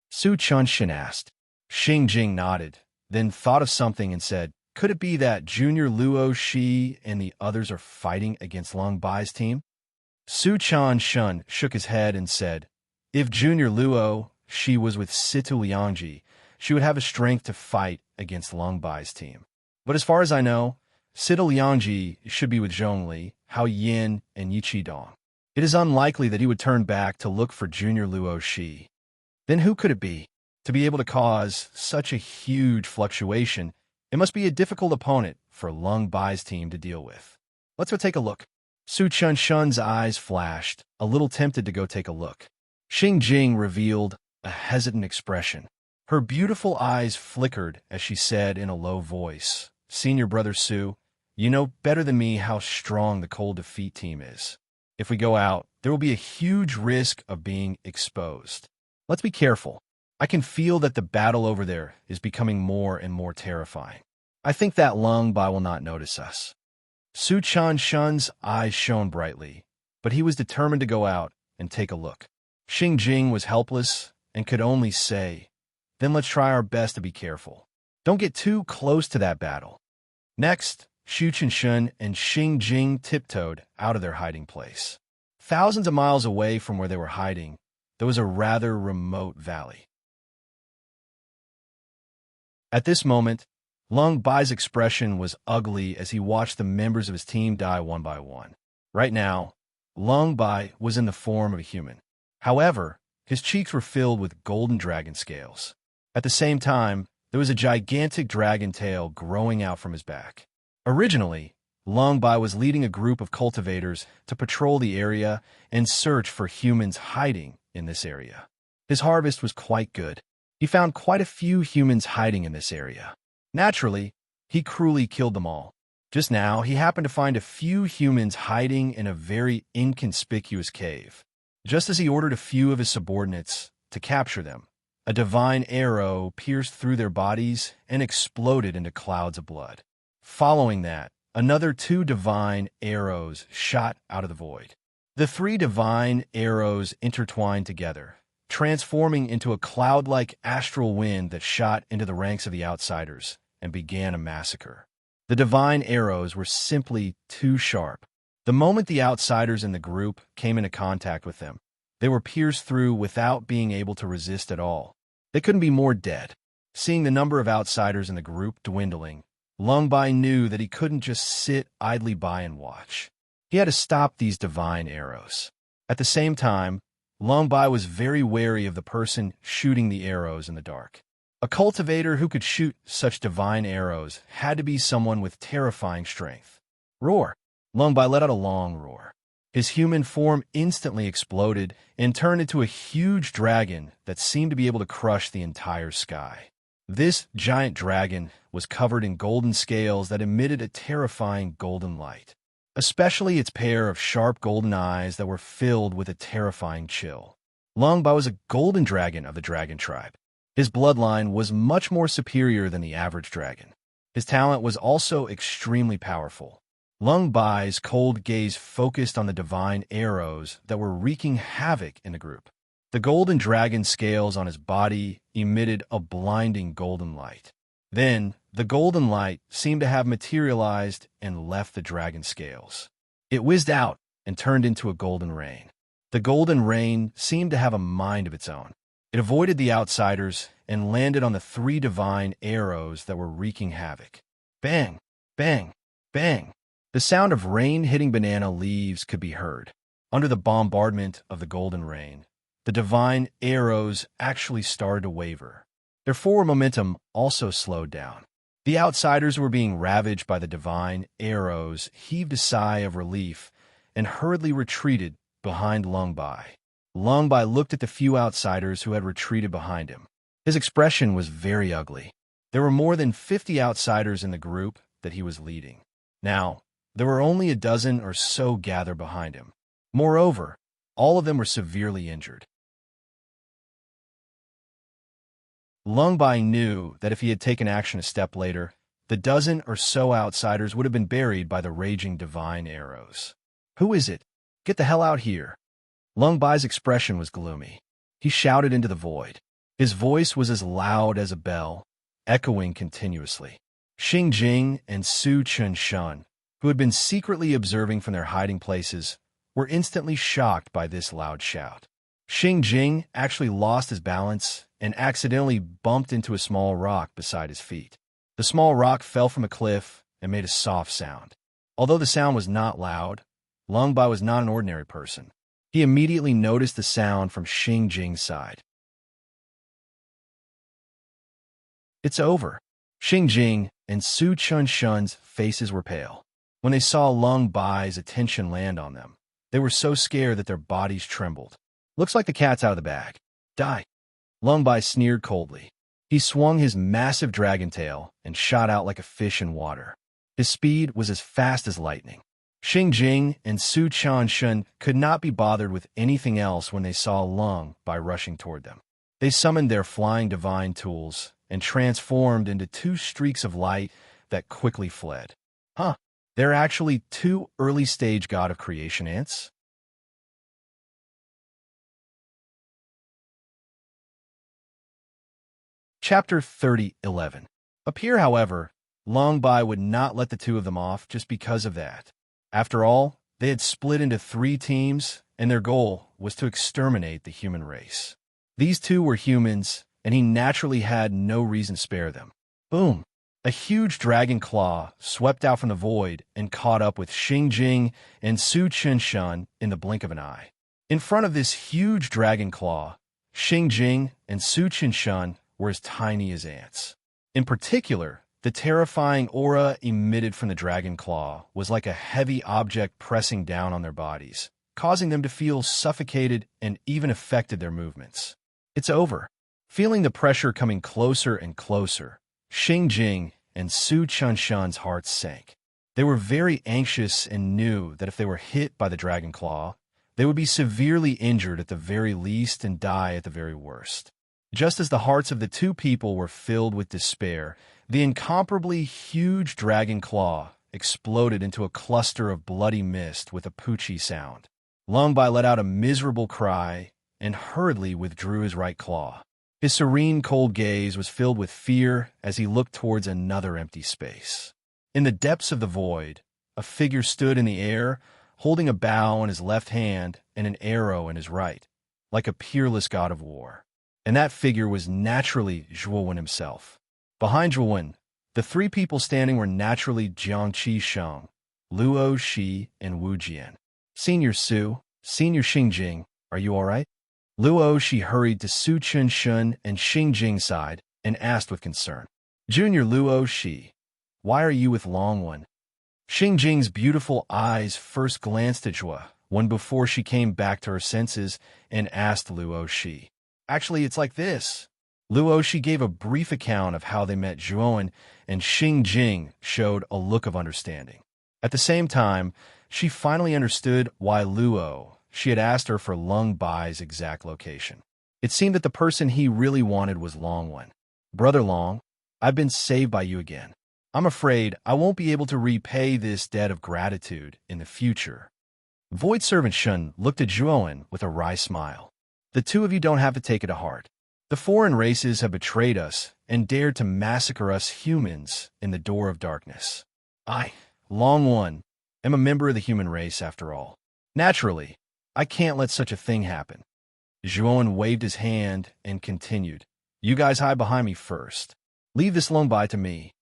Su Chunshun asked. Xingjing nodded, then thought of something and said, could it be that Junior Luo Shi and the others are fighting against Lung Bai's team? Su Chunshun shook his head and said, if Junior Luo Shi was with Situ Liangji, she would have a strength to fight against Lung Bai's team. But as far as I know, Situ Liangji should be with Zhongli, Hao Yin, and Yi Qidong. It is unlikely that he would turn back to look for Junior Luo Shi. Then who could it be? To be able to cause such a huge fluctuation, it must be a difficult opponent for Lung Bai's team to deal with. Let's go take a look. Su Chunshun's eyes flashed, a little tempted to go take a look. Xingjing revealed a hesitant expression. Her beautiful eyes flickered as she said in a low voice, Senior Brother Su, you know better than me how strong the Cold Defeat team is. If we go out, there will be a huge risk of being exposed. Let's be careful. I can feel that the battle over there is becoming more and more terrifying. I think that Lung Bai will not notice us. Su Chunshun's eyes shone brightly, but he was determined to go out and take a look. Xingjing was helpless and could only say, then let's try our best to be careful. Don't get too close to that battle. Next, Su Chunshun and Xingjing tiptoed out of their hiding place. Thousands of miles away from where they were hiding, there was a rather remote valley. At this moment, Lung Bai's expression was ugly as he watched the members of his team die one by one. Right now, Lung Bai was in the form of a human. However, his cheeks were filled with golden dragon scales. At the same time, there was a gigantic dragon tail growing out from his back. Originally, Lung Bai was leading a group of cultivators to patrol the area and search for humans hiding in this area. His harvest was quite good. He found quite a few humans hiding in this area. Naturally, he cruelly killed them all. Just now, he happened to find a few humans hiding in a very inconspicuous cave. Just as he ordered a few of his subordinates to capture them, a divine arrow pierced through their bodies and exploded into clouds of blood. Following that, another 2 divine arrows shot out of the void. The 3 divine arrows intertwined together, transforming into a cloud-like astral wind that shot into the ranks of the outsiders and began a massacre. The divine arrows were simply too sharp. The moment the outsiders in the group came into contact with them, they were pierced through without being able to resist at all. They couldn't be more dead. Seeing the number of outsiders in the group dwindling, Lung Bai knew that he couldn't just sit idly by and watch. He had to stop these divine arrows. At the same time, Long Bai was very wary of the person shooting the arrows in the dark. A cultivator who could shoot such divine arrows had to be someone with terrifying strength. Roar! Long Bai let out a long roar. His human form instantly exploded and turned into a huge dragon that seemed to be able to crush the entire sky. This giant dragon was covered in golden scales that emitted a terrifying golden light, especially its pair of sharp golden eyes that were filled with a terrifying chill. Long Bai was a golden dragon of the dragon tribe. His bloodline was much more superior than the average dragon. His talent was also extremely powerful. Long Bai's cold gaze focused on the divine arrows that were wreaking havoc in the group. The golden dragon scales on his body emitted a blinding golden light. Then, the golden light seemed to have materialized and left the dragon scales. It whizzed out and turned into a golden rain. The golden rain seemed to have a mind of its own. It avoided the outsiders and landed on the 3 divine arrows that were wreaking havoc. Bang! Bang! Bang! The sound of rain hitting banana leaves could be heard. Under the bombardment of the golden rain, the divine arrows actually started to waver. Their forward momentum also slowed down. The outsiders who were being ravaged by the divine arrows heaved a sigh of relief and hurriedly retreated behind Long Bai. Long Bai looked at the few outsiders who had retreated behind him. His expression was very ugly. There were more than 50 outsiders in the group that he was leading. Now, there were only a dozen or so gathered behind him. Moreover, all of them were severely injured. Long Bai knew that if he had taken action a step later, the dozen or so outsiders would have been buried by the raging divine arrows. Who is it? Get the hell out here! Long Bai's expression was gloomy. He shouted into the void. His voice was as loud as a bell, echoing continuously. Xing Jing and Su Chun Shun, who had been secretly observing from their hiding places, were instantly shocked by this loud shout. Xing Jing actually lost his balance and accidentally bumped into a small rock beside his feet. The small rock fell from a cliff and made a soft sound. Although the sound was not loud, Long Bai was not an ordinary person. He immediately noticed the sound from Xing Jing's side. It's over. Xing Jing and Su Chun Shun's faces were pale. When they saw Long Bai's attention land on them, they were so scared that their bodies trembled. Looks like the cat's out of the bag. Die. Long Bai sneered coldly. He swung his massive dragon tail and shot out like a fish in water. His speed was as fast as lightning. Xing Jing and Su Chun Shun could not be bothered with anything else when they saw Long Bai rushing toward them. They summoned their flying divine tools and transformed into 2 streaks of light that quickly fled. Huh, they're actually 2 early-stage God of Creation ants? Chapter 30:11. Up here, however, Long Bai would not let the 2 of them off just because of that. After all, they had split into 3 teams, and their goal was to exterminate the human race. These 2 were humans, and he naturally had no reason to spare them. Boom! A huge dragon claw swept out from the void and caught up with Xing Jing and Su Chun Shun in the blink of an eye. In front of this huge dragon claw, Xing Jing and Su Chun Shun were as tiny as ants. In particular, the terrifying aura emitted from the dragon claw was like a heavy object pressing down on their bodies, causing them to feel suffocated and even affected their movements. It's over. Feeling the pressure coming closer and closer, Xing Jing and Su Chun Shun's hearts sank. They were very anxious and knew that if they were hit by the dragon claw, they would be severely injured at the very least and die at the very worst. Just as the hearts of the 2 people were filled with despair, the incomparably huge dragon claw exploded into a cluster of bloody mist with a poochie sound. Long Bai let out a miserable cry and hurriedly withdrew his right claw. His serene, cold gaze was filled with fear as he looked towards another empty space. In the depths of the void, a figure stood in the air, holding a bow in his left hand and an arrow in his right, like a peerless god of war. And that figure was naturally Zhuowen himself. Behind Zhuowen, the 3 people standing were naturally Jiang Qi Sheng, Luo Shi, and Wu Jian. Senior Su, Senior Xing Jing, are you all right? Luo Shi hurried to Su Chun Shun and Xing Jing's side and asked with concern, Junior Luo Shi, why are you with Long One? Xing Jing's beautiful eyes first glanced at Zhua Wen before she came back to her senses and asked Luo Shi. Actually, it's like this. Luo Shi gave a brief account of how they met Zhua Wen, and Xing Jing showed a look of understanding. At the same time, she finally understood why Luo Shi had asked her for Lung Bai's exact location. It seemed that the person he really wanted was Long Wen. Brother Long, I've been saved by you again. I'm afraid I won't be able to repay this debt of gratitude in the future. Void Servant Shun looked at Zhua Wen with a wry smile. The two of you don't have to take it to heart. The foreign races have betrayed us and dared to massacre us humans in the Door of Darkness. I, Long One, am a member of the human race after all. Naturally, I can't let such a thing happen. Zhua Wen waved his hand and continued. You guys hide behind me first. Leave this Lung Bai to me.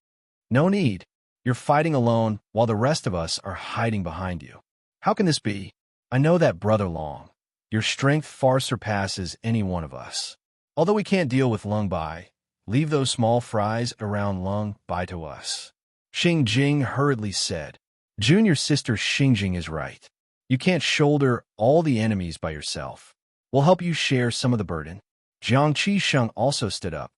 No need. You're fighting alone while the rest of us are hiding behind you. How can this be? I know that, Brother Long. Your strength far surpasses any one of us. Although we can't deal with Lung Bai, leave those small fries around Lung Bai to us. Xing Jing hurriedly said. Junior sister Xing Jing is right. You can't shoulder all the enemies by yourself. We'll help you share some of the burden. Jiang Qi Sheng also stood up.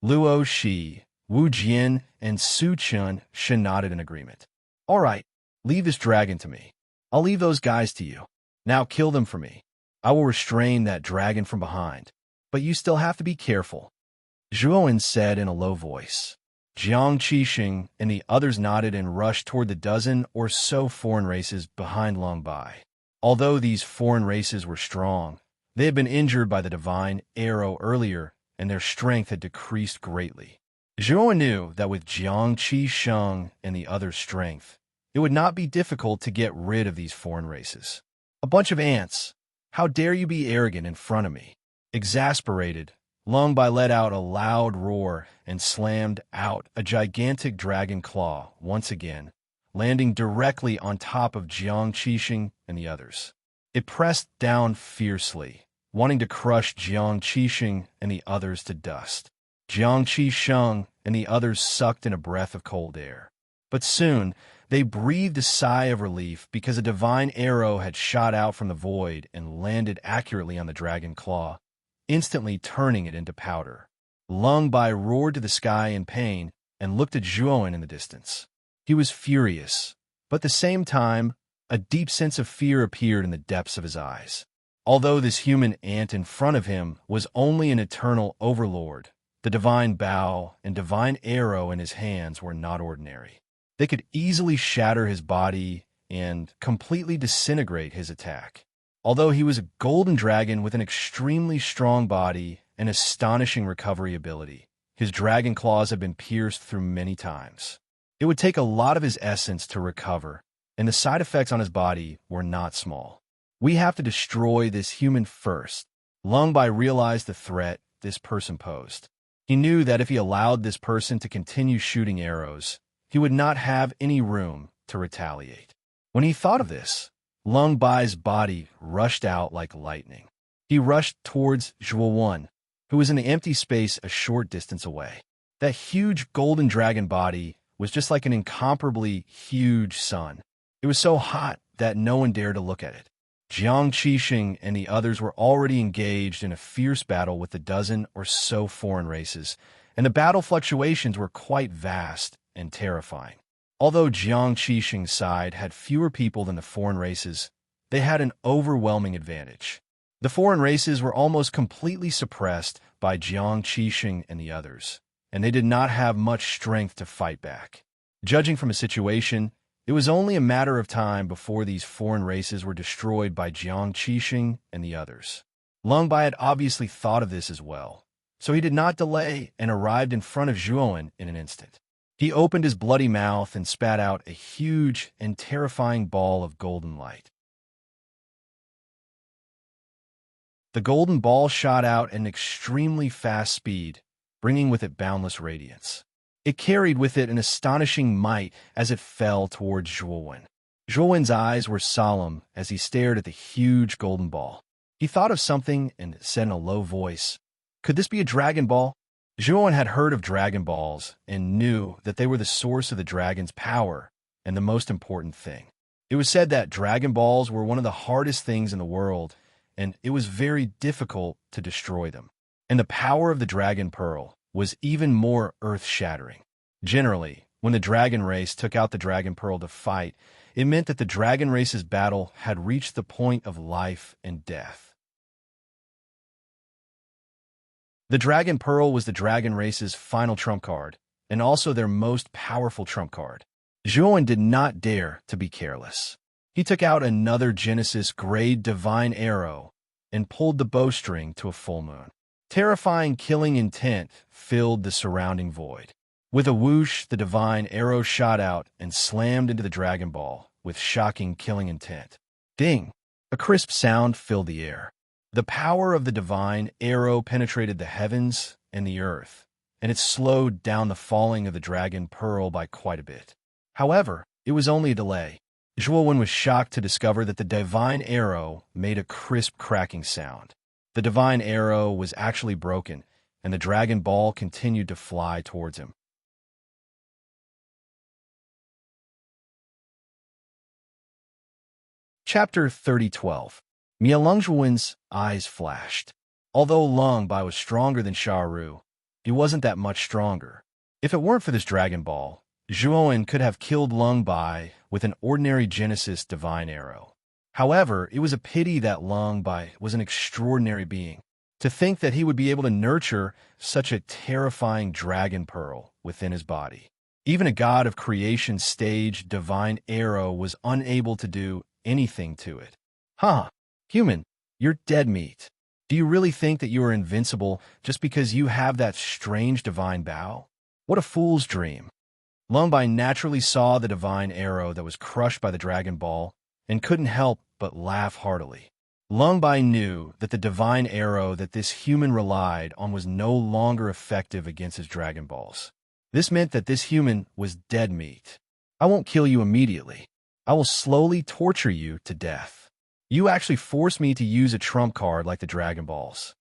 Luo Shi, Wu Jian, and Su Chun Shen nodded in agreement. All right, leave this dragon to me. I'll leave those guys to you. Now kill them for me. I will restrain that dragon from behind. But you still have to be careful. Zhua Wen said in a low voice. Jiang Qixing and the others nodded and rushed toward the dozen or so foreign races behind Lung Bai. Although these foreign races were strong, they had been injured by the divine arrow earlier, and their strength had decreased greatly. Zhua Wen knew that with Jiang Qixing and the others' strength, it would not be difficult to get rid of these foreign races. A bunch of ants. How dare you be arrogant in front of me? Exasperated, Lung Bai let out a loud roar and slammed out a gigantic dragon claw once again, landing directly on top of Jiang Qixing and the others. It pressed down fiercely, wanting to crush Jiang Qixing and the others to dust. Jiang Qixing and the others sucked in a breath of cold air. But soon, they breathed a sigh of relief because a divine arrow had shot out from the void and landed accurately on the dragon claw, instantly turning it into powder. Lung Bai roared to the sky in pain and looked at Zhua Wen in the distance. He was furious, but at the same time, a deep sense of fear appeared in the depths of his eyes. Although this human ant in front of him was only an eternal overlord, the divine bow and divine arrow in his hands were not ordinary. They could easily shatter his body and completely disintegrate his attack. Although he was a golden dragon with an extremely strong body and astonishing recovery ability, his dragon claws had been pierced through many times. It would take a lot of his essence to recover, and the side effects on his body were not small. We have to destroy this human first. Lung Bai realized the threat this person posed. He knew that if he allowed this person to continue shooting arrows, he would not have any room to retaliate. When he thought of this, Lung Bai's body rushed out like lightning. He rushed towards Zhua Wen, who was in the empty space a short distance away. That huge golden dragon body was just like an incomparably huge sun. It was so hot that no one dared to look at it. Jiang Qixing and the others were already engaged in a fierce battle with a dozen or so foreign races, and the battle fluctuations were quite vast and terrifying. Although Jiang Qixing's side had fewer people than the foreign races, they had an overwhelming advantage. The foreign races were almost completely suppressed by Jiang Qixing and the others, and they did not have much strength to fight back. Judging from the situation, it was only a matter of time before these foreign races were destroyed by Jiang Qixing and the others. Lung Bai had obviously thought of this as well, so he did not delay and arrived in front of Zhua Wen in an instant. He opened his bloody mouth and spat out a huge and terrifying ball of golden light. The golden ball shot out at an extremely fast speed, bringing with it boundless radiance. It carried with it an astonishing might as it fell towards Zhua Wen. Zhuowen's eyes were solemn as he stared at the huge golden ball. He thought of something and said in a low voice, "Could this be a dragon ball?" Zhuowen had heard of dragon balls and knew that they were the source of the dragon's power and the most important thing. It was said that dragon balls were one of the hardest things in the world, and it was very difficult to destroy them. And the power of the dragon pearl was even more earth-shattering. Generally, when the dragon race took out the dragon pearl to fight, it meant that the dragon race's battle had reached the point of life and death. The dragon pearl was the dragon race's final trump card, and also their most powerful trump card. Zhuowen did not dare to be careless. He took out another Genesis-grade divine arrow and pulled the bowstring to a full moon. Terrifying killing intent filled the surrounding void. With a whoosh, the divine arrow shot out and slammed into the dragon ball with shocking killing intent. Ding! A crisp sound filled the air. The power of the divine arrow penetrated the heavens and the earth, and it slowed down the falling of the dragon pearl by quite a bit. However, it was only a delay. Zhuowen was shocked to discover that the divine arrow made a crisp cracking sound. The divine arrow was actually broken, and the dragon ball continued to fly towards him. Chapter 30:12. Zhuowen's eyes flashed. Although Lung Bai was stronger than Xiaoru, he wasn't that much stronger. If it weren't for this dragon ball, Zhuowen could have killed Lung Bai with an ordinary Genesis divine arrow. However, it was a pity that Lung Bai was an extraordinary being. To think that he would be able to nurture such a terrifying dragon pearl within his body. Even a god of creation stage divine arrow was unable to do anything to it. Huh, human, you're dead meat. Do you really think that you are invincible just because you have that strange divine bow? What a fool's dream. Lung Bai naturally saw the divine arrow that was crushed by the dragon ball and couldn't help but laugh heartily. Lung Bai knew that the divine arrow that this human relied on was no longer effective against his dragon balls. This meant that this human was dead meat. I won't kill you immediately. I will slowly torture you to death. You actually forced me to use a trump card like the dragon balls.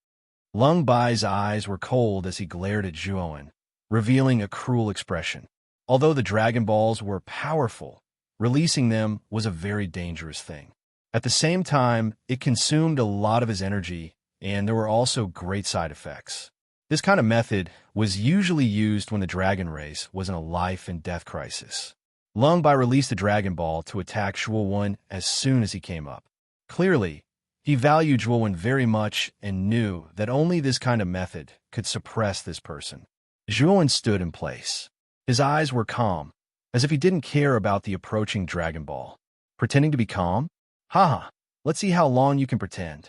Lung Bai's eyes were cold as he glared at Zhuowen, revealing a cruel expression. Although the dragon balls were powerful, releasing them was a very dangerous thing. At the same time, it consumed a lot of his energy, and there were also great side effects. This kind of method was usually used when the dragon race was in a life and death crisis. Lung Bai released the dragon ball to attack Zhuowen as soon as he came up. Clearly, he valued Zhuowen very much and knew that only this kind of method could suppress this person. Zhuowen stood in place. His eyes were calm, as if he didn't care about the approaching dragon ball. Pretending to be calm? Haha, let's see how long you can pretend.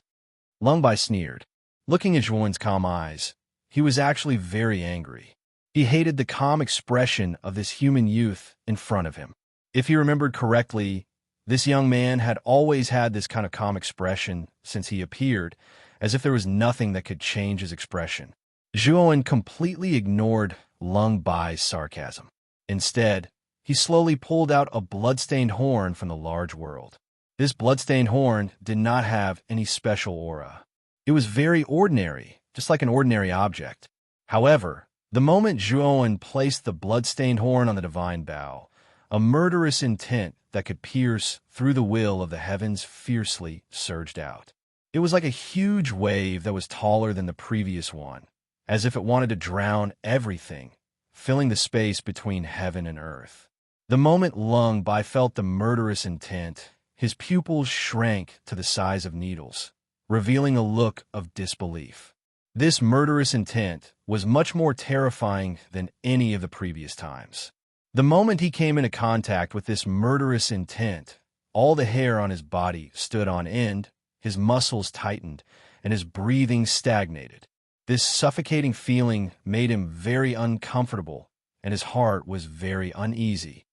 Lung Bai sneered. Looking at Zhuowen's calm eyes, he was actually very angry. He hated the calm expression of this human youth in front of him. If he remembered correctly, this young man had always had this kind of calm expression since he appeared, as if there was nothing that could change his expression. Zhuowen completely ignored Lung Bai's sarcasm. Instead, he slowly pulled out a bloodstained horn from the large world. This bloodstained horn did not have any special aura. It was very ordinary, just like an ordinary object. However, the moment Zhuowen placed the bloodstained horn on the divine bow, a murderous intent that could pierce through the will of the heavens fiercely surged out. It was like a huge wave that was taller than the previous one, as if it wanted to drown everything, filling the space between heaven and earth. The moment Lung Bai felt the murderous intent, his pupils shrank to the size of needles, revealing a look of disbelief. This murderous intent was much more terrifying than any of the previous times. The moment he came into contact with this murderous intent, all the hair on his body stood on end, his muscles tightened, and his breathing stagnated. This suffocating feeling made him very uncomfortable, and his heart was very uneasy.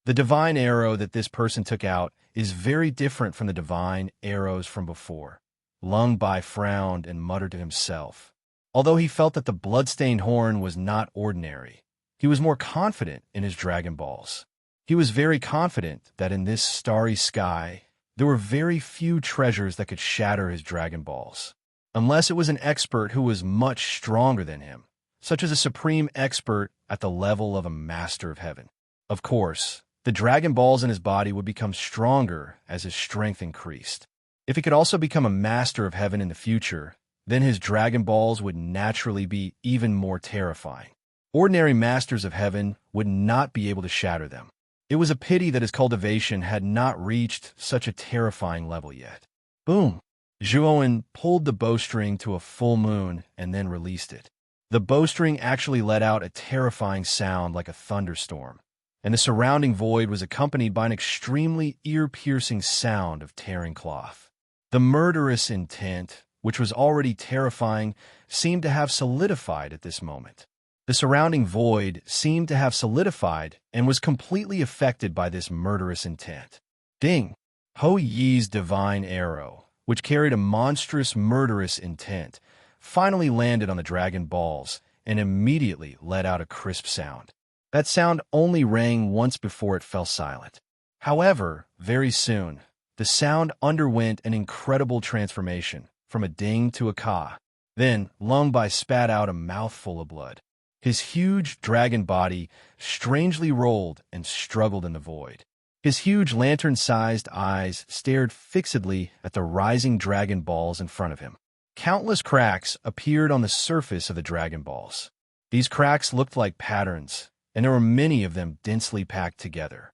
The divine arrow that this person took out is very different from the divine arrows from before. Lung Bai frowned and muttered to himself. Although he felt that the bloodstained horn was not ordinary, He was more confident in his Dragon Balls. He was very confident that in this starry sky, there were very few treasures that could shatter his Dragon Balls, unless it was an expert who was much stronger than him, such as a supreme expert at the level of a master of heaven. Of course, the Dragon Balls in his body would become stronger as his strength increased. If he could also become a master of heaven in the future, then his Dragon Balls would naturally be even more terrifying. Ordinary masters of heaven would not be able to shatter them. It was a pity that his cultivation had not reached such a terrifying level yet. Boom! Zhuowen pulled the bowstring to a full moon and then released it. The bowstring actually let out a terrifying sound like a thunderstorm, and the surrounding void was accompanied by an extremely ear-piercing sound of tearing cloth. The murderous intent, which was already terrifying, seemed to have solidified at this moment. The surrounding void seemed to have solidified and was completely affected by this murderous intent. Ding! Ho Yi's divine arrow, which carried a monstrous murderous intent, finally landed on the Dragon Balls and immediately let out a crisp sound. That sound only rang once before it fell silent. However, very soon, the sound underwent an incredible transformation from a ding to a ka. Then, Lung Bai spat out a mouthful of blood. His huge dragon body strangely rolled and struggled in the void. His huge lantern-sized eyes stared fixedly at the rising Dragon Balls in front of him. Countless cracks appeared on the surface of the Dragon Balls. These cracks looked like patterns, and there were many of them densely packed together.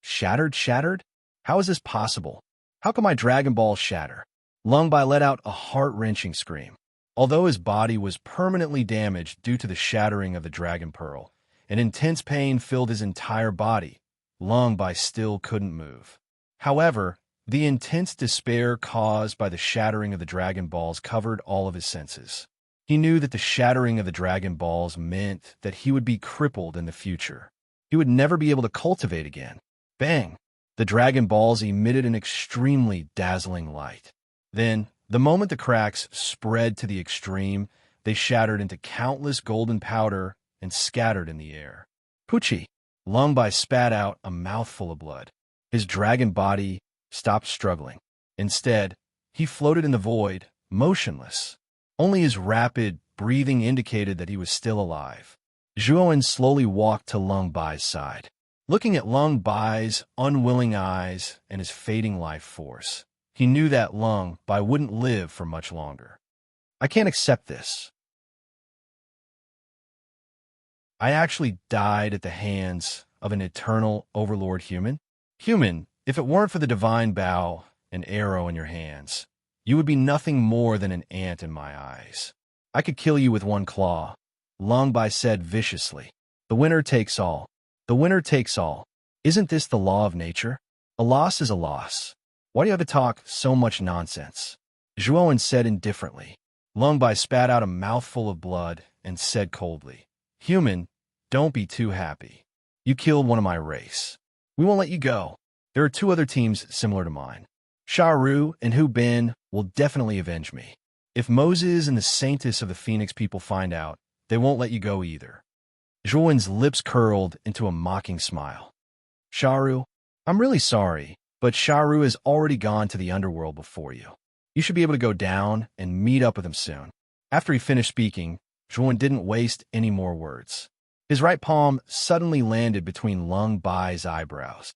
Shattered? Shattered? How is this possible? How can my Dragon Ball shatter? Lung Bai let out a heart-wrenching scream. Although his body was permanently damaged due to the shattering of the Dragon Pearl, an intense pain filled his entire body. Lung Bai still couldn't move. However, the intense despair caused by the shattering of the Dragon Balls covered all of his senses. He knew that the shattering of the Dragon Balls meant that he would be crippled in the future. He would never be able to cultivate again. Bang! The Dragon Balls emitted an extremely dazzling light. Then, the moment the cracks spread to the extreme, they shattered into countless golden powder and scattered in the air. Pucci! Lung Bai spat out a mouthful of blood. His dragon body stopped struggling. Instead, he floated in the void, motionless. Only his rapid breathing indicated that he was still alive. Zhuowen slowly walked to Lung Bai's side. Looking at Lung Bai's unwilling eyes and his fading life force, he knew that Lung Bai wouldn't live for much longer. I can't accept this. I actually died at the hands of an eternal overlord human? Human, if it weren't for the divine bow and arrow in your hands, you would be nothing more than an ant in my eyes. I could kill you with one claw, Lung Bai said viciously. The winner takes all. The winner takes all. Isn't this the law of nature? A loss is a loss. Why do you have to talk so much nonsense? Zhuowen said indifferently. Lung Bai spat out a mouthful of blood and said coldly, Human, don't be too happy. You killed one of my race. We won't let you go. There are 2 other teams similar to mine. Sha Ru and Hu Bin will definitely avenge me. If Moses and the Saintess of the Phoenix people find out, they won't let you go either. Zhuowen's lips curled into a mocking smile. Sha Ru, I'm really sorry, but Sha Ru has already gone to the underworld before you. You should be able to go down and meet up with him soon. After he finished speaking, Zhuowen didn't waste any more words. His right palm suddenly landed between Lung Bai's eyebrows.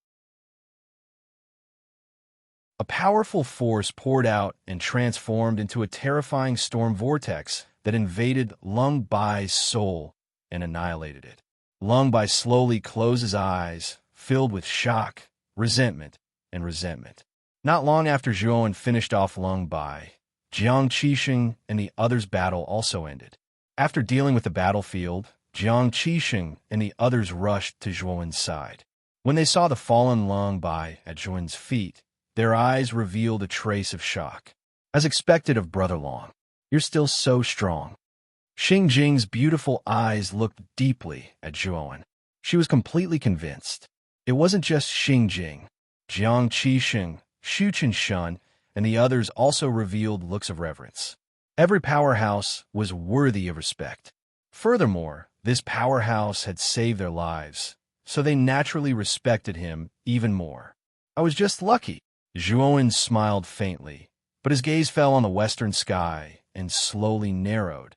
A powerful force poured out and transformed into a terrifying storm vortex that invaded Lung Bai's soul and annihilated it. Lung Bai slowly closed his eyes, filled with shock, resentment, and resentment. Not long after Zhuowen finished off Lung Bai, Jiang Qixing and the others' battle also ended. After dealing with the battlefield, Jiang Qixing and the others rushed to Zhuowen's side. When they saw the fallen Lung Bai at Zhuowen's feet, their eyes revealed a trace of shock. As expected of Brother Long, you're still so strong. Xing Jing's beautiful eyes looked deeply at Zhuowen. She was completely convinced. It wasn't just Xing Jing. Jiang Qixing, Xu Qinshan, and the others also revealed looks of reverence. Every powerhouse was worthy of respect. Furthermore, This powerhouse had saved their lives, so they naturally respected him even more. I was just lucky. Zhuowen smiled faintly, but his gaze fell on the western sky and slowly narrowed.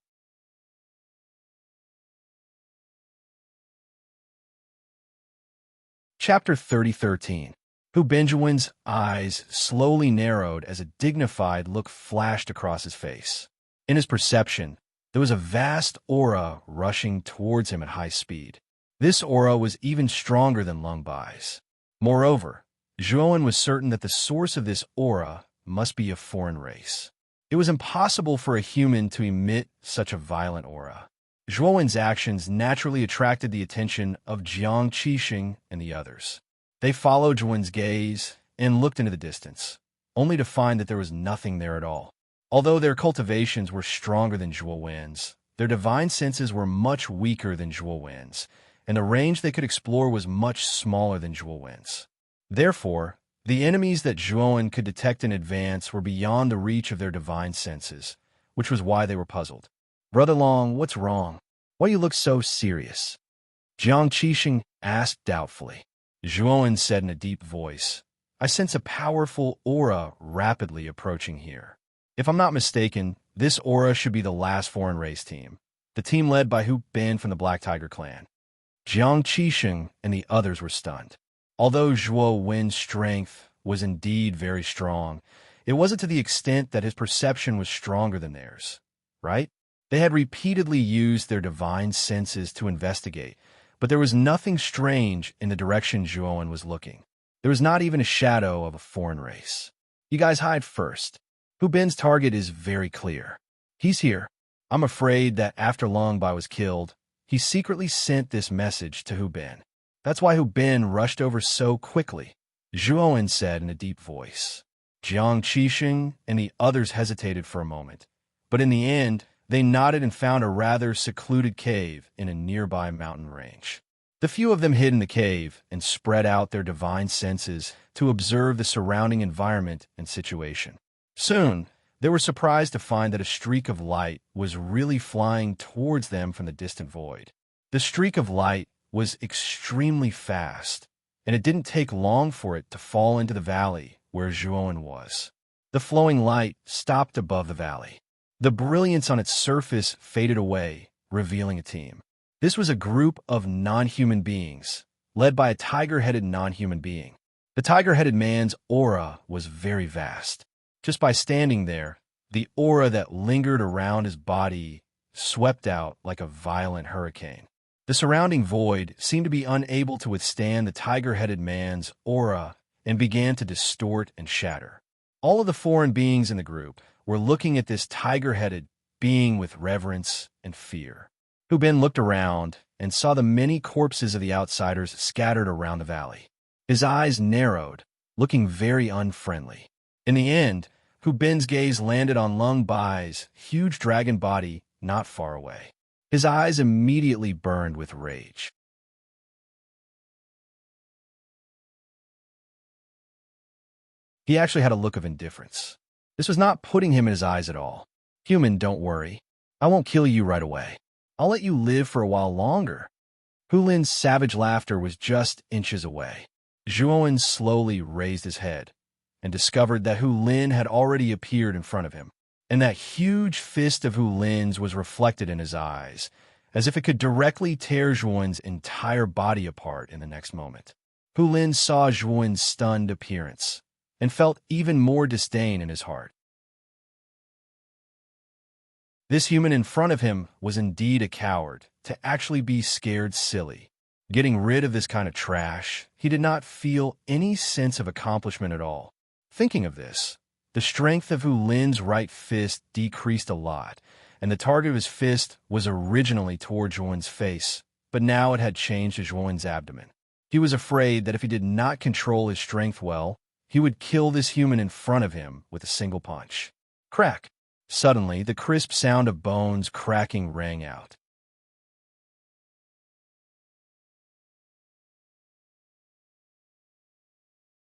Chapter 30:13. Hu Benjamin's eyes slowly narrowed as a dignified look flashed across his face. In his perception, there was a vast aura rushing towards him at high speed. This aura was even stronger than Lung Bai's. Moreover, Zhuowen was certain that the source of this aura must be a foreign race. It was impossible for a human to emit such a violent aura. Zhuowen's actions naturally attracted the attention of Jiang Qixing and the others. They followed Zhuowen's gaze and looked into the distance, only to find that there was nothing there at all. Although their cultivations were stronger than Zhuowen's, their divine senses were much weaker than Zhuowen's, and the range they could explore was much smaller than Zhuowen's. Therefore, the enemies that Zhuowen could detect in advance were beyond the reach of their divine senses, which was why they were puzzled. "Brother Long, what's wrong? Why you look so serious?" Jiang Qixing asked doubtfully. Zhuowen said in a deep voice, "I sense a powerful aura rapidly approaching here. If I'm not mistaken, this aura should be the last foreign race team, the team led by Hu Ben from the Black Tiger clan." Jiang Qixing and the others were stunned. Although Zhuo Wen's strength was indeed very strong, it wasn't to the extent that his perception was stronger than theirs, right? They had repeatedly used their divine senses to investigate, but there was nothing strange in the direction Zhuowen was looking. There was not even a shadow of a foreign race. "You guys hide first. Hu Ben's target is very clear. He's here. I'm afraid that after Long Bai was killed, he secretly sent this message to Hu Ben. That's why Hu Ben rushed over so quickly," Zhuowen said in a deep voice. Jiang Qixing and the others hesitated for a moment, but in the end, they nodded and found a rather secluded cave in a nearby mountain range. The few of them hid in the cave and spread out their divine senses to observe the surrounding environment and situation. Soon, they were surprised to find that a streak of light was really flying towards them from the distant void. The streak of light was extremely fast, and it didn't take long for it to fall into the valley where Zhuowen was. The flowing light stopped above the valley. The brilliance on its surface faded away, revealing a team. This was a group of non-human beings, led by a tiger-headed non-human being. The tiger-headed man's aura was very vast. Just by standing there, the aura that lingered around his body swept out like a violent hurricane. The surrounding void seemed to be unable to withstand the tiger-headed man's aura and began to distort and shatter. All of the foreign beings in the group were looking at this tiger-headed being with reverence and fear. Hu Ben looked around and saw the many corpses of the outsiders scattered around the valley. His eyes narrowed, looking very unfriendly. In the end, Hu Ben's gaze landed on Lung Bai's huge dragon body not far away. His eyes immediately burned with rage. He actually had a look of indifference. This was not putting him in his eyes at all. "Human, don't worry. I won't kill you right away. I'll let you live for a while longer." Hu Lin's savage laughter was just inches away. Zhuowen slowly raised his head and discovered that Hu Lin had already appeared in front of him, and that huge fist of Hu Lin's was reflected in his eyes, as if it could directly tear Zhuowen's entire body apart in the next moment. Hu Lin saw Zhuowen's stunned appearance and felt even more disdain in his heart. This human in front of him was indeed a coward, to actually be scared silly. Getting rid of this kind of trash, he did not feel any sense of accomplishment at all. Thinking of this, the strength of Hu Lin's right fist decreased a lot, and the target of his fist was originally toward Zhuowen's face, but now it had changed to Zhuowen's abdomen. He was afraid that if he did not control his strength well, he would kill this human in front of him with a single punch. Crack! Suddenly, the crisp sound of bones cracking rang out.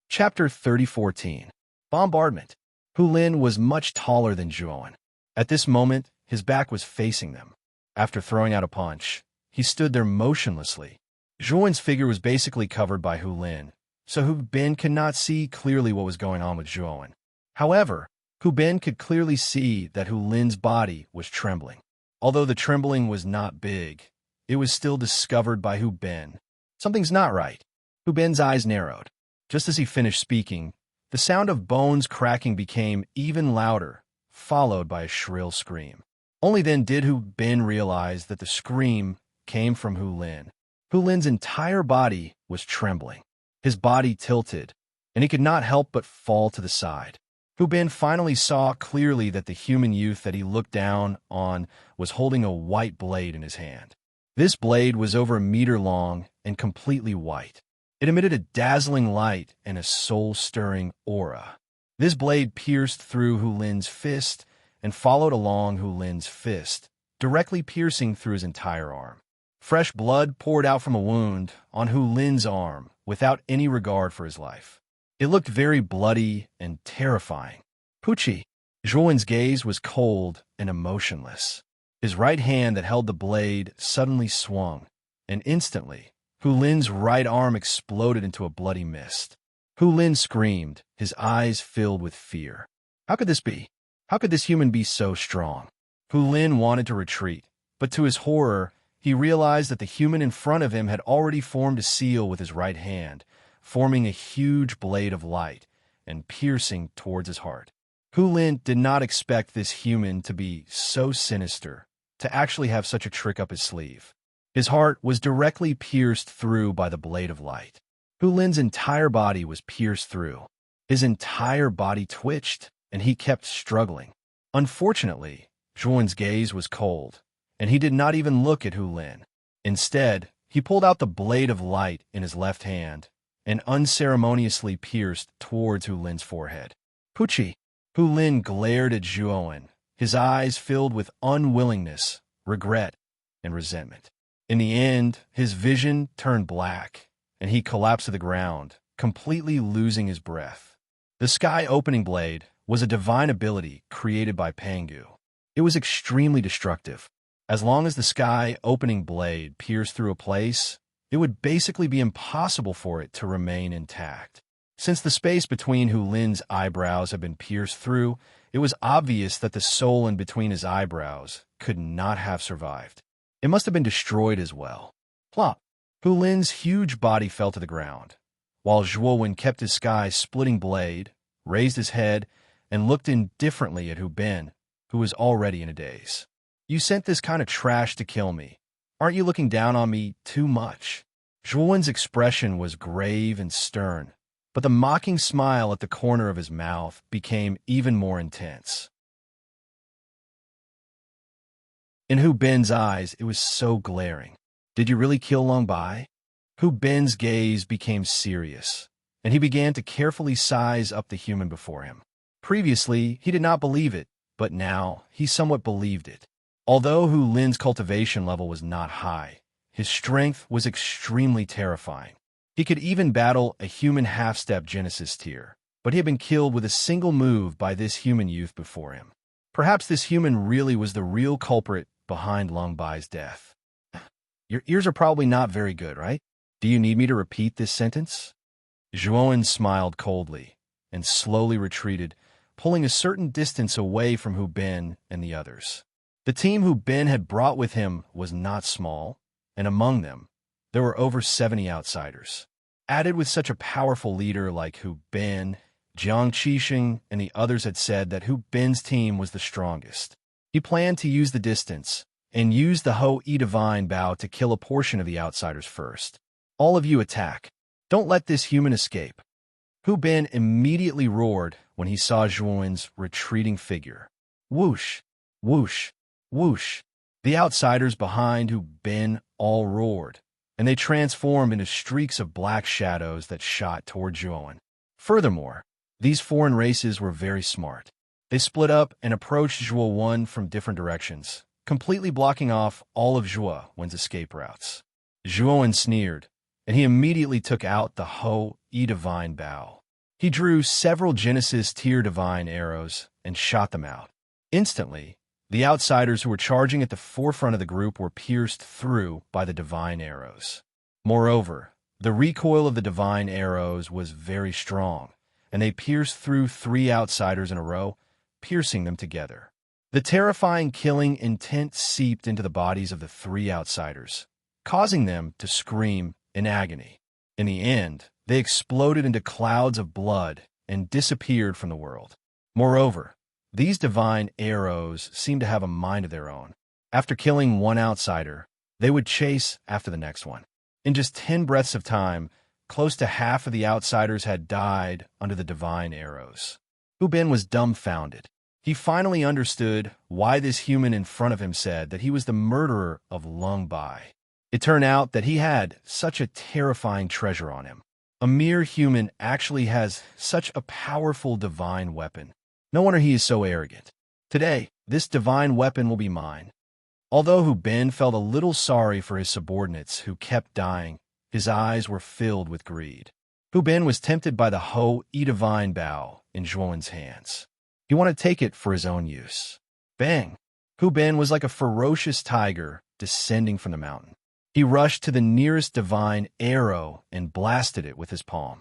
Chapter 30:14. Bombardment. Hu Lin was much taller than Zhuowen. At this moment, his back was facing them. After throwing out a punch, he stood there motionlessly. Zhuowen's figure was basically covered by Hu Lin, so Hu Ben could not see clearly what was going on with Zhuowen. However, Hu Ben could clearly see that Hu Lin's body was trembling. Although the trembling was not big, it was still discovered by Hu Ben. Something's not right. Hu Ben's eyes narrowed. Just as he finished speaking, the sound of bones cracking became even louder, followed by a shrill scream. Only then did Hu Ben realize that the scream came from Hu Lin. Hu Lin's entire body was trembling. His body tilted, and he could not help but fall to the side. Hu Ben finally saw clearly that the human youth that he looked down on was holding a white blade in his hand. This blade was over a meter long and completely white. It emitted a dazzling light and a soul-stirring aura. This blade pierced through Hu Lin's fist and followed along Hu Lin's fist, directly piercing through his entire arm. Fresh blood poured out from a wound on Hu Lin's arm without any regard for his life. It looked very bloody and terrifying. Pucci. Zhuowen's gaze was cold and emotionless. His right hand that held the blade suddenly swung, and instantly, Hu Lin's right arm exploded into a bloody mist. Hu Lin screamed, his eyes filled with fear. How could this be? How could this human be so strong? Hu Lin wanted to retreat, but to his horror, he realized that the human in front of him had already formed a seal with his right hand, forming a huge blade of light and piercing towards his heart. Hu Lin did not expect this human to be so sinister, to actually have such a trick up his sleeve. His heart was directly pierced through by the blade of light. Hu Lin's entire body was pierced through. His entire body twitched, and he kept struggling. Unfortunately, Zhuowen's gaze was cold, and he did not even look at Hu Lin. Instead, he pulled out the blade of light in his left hand and unceremoniously pierced towards Hu Lin's forehead. Pucci. Hu Lin glared at Zhuowen, his eyes filled with unwillingness, regret, and resentment. In the end, his vision turned black, and he collapsed to the ground, completely losing his breath. The Sky Opening Blade was a divine ability created by Pangu. It was extremely destructive. As long as the Sky Opening Blade pierced through a place, it would basically be impossible for it to remain intact. Since the space between Hu Lin's eyebrows had been pierced through, it was obvious that the soul in between his eyebrows could not have survived. It must have been destroyed as well. Plop! Hu Lin's huge body fell to the ground, while Zhuowen kept his sky-splitting blade, raised his head, and looked indifferently at Hu Ben, who was already in a daze. You sent this kind of trash to kill me. Aren't you looking down on me too much? Zhuowen's expression was grave and stern, but the mocking smile at the corner of his mouth became even more intense. In Hu Ben's eyes, it was so glaring. Did you really kill Long Bai? Hu Ben's gaze became serious, and he began to carefully size up the human before him. Previously, he did not believe it, but now he somewhat believed it. Although Hu Lin's cultivation level was not high, his strength was extremely terrifying. He could even battle a human half-step Genesis tier, but he had been killed with a single move by this human youth before him. Perhaps this human really was the real culprit behind Long Bai's death. Your ears are probably not very good, right? Do you need me to repeat this sentence? Zhuowen smiled coldly and slowly retreated, pulling a certain distance away from Hu Ben and the others. The team Hu Ben had brought with him was not small, and among them, there were over 70 outsiders. Added with such a powerful leader like Hu Ben, Jiang Qixing and the others had said that Hu Ben's team was the strongest. He planned to use the distance and use the Ho-E Divine Bow to kill a portion of the outsiders first. All of you attack. Don't let this human escape. Hu Ben immediately roared when he saw Zhuowen's retreating figure. Whoosh, whoosh, whoosh. The outsiders behind Hu Ben all roared, and they transformed into streaks of black shadows that shot toward Zhuowen. Furthermore, these foreign races were very smart. They split up and approached Zhuowen from different directions, completely blocking off all of Zhuowen's escape routes. Zhuowen sneered, and he immediately took out the Ho-E Divine Bow. He drew several Genesis tier divine arrows and shot them out. Instantly, The outsiders who were charging at the forefront of the group were pierced through by the divine arrows. Moreover, the recoil of the divine arrows was very strong, and they pierced through 3 outsiders in a row, piercing them together. The terrifying killing intent seeped into the bodies of the 3 outsiders, causing them to scream in agony. In the end, they exploded into clouds of blood and disappeared from the world. Moreover, these divine arrows seemed to have a mind of their own. After killing one outsider, they would chase after the next one. In just 10 breaths of time, close to half of the outsiders had died under the divine arrows. Hu Ben was dumbfounded. He finally understood why this human in front of him said that he was the murderer of Lung Bai. It turned out that he had such a terrifying treasure on him. A mere human actually has such a powerful divine weapon. No wonder he is so arrogant. Today, this divine weapon will be mine. Although Hu Ben felt a little sorry for his subordinates who kept dying, his eyes were filled with greed. Hu Ben was tempted by the Ho-E divine bow in Zhuowen's hands. He wanted to take it for his own use. Bang! Hu Ben was like a ferocious tiger descending from the mountain. He rushed to the nearest divine arrow and blasted it with his palm.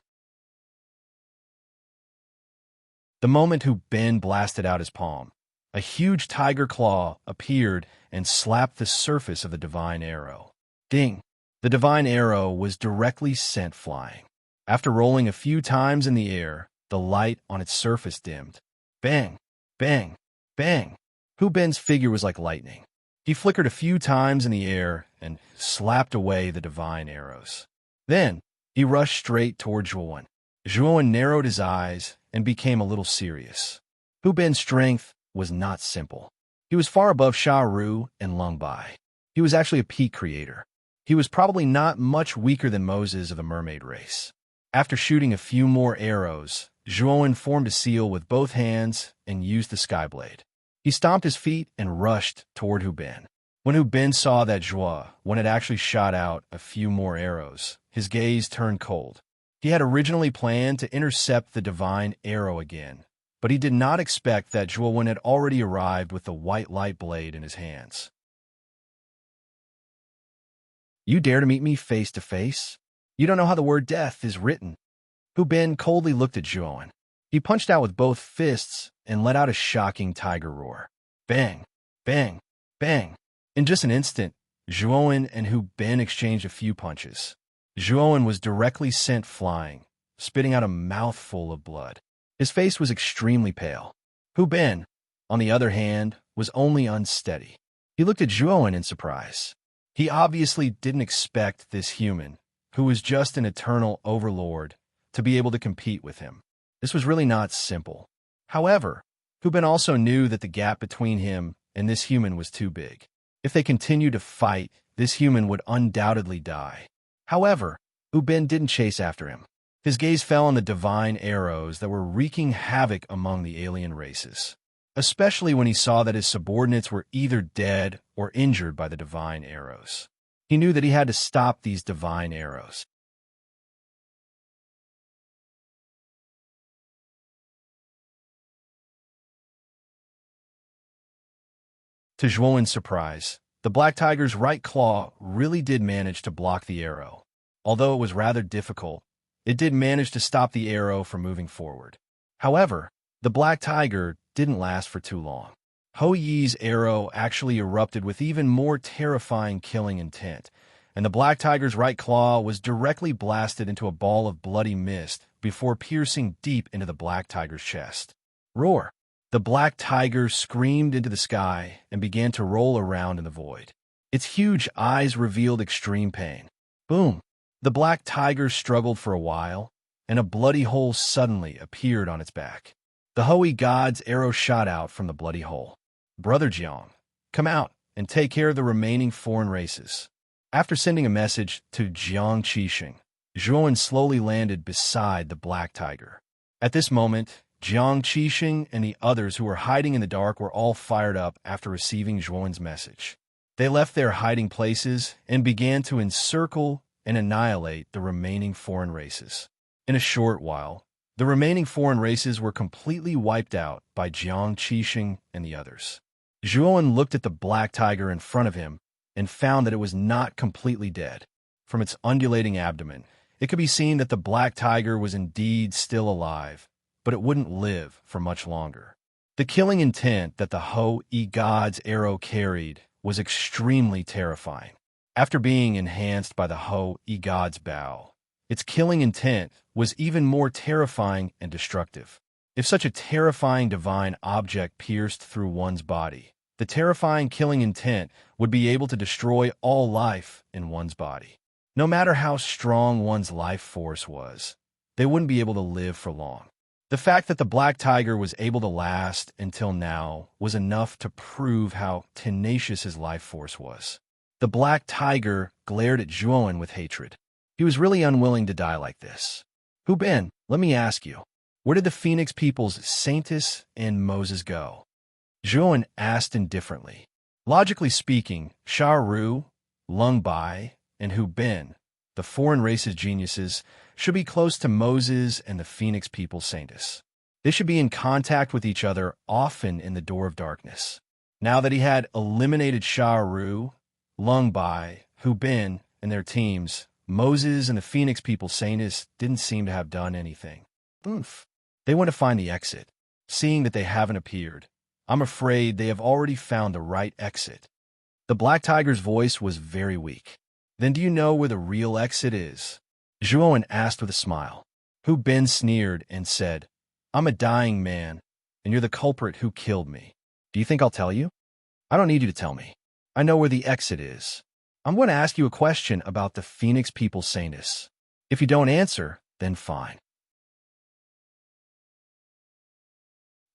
The moment Hu Ben blasted out his palm, a huge tiger claw appeared and slapped the surface of the divine arrow. Ding! The divine arrow was directly sent flying. After rolling a few times in the air, the light on its surface dimmed. Bang! Bang! Bang! Hu Ben's figure was like lightning. He flickered a few times in the air and slapped away the divine arrows. Then, he rushed straight toward Zhuowen. Zhuowen narrowed his eyes and became a little serious. Hu Ben's strength was not simple. He was far above Sha Ru and Lung Bai. He was actually a peak creator. He was probably not much weaker than Moses of the mermaid race. After shooting a few more arrows, Zhuowen formed a seal with both hands and used the skyblade. He stomped his feet and rushed toward Hu Ben. When Hu Ben saw that Zhuowen had actually shot out a few more arrows, his gaze turned cold. He had originally planned to intercept the divine arrow again, but he did not expect that Zhuowen had already arrived with the white light blade in his hands. You dare to meet me face to face? You don't know how the word death is written. Hu Ben coldly looked at Zhuowen. He punched out with both fists and let out a shocking tiger roar. Bang! Bang! Bang! In just an instant, Zhuowen and Hu Ben exchanged a few punches. Zhuowen was directly sent flying, spitting out a mouthful of blood. His face was extremely pale. Hu Ben, on the other hand, was only unsteady. He looked at Zhuowen in surprise. He obviously didn't expect this human, who was just an eternal overlord, to be able to compete with him. This was really not simple. However, Hu Ben also knew that the gap between him and this human was too big. If they continued to fight, this human would undoubtedly die. However, Hu Ben didn't chase after him. His gaze fell on the divine arrows that were wreaking havoc among the alien races, especially when he saw that his subordinates were either dead or injured by the divine arrows. He knew that he had to stop these divine arrows. To Zhuowen's surprise, the black tiger's right claw really did manage to block the arrow. Although it was rather difficult, it did manage to stop the arrow from moving forward. However, the black tiger didn't last for too long. Ho Yi's arrow actually erupted with even more terrifying killing intent, and the black tiger's right claw was directly blasted into a ball of bloody mist before piercing deep into the black tiger's chest. Roar! The black tiger screamed into the sky and began to roll around in the void. Its huge eyes revealed extreme pain. Boom! The black tiger struggled for a while, and a bloody hole suddenly appeared on its back. The Hui god's arrow shot out from the bloody hole. Brother Jiang, come out and take care of the remaining foreign races. After sending a message to Jiang Qixing, Zhuowen slowly landed beside the black tiger. At this moment, Jiang Qixing and the others who were hiding in the dark were all fired up after receiving Zhuowen's message. They left their hiding places and began to encircle and annihilate the remaining foreign races. In a short while, the remaining foreign races were completely wiped out by Jiang Qixing and the others. Zhuowen looked at the black tiger in front of him and found that it was not completely dead. From its undulating abdomen, it could be seen that the black tiger was indeed still alive, but it wouldn't live for much longer. The killing intent that the Ho-E god's arrow carried was extremely terrifying. After being enhanced by the Ho-E god's bow, its killing intent was even more terrifying and destructive. If such a terrifying divine object pierced through one's body, the terrifying killing intent would be able to destroy all life in one's body. No matter how strong one's life force was, they wouldn't be able to live for long. The fact that the black tiger was able to last until now was enough to prove how tenacious his life force was. The black tiger glared at Zhuowen with hatred. He was really unwilling to die like this. Hu Ben, let me ask you, where did the Phoenix people's Saintess and Moses go? Zhuowen asked indifferently. Logically speaking, Sha Ru, Lung Bai, and Hu Ben, the foreign race's geniuses, should be close to Moses and the Phoenix people's Saintess. They should be in contact with each other often in the Door of Darkness. Now that he had eliminated Sha Ru, Lung Bai, Hu Ben, and their teams, Moses and the Phoenix people's Saintess didn't seem to have done anything. Oof. They went to find the exit. Seeing that they haven't appeared, I'm afraid they have already found the right exit. The black tiger's voice was very weak. Then do you know where the real exit is? Zhuowen asked with a smile. Hu Ben sneered and said, I'm a dying man, and you're the culprit who killed me. Do you think I'll tell you? I don't need you to tell me. I know where the exit is. I'm going to ask you a question about the Phoenix people's Saintess. If you don't answer, then fine.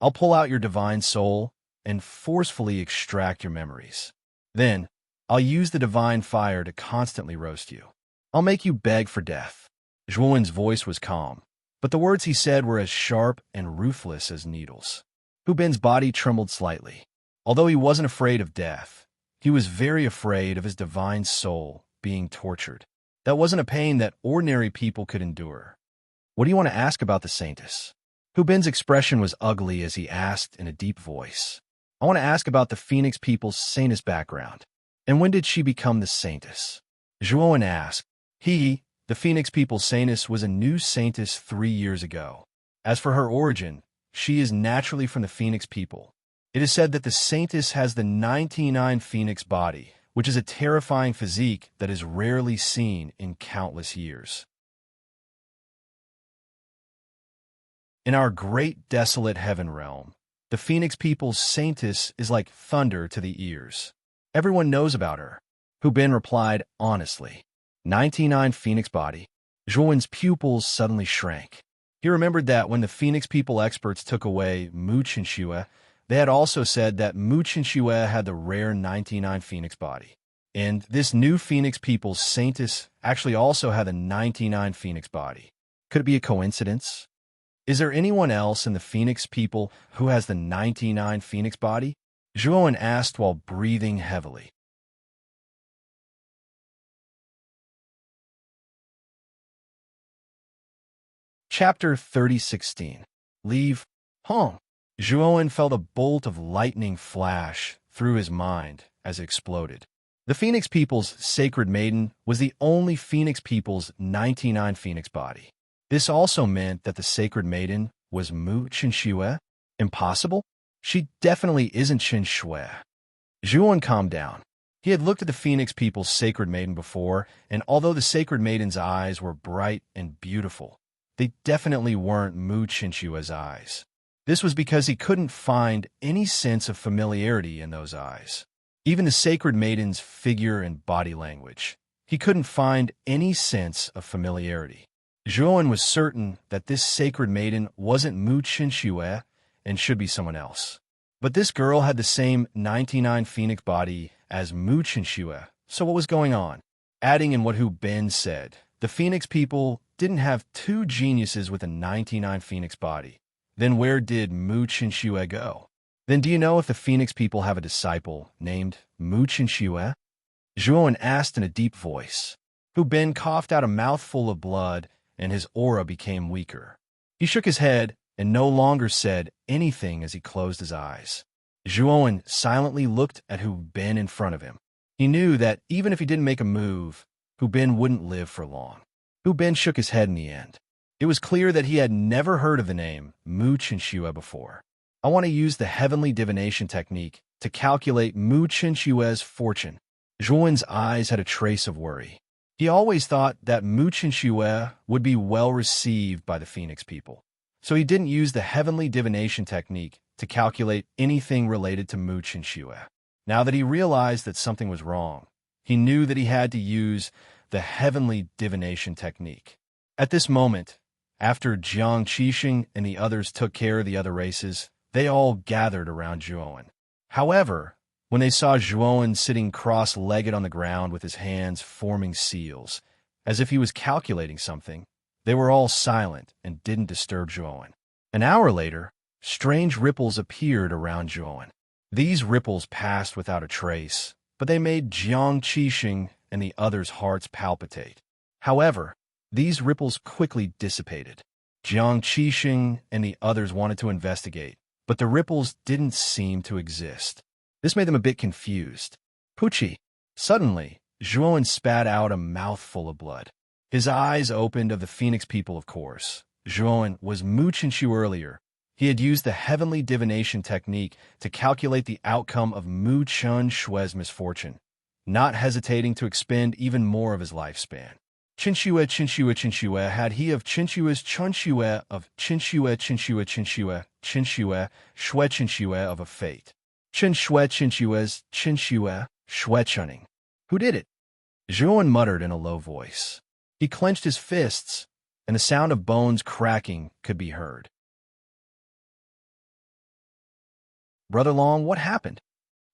I'll pull out your divine soul and forcefully extract your memories. Then, I'll use the divine fire to constantly roast you. I'll make you beg for death. Zhuowen's voice was calm, but the words he said were as sharp and ruthless as needles. Hu Ben's body trembled slightly. Although he wasn't afraid of death, he was very afraid of his divine soul being tortured. That wasn't a pain that ordinary people could endure. What do you want to ask about the Saintess? Hu Ben's expression was ugly as he asked in a deep voice. I want to ask about the Phoenix people's Saintess background. And when did she become the Saintess? Zhuowen asked. The Phoenix people's Saintess, was a new Saintess 3 years ago. As for her origin, she is naturally from the Phoenix people. It is said that the Saintess has the 99 Phoenix body, which is a terrifying physique that is rarely seen in countless years. In our great desolate heaven realm, the Phoenix people's Saintess is like thunder to the ears. Everyone knows about her. Hu Ben replied honestly. 99 Phoenix body. Zhuowen's pupils suddenly shrank. He remembered that when the Phoenix people experts took away Mu Chenxue, they had also said that Mu Chenxue had the rare 99 Phoenix body. And this new Phoenix people's Saintess actually also had the 99 Phoenix body. Could it be a coincidence? Is there anyone else in the Phoenix people who has the 99 Phoenix body? Zhuowen asked while breathing heavily. Chapter 30:16. Leave home. Zhuowen felt a bolt of lightning flash through his mind as it exploded. The Phoenix people's sacred maiden was the only Phoenix people's 99 Phoenix body. This also meant that the sacred maiden was Mu Chenxue. Impossible? She definitely isn't Chenxue. Zhuowen calmed down. He had looked at the Phoenix people's sacred maiden before, and although the sacred maiden's eyes were bright and beautiful, they definitely weren't Mu Chenxue's eyes. This was because he couldn't find any sense of familiarity in those eyes. Even the sacred maiden's figure and body language, he couldn't find any sense of familiarity. Zhuowen was certain that this sacred maiden wasn't Mu Chenxue and should be someone else. But this girl had the same 99 Phoenix body as Mu Chenxue, so what was going on? Adding in what Hu Ben said, the Phoenix people didn't have two geniuses with a 99 Phoenix body. Then where did Mu Chenxue go? Then do you know if the Phoenix people have a disciple named Mu Chenxue? Zhuowen asked in a deep voice. Hu Ben coughed out a mouthful of blood, and his aura became weaker. He shook his head and no longer said anything as he closed his eyes. Zhuowen silently looked at Hu Bin in front of him. He knew that even if he didn't make a move, Hu Bin wouldn't live for long. Hu Bin shook his head in the end. It was clear that he had never heard of the name Mu Qinshui before. I want to use the heavenly divination technique to calculate Mu Qinshui's fortune. Zhuowen's eyes had a trace of worry. He always thought that Mu Qinshui would be well received by the Phoenix people, so he didn't use the heavenly divination technique to calculate anything related to Mu Qinshui. Now that he realized that something was wrong, he knew that he had to use the heavenly divination technique. At this moment, after Jiang Qixing and the others took care of the other races, they all gathered around Zhuowen. However, when they saw Zhuowen sitting cross-legged on the ground with his hands forming seals, as if he was calculating something, they were all silent and didn't disturb Zhuowen. An hour later, strange ripples appeared around Zhuowen. These ripples passed without a trace, but they made Jiang Qixing and the others' hearts palpitate. However, these ripples quickly dissipated. Jiang Qixing and the others wanted to investigate, but the ripples didn't seem to exist. This made them a bit confused. Pucci. Suddenly, Zhuowen spat out a mouthful of blood. His eyes opened of the Phoenix people, of course. Zhuowen was Mu Qinshu earlier. He had used the heavenly divination technique to calculate the outcome of Mu Qinshui's misfortune, not hesitating to expend even more of his lifespan. Qinshui, had he of Qinshui's Qinshui of Qinshui, Shui Qinshui of a fate. Qinshui's Qinshui, Shui Chunning. Who did it? Zhuowen muttered in a low voice. He clenched his fists, and the sound of bones cracking could be heard. Brother Long, what happened?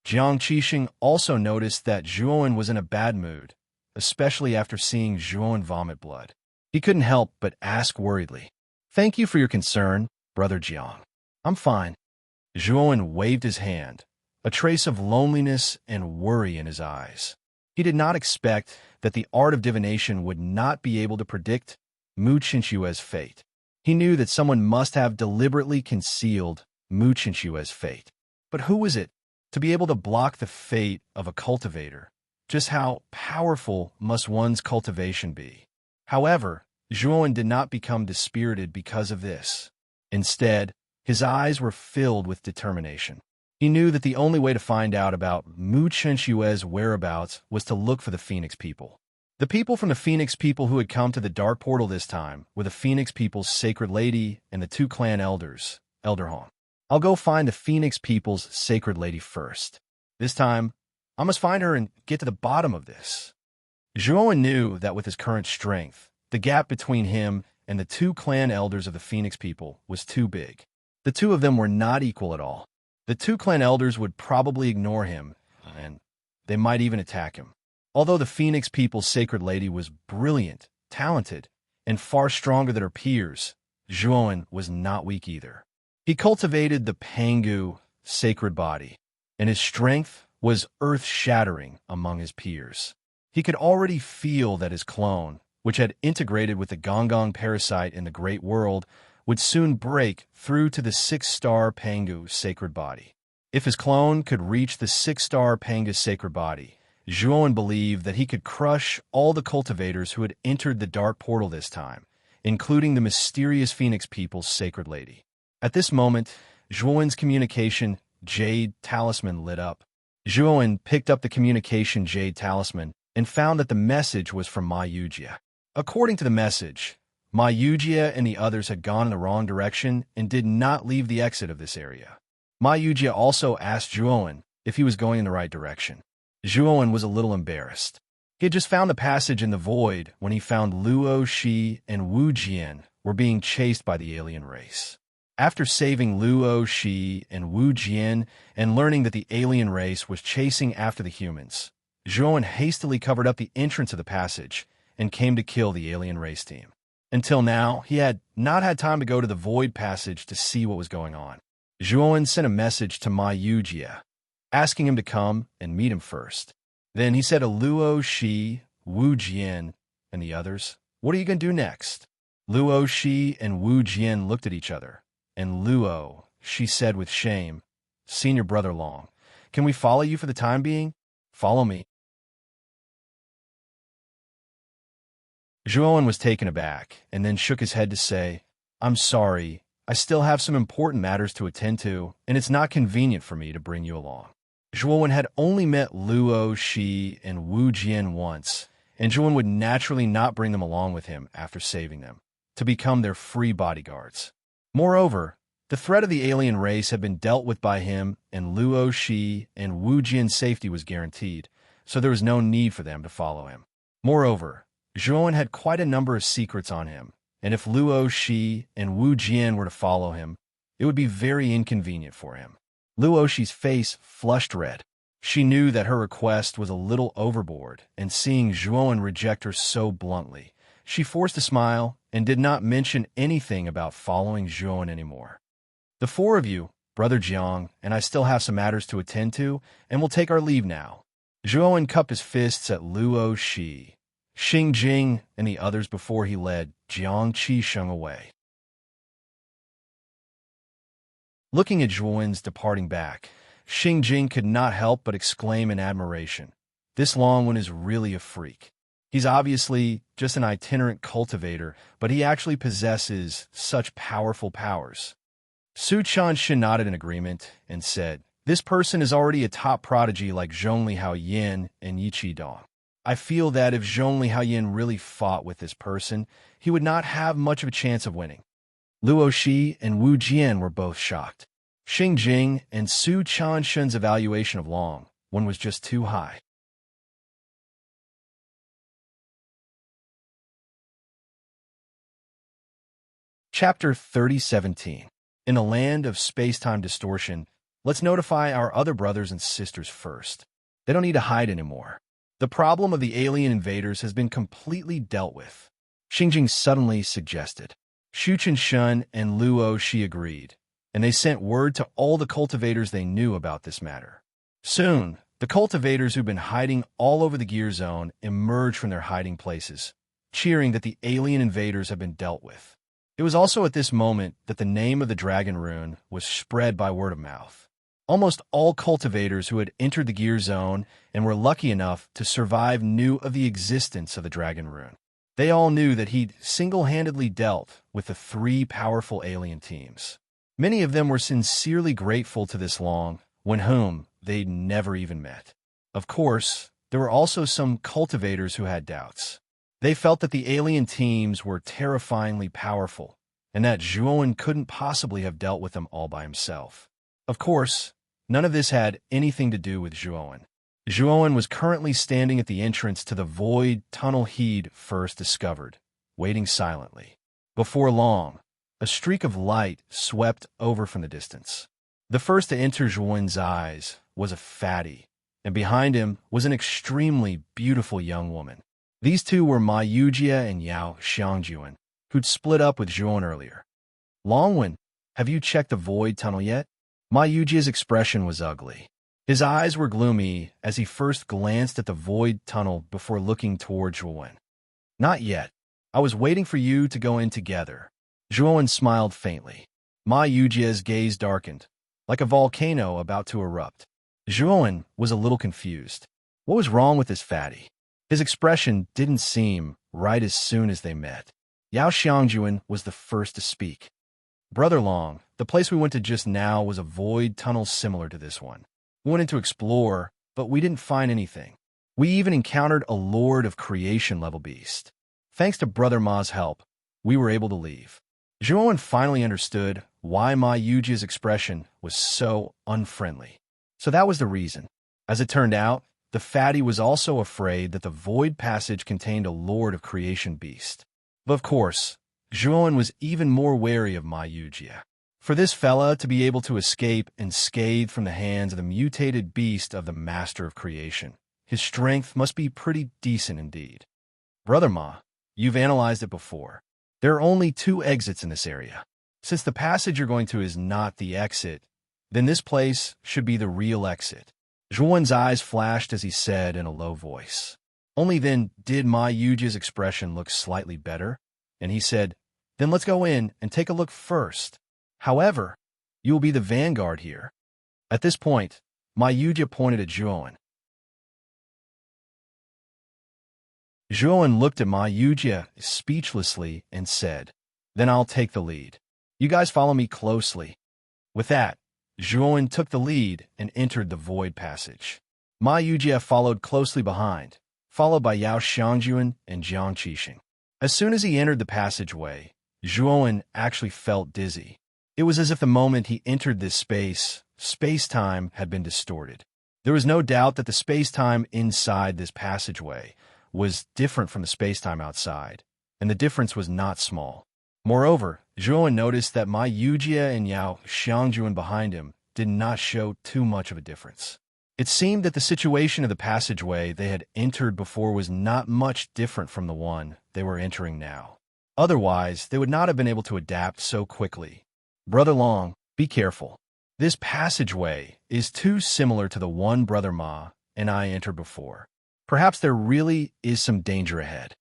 Jiang Qixing also noticed that Zhuowen was in a bad mood, especially after seeing Zhuowen vomit blood. He couldn't help but ask worriedly. Thank you for your concern, Brother Jiang. I'm fine. Zhuowen waved his hand, a trace of loneliness and worry in his eyes. He did not expect that the art of divination would not be able to predict Mu Qinshui's fate. He knew that someone must have deliberately concealed Mu Qinshui's fate. But who was it to be able to block the fate of a cultivator? Just how powerful must one's cultivation be? However, Zhuowen did not become dispirited because of this. Instead, his eyes were filled with determination. He knew that the only way to find out about Mu Qinshui's whereabouts was to look for the Phoenix people. The people from the Phoenix people who had come to the Dark Portal this time were the Phoenix people's Sacred Lady and the two clan elders, Elder Hong. I'll go find the Phoenix people's Sacred Lady first. This time, I must find her and get to the bottom of this. Zhuowen knew that with his current strength, the gap between him and the two clan elders of the Phoenix people was too big. The two of them were not equal at all. The two clan elders would probably ignore him, and they might even attack him. Although the Phoenix people's Sacred Lady was brilliant, talented, and far stronger than her peers, Zhuowen was not weak either. He cultivated the Pangu sacred body, and his strength was earth-shattering among his peers. He could already feel that his clone, which had integrated with the Gonggong parasite in the Great World, would soon break through to the 6-star Pangu sacred body. If his clone could reach the 6-star Pangu sacred body, Zhuowen believed that he could crush all the cultivators who had entered the Dark Portal this time, including the mysterious Phoenix people's Sacred Lady. At this moment, Zhuowen's communication Jade Talisman lit up. Zhuowen picked up the communication Jade Talisman and found that the message was from Ma Yujia. According to the message, Ma Yujia and the others had gone in the wrong direction and did not leave the exit of this area. Ma Yujia also asked Zhuowen if he was going in the right direction. Zhuowen was a little embarrassed. He had just found the passage in the void when he found Luo Shi and Wu Jian were being chased by the alien race. After saving Luo Shi and Wu Jian and learning that the alien race was chasing after the humans, Zhuowen hastily covered up the entrance of the passage and came to kill the alien race team. Until now, he had not had time to go to the void passage to see what was going on. Zhuowen sent a message to Ma Yujia, asking him to come and meet him first. Then he said to Luo Shi, Wu Jian, and the others, "What are you going to do next?" Luo Shi and Wu Jian looked at each other, and Luo Shi said with shame, Senior Brother Long. Can we follow you for the time being? Follow me. Zhuowen was taken aback and then shook his head to say, I'm sorry, I still have some important matters to attend to, and it's not convenient for me to bring you along. Zhuowen had only met Luo Shi and Wu Jian once, and Zhuowen would naturally not bring them along with him after saving them, to become their free bodyguards. Moreover, the threat of the alien race had been dealt with by him, and Luo Shi and Wu Jian's safety was guaranteed, so there was no need for them to follow him. Moreover, Zhuowen had quite a number of secrets on him, and if Luo Shi and Wu Jian were to follow him, it would be very inconvenient for him. Luo Shi's face flushed red. She knew that her request was a little overboard, and seeing Zhuowen reject her so bluntly, she forced a smile and did not mention anything about following Zhuowen anymore. The four of you, Brother Jiang, and I still have some matters to attend to, and we'll take our leave now. Zhuowen cupped his fists at Luo Shi, Xing Jing, and the others before he led Jiang Qisheng away. Looking at Zhuowen's departing back, Xing Jing could not help but exclaim in admiration. This Long One is really a freak. He's obviously just an itinerant cultivator, but he actually possesses such powerful powers. Su Chanshin nodded in agreement and said, This person is already a top prodigy like Zhongli Haoyin and Yi Qidong. I feel that if Zhongli Haoyin really fought with this person, he would not have much of a chance of winning. Luo Shi and Wu Jian were both shocked. Xing Jing and Su Chanshin's evaluation of Long One was just too high. Chapter 3017. In a land of space-time distortion, let's notify our other brothers and sisters first. They don't need to hide anymore. The problem of the alien invaders has been completely dealt with. Xingjing suddenly suggested. Xu Chenshun and Luo Shi agreed, and they sent word to all the cultivators they knew about this matter. Soon, the cultivators who'd been hiding all over the gear zone emerged from their hiding places, cheering that the alien invaders had been dealt with. It was also at this moment that the name of the dragon rune was spread by word of mouth. Almost all cultivators who had entered the gear zone and were lucky enough to survive knew of the existence of the dragon rune. They all knew that he'd single-handedly dealt with the three powerful alien teams. Many of them were sincerely grateful to this Long One whom they'd never even met. Of course, there were also some cultivators who had doubts. They felt that the alien teams were terrifyingly powerful, and that Zhuowen couldn't possibly have dealt with them all by himself. Of course, none of this had anything to do with Zhuowen. Zhuowen was currently standing at the entrance to the void tunnel he'd first discovered, waiting silently. Before long, a streak of light swept over from the distance. The first to enter Zhuowen's eyes was a fatty, and behind him was an extremely beautiful young woman. These two were Ma Yujia and Yao Xiangjuan, who'd split up with Zhuowen earlier. Longwen, have you checked the void tunnel yet? Ma Yujia's expression was ugly. His eyes were gloomy as he first glanced at the void tunnel before looking toward Zhuowen. Not yet. I was waiting for you to go in together. Zhuowen smiled faintly. Ma Yujia's gaze darkened, like a volcano about to erupt. Zhuowen was a little confused. What was wrong with this fatty? His expression didn't seem right as soon as they met. Yao Xiangjuan was the first to speak. Brother Long, the place we went to just now was a void tunnel similar to this one. We went in to explore, but we didn't find anything. We even encountered a Lord of Creation level beast. Thanks to Brother Ma's help, we were able to leave. Zhuowen finally understood why Ma Yujia's expression was so unfriendly. So that was the reason. As it turned out, the fatty was also afraid that the void passage contained a Lord of Creation beast. But of course, Zhuowen was even more wary of Ma Yujia. For this fella to be able to escape unscathed from the hands of the mutated beast of the Master of Creation, his strength must be pretty decent indeed. Brother Ma, you've analyzed it before. There are only 2 exits in this area. Since the passage you're going to is not the exit, then this place should be the real exit. Zhuowen's eyes flashed as he said in a low voice. Only then did Ma Yujia's expression look slightly better, and he said, Then let's go in and take a look first. However, you will be the vanguard here. At this point, my Yuja pointed at Zhuowen. Zhuowen looked at my Yuja speechlessly and said, "Then I'll take the lead. You guys follow me closely." With that, Zhuowen took the lead and entered the void passage. Ma Yujie followed closely behind, followed by Yao Xiangjuan and Jiang Qixing. As soon as he entered the passageway, Zhuowen actually felt dizzy. It was as if the moment he entered this space-time had been distorted. There was no doubt that the space-time inside this passageway was different from the space-time outside, and the difference was not small. Moreover, Zhuowen noticed that Ma Yujie and Yao Xiangjuan behind him did not show too much of a difference. It seemed that the situation of the passageway they had entered before was not much different from the one they were entering now. Otherwise, they would not have been able to adapt so quickly. Brother Long, be careful. This passageway is too similar to the one Brother Ma and I entered before. Perhaps there really is some danger ahead.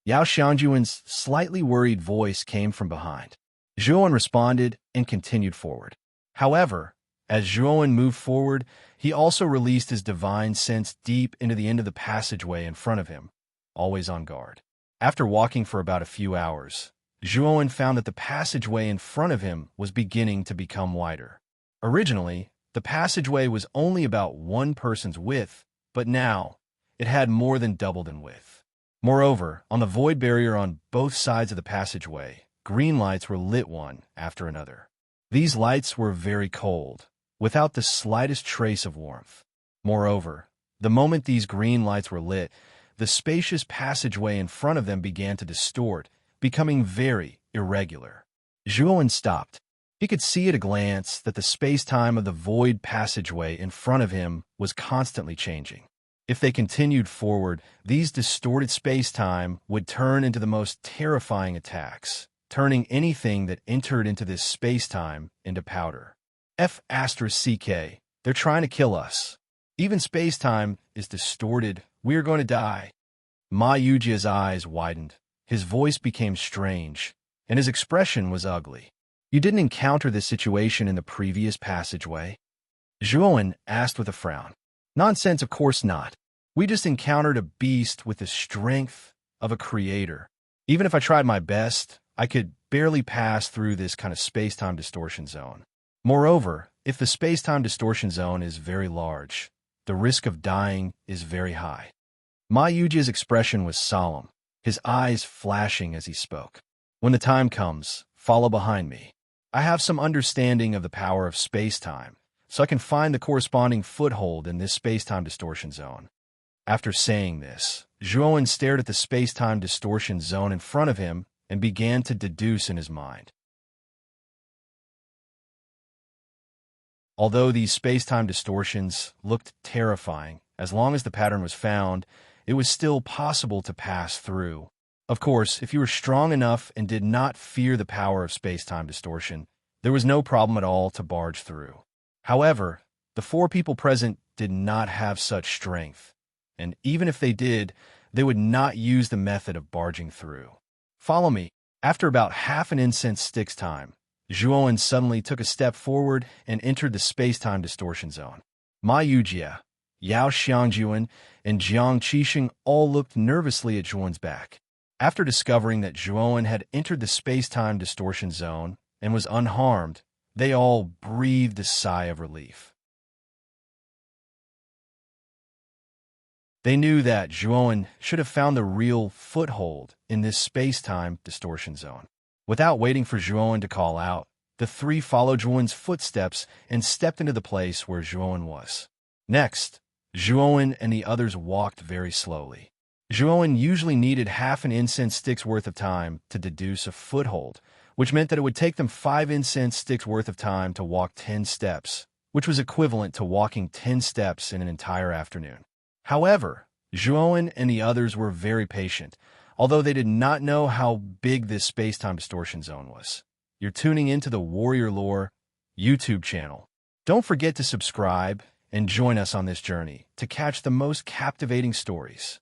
Yao Xiangjuan's slightly worried voice came from behind. Zhuowen responded and continued forward. However, as Zhuowen moved forward, he also released his divine sense deep into the end of the passageway in front of him, always on guard. After walking for about a few hours, Zhuowen found that the passageway in front of him was beginning to become wider. Originally, the passageway was only about one person's width, but now it had more than doubled in width. Moreover, on the void barrier on both sides of the passageway, green lights were lit one after another. These lights were very cold, without the slightest trace of warmth. Moreover, the moment these green lights were lit, the spacious passageway in front of them began to distort, becoming very irregular. Zhuowen stopped. He could see at a glance that the space-time of the void passageway in front of him was constantly changing. If they continued forward, these distorted space-time would turn into the most terrifying attacks, turning anything that entered into this space-time into powder. F***, they're trying to kill us. Even space-time is distorted. We are going to die. Ma Yujia's eyes widened. His voice became strange, and his expression was ugly. You didn't encounter this situation in the previous passageway? Zhuowen asked with a frown. Nonsense, of course not. We just encountered a beast with the strength of a creator. Even if I tried my best, I could barely pass through this kind of space-time distortion zone. Moreover, if the space-time distortion zone is very large, the risk of dying is very high. Ma Yujia's expression was solemn, his eyes flashing as he spoke. When the time comes, follow behind me. I have some understanding of the power of space-time, so I can find the corresponding foothold in this space-time distortion zone. After saying this, Zhuowen stared at the space-time distortion zone in front of him and began to deduce in his mind. Although these space-time distortions looked terrifying, as long as the pattern was found, it was still possible to pass through. Of course, if you were strong enough and did not fear the power of space-time distortion, there was no problem at all to barge through. However, the four people present did not have such strength, and even if they did, they would not use the method of barging through. Follow me. After about half an incense stick's time, Zhuowen suddenly took a step forward and entered the space-time distortion zone. Ma Yujie, Yao Xiangjuan, and Jiang Qixing all looked nervously at Zhuowen's back. After discovering that Zhuowen had entered the space-time distortion zone and was unharmed, they all breathed a sigh of relief. They knew that Zhuowen should have found the real foothold in this space-time distortion zone. Without waiting for Zhuowen to call out, the three followed Zhuowen's footsteps and stepped into the place where Zhuowen was. Next, Zhuowen and the others walked very slowly. Zhuowen usually needed half an incense stick's worth of time to deduce a foothold, which meant that it would take them 5 incense sticks worth of time to walk 10 steps, which was equivalent to walking 10 steps in an entire afternoon. However, Zhuowen and the others were very patient, although they did not know how big this space-time distortion zone was. You're tuning into the Warrior Lore YouTube channel. Don't forget to subscribe and join us on this journey to catch the most captivating stories.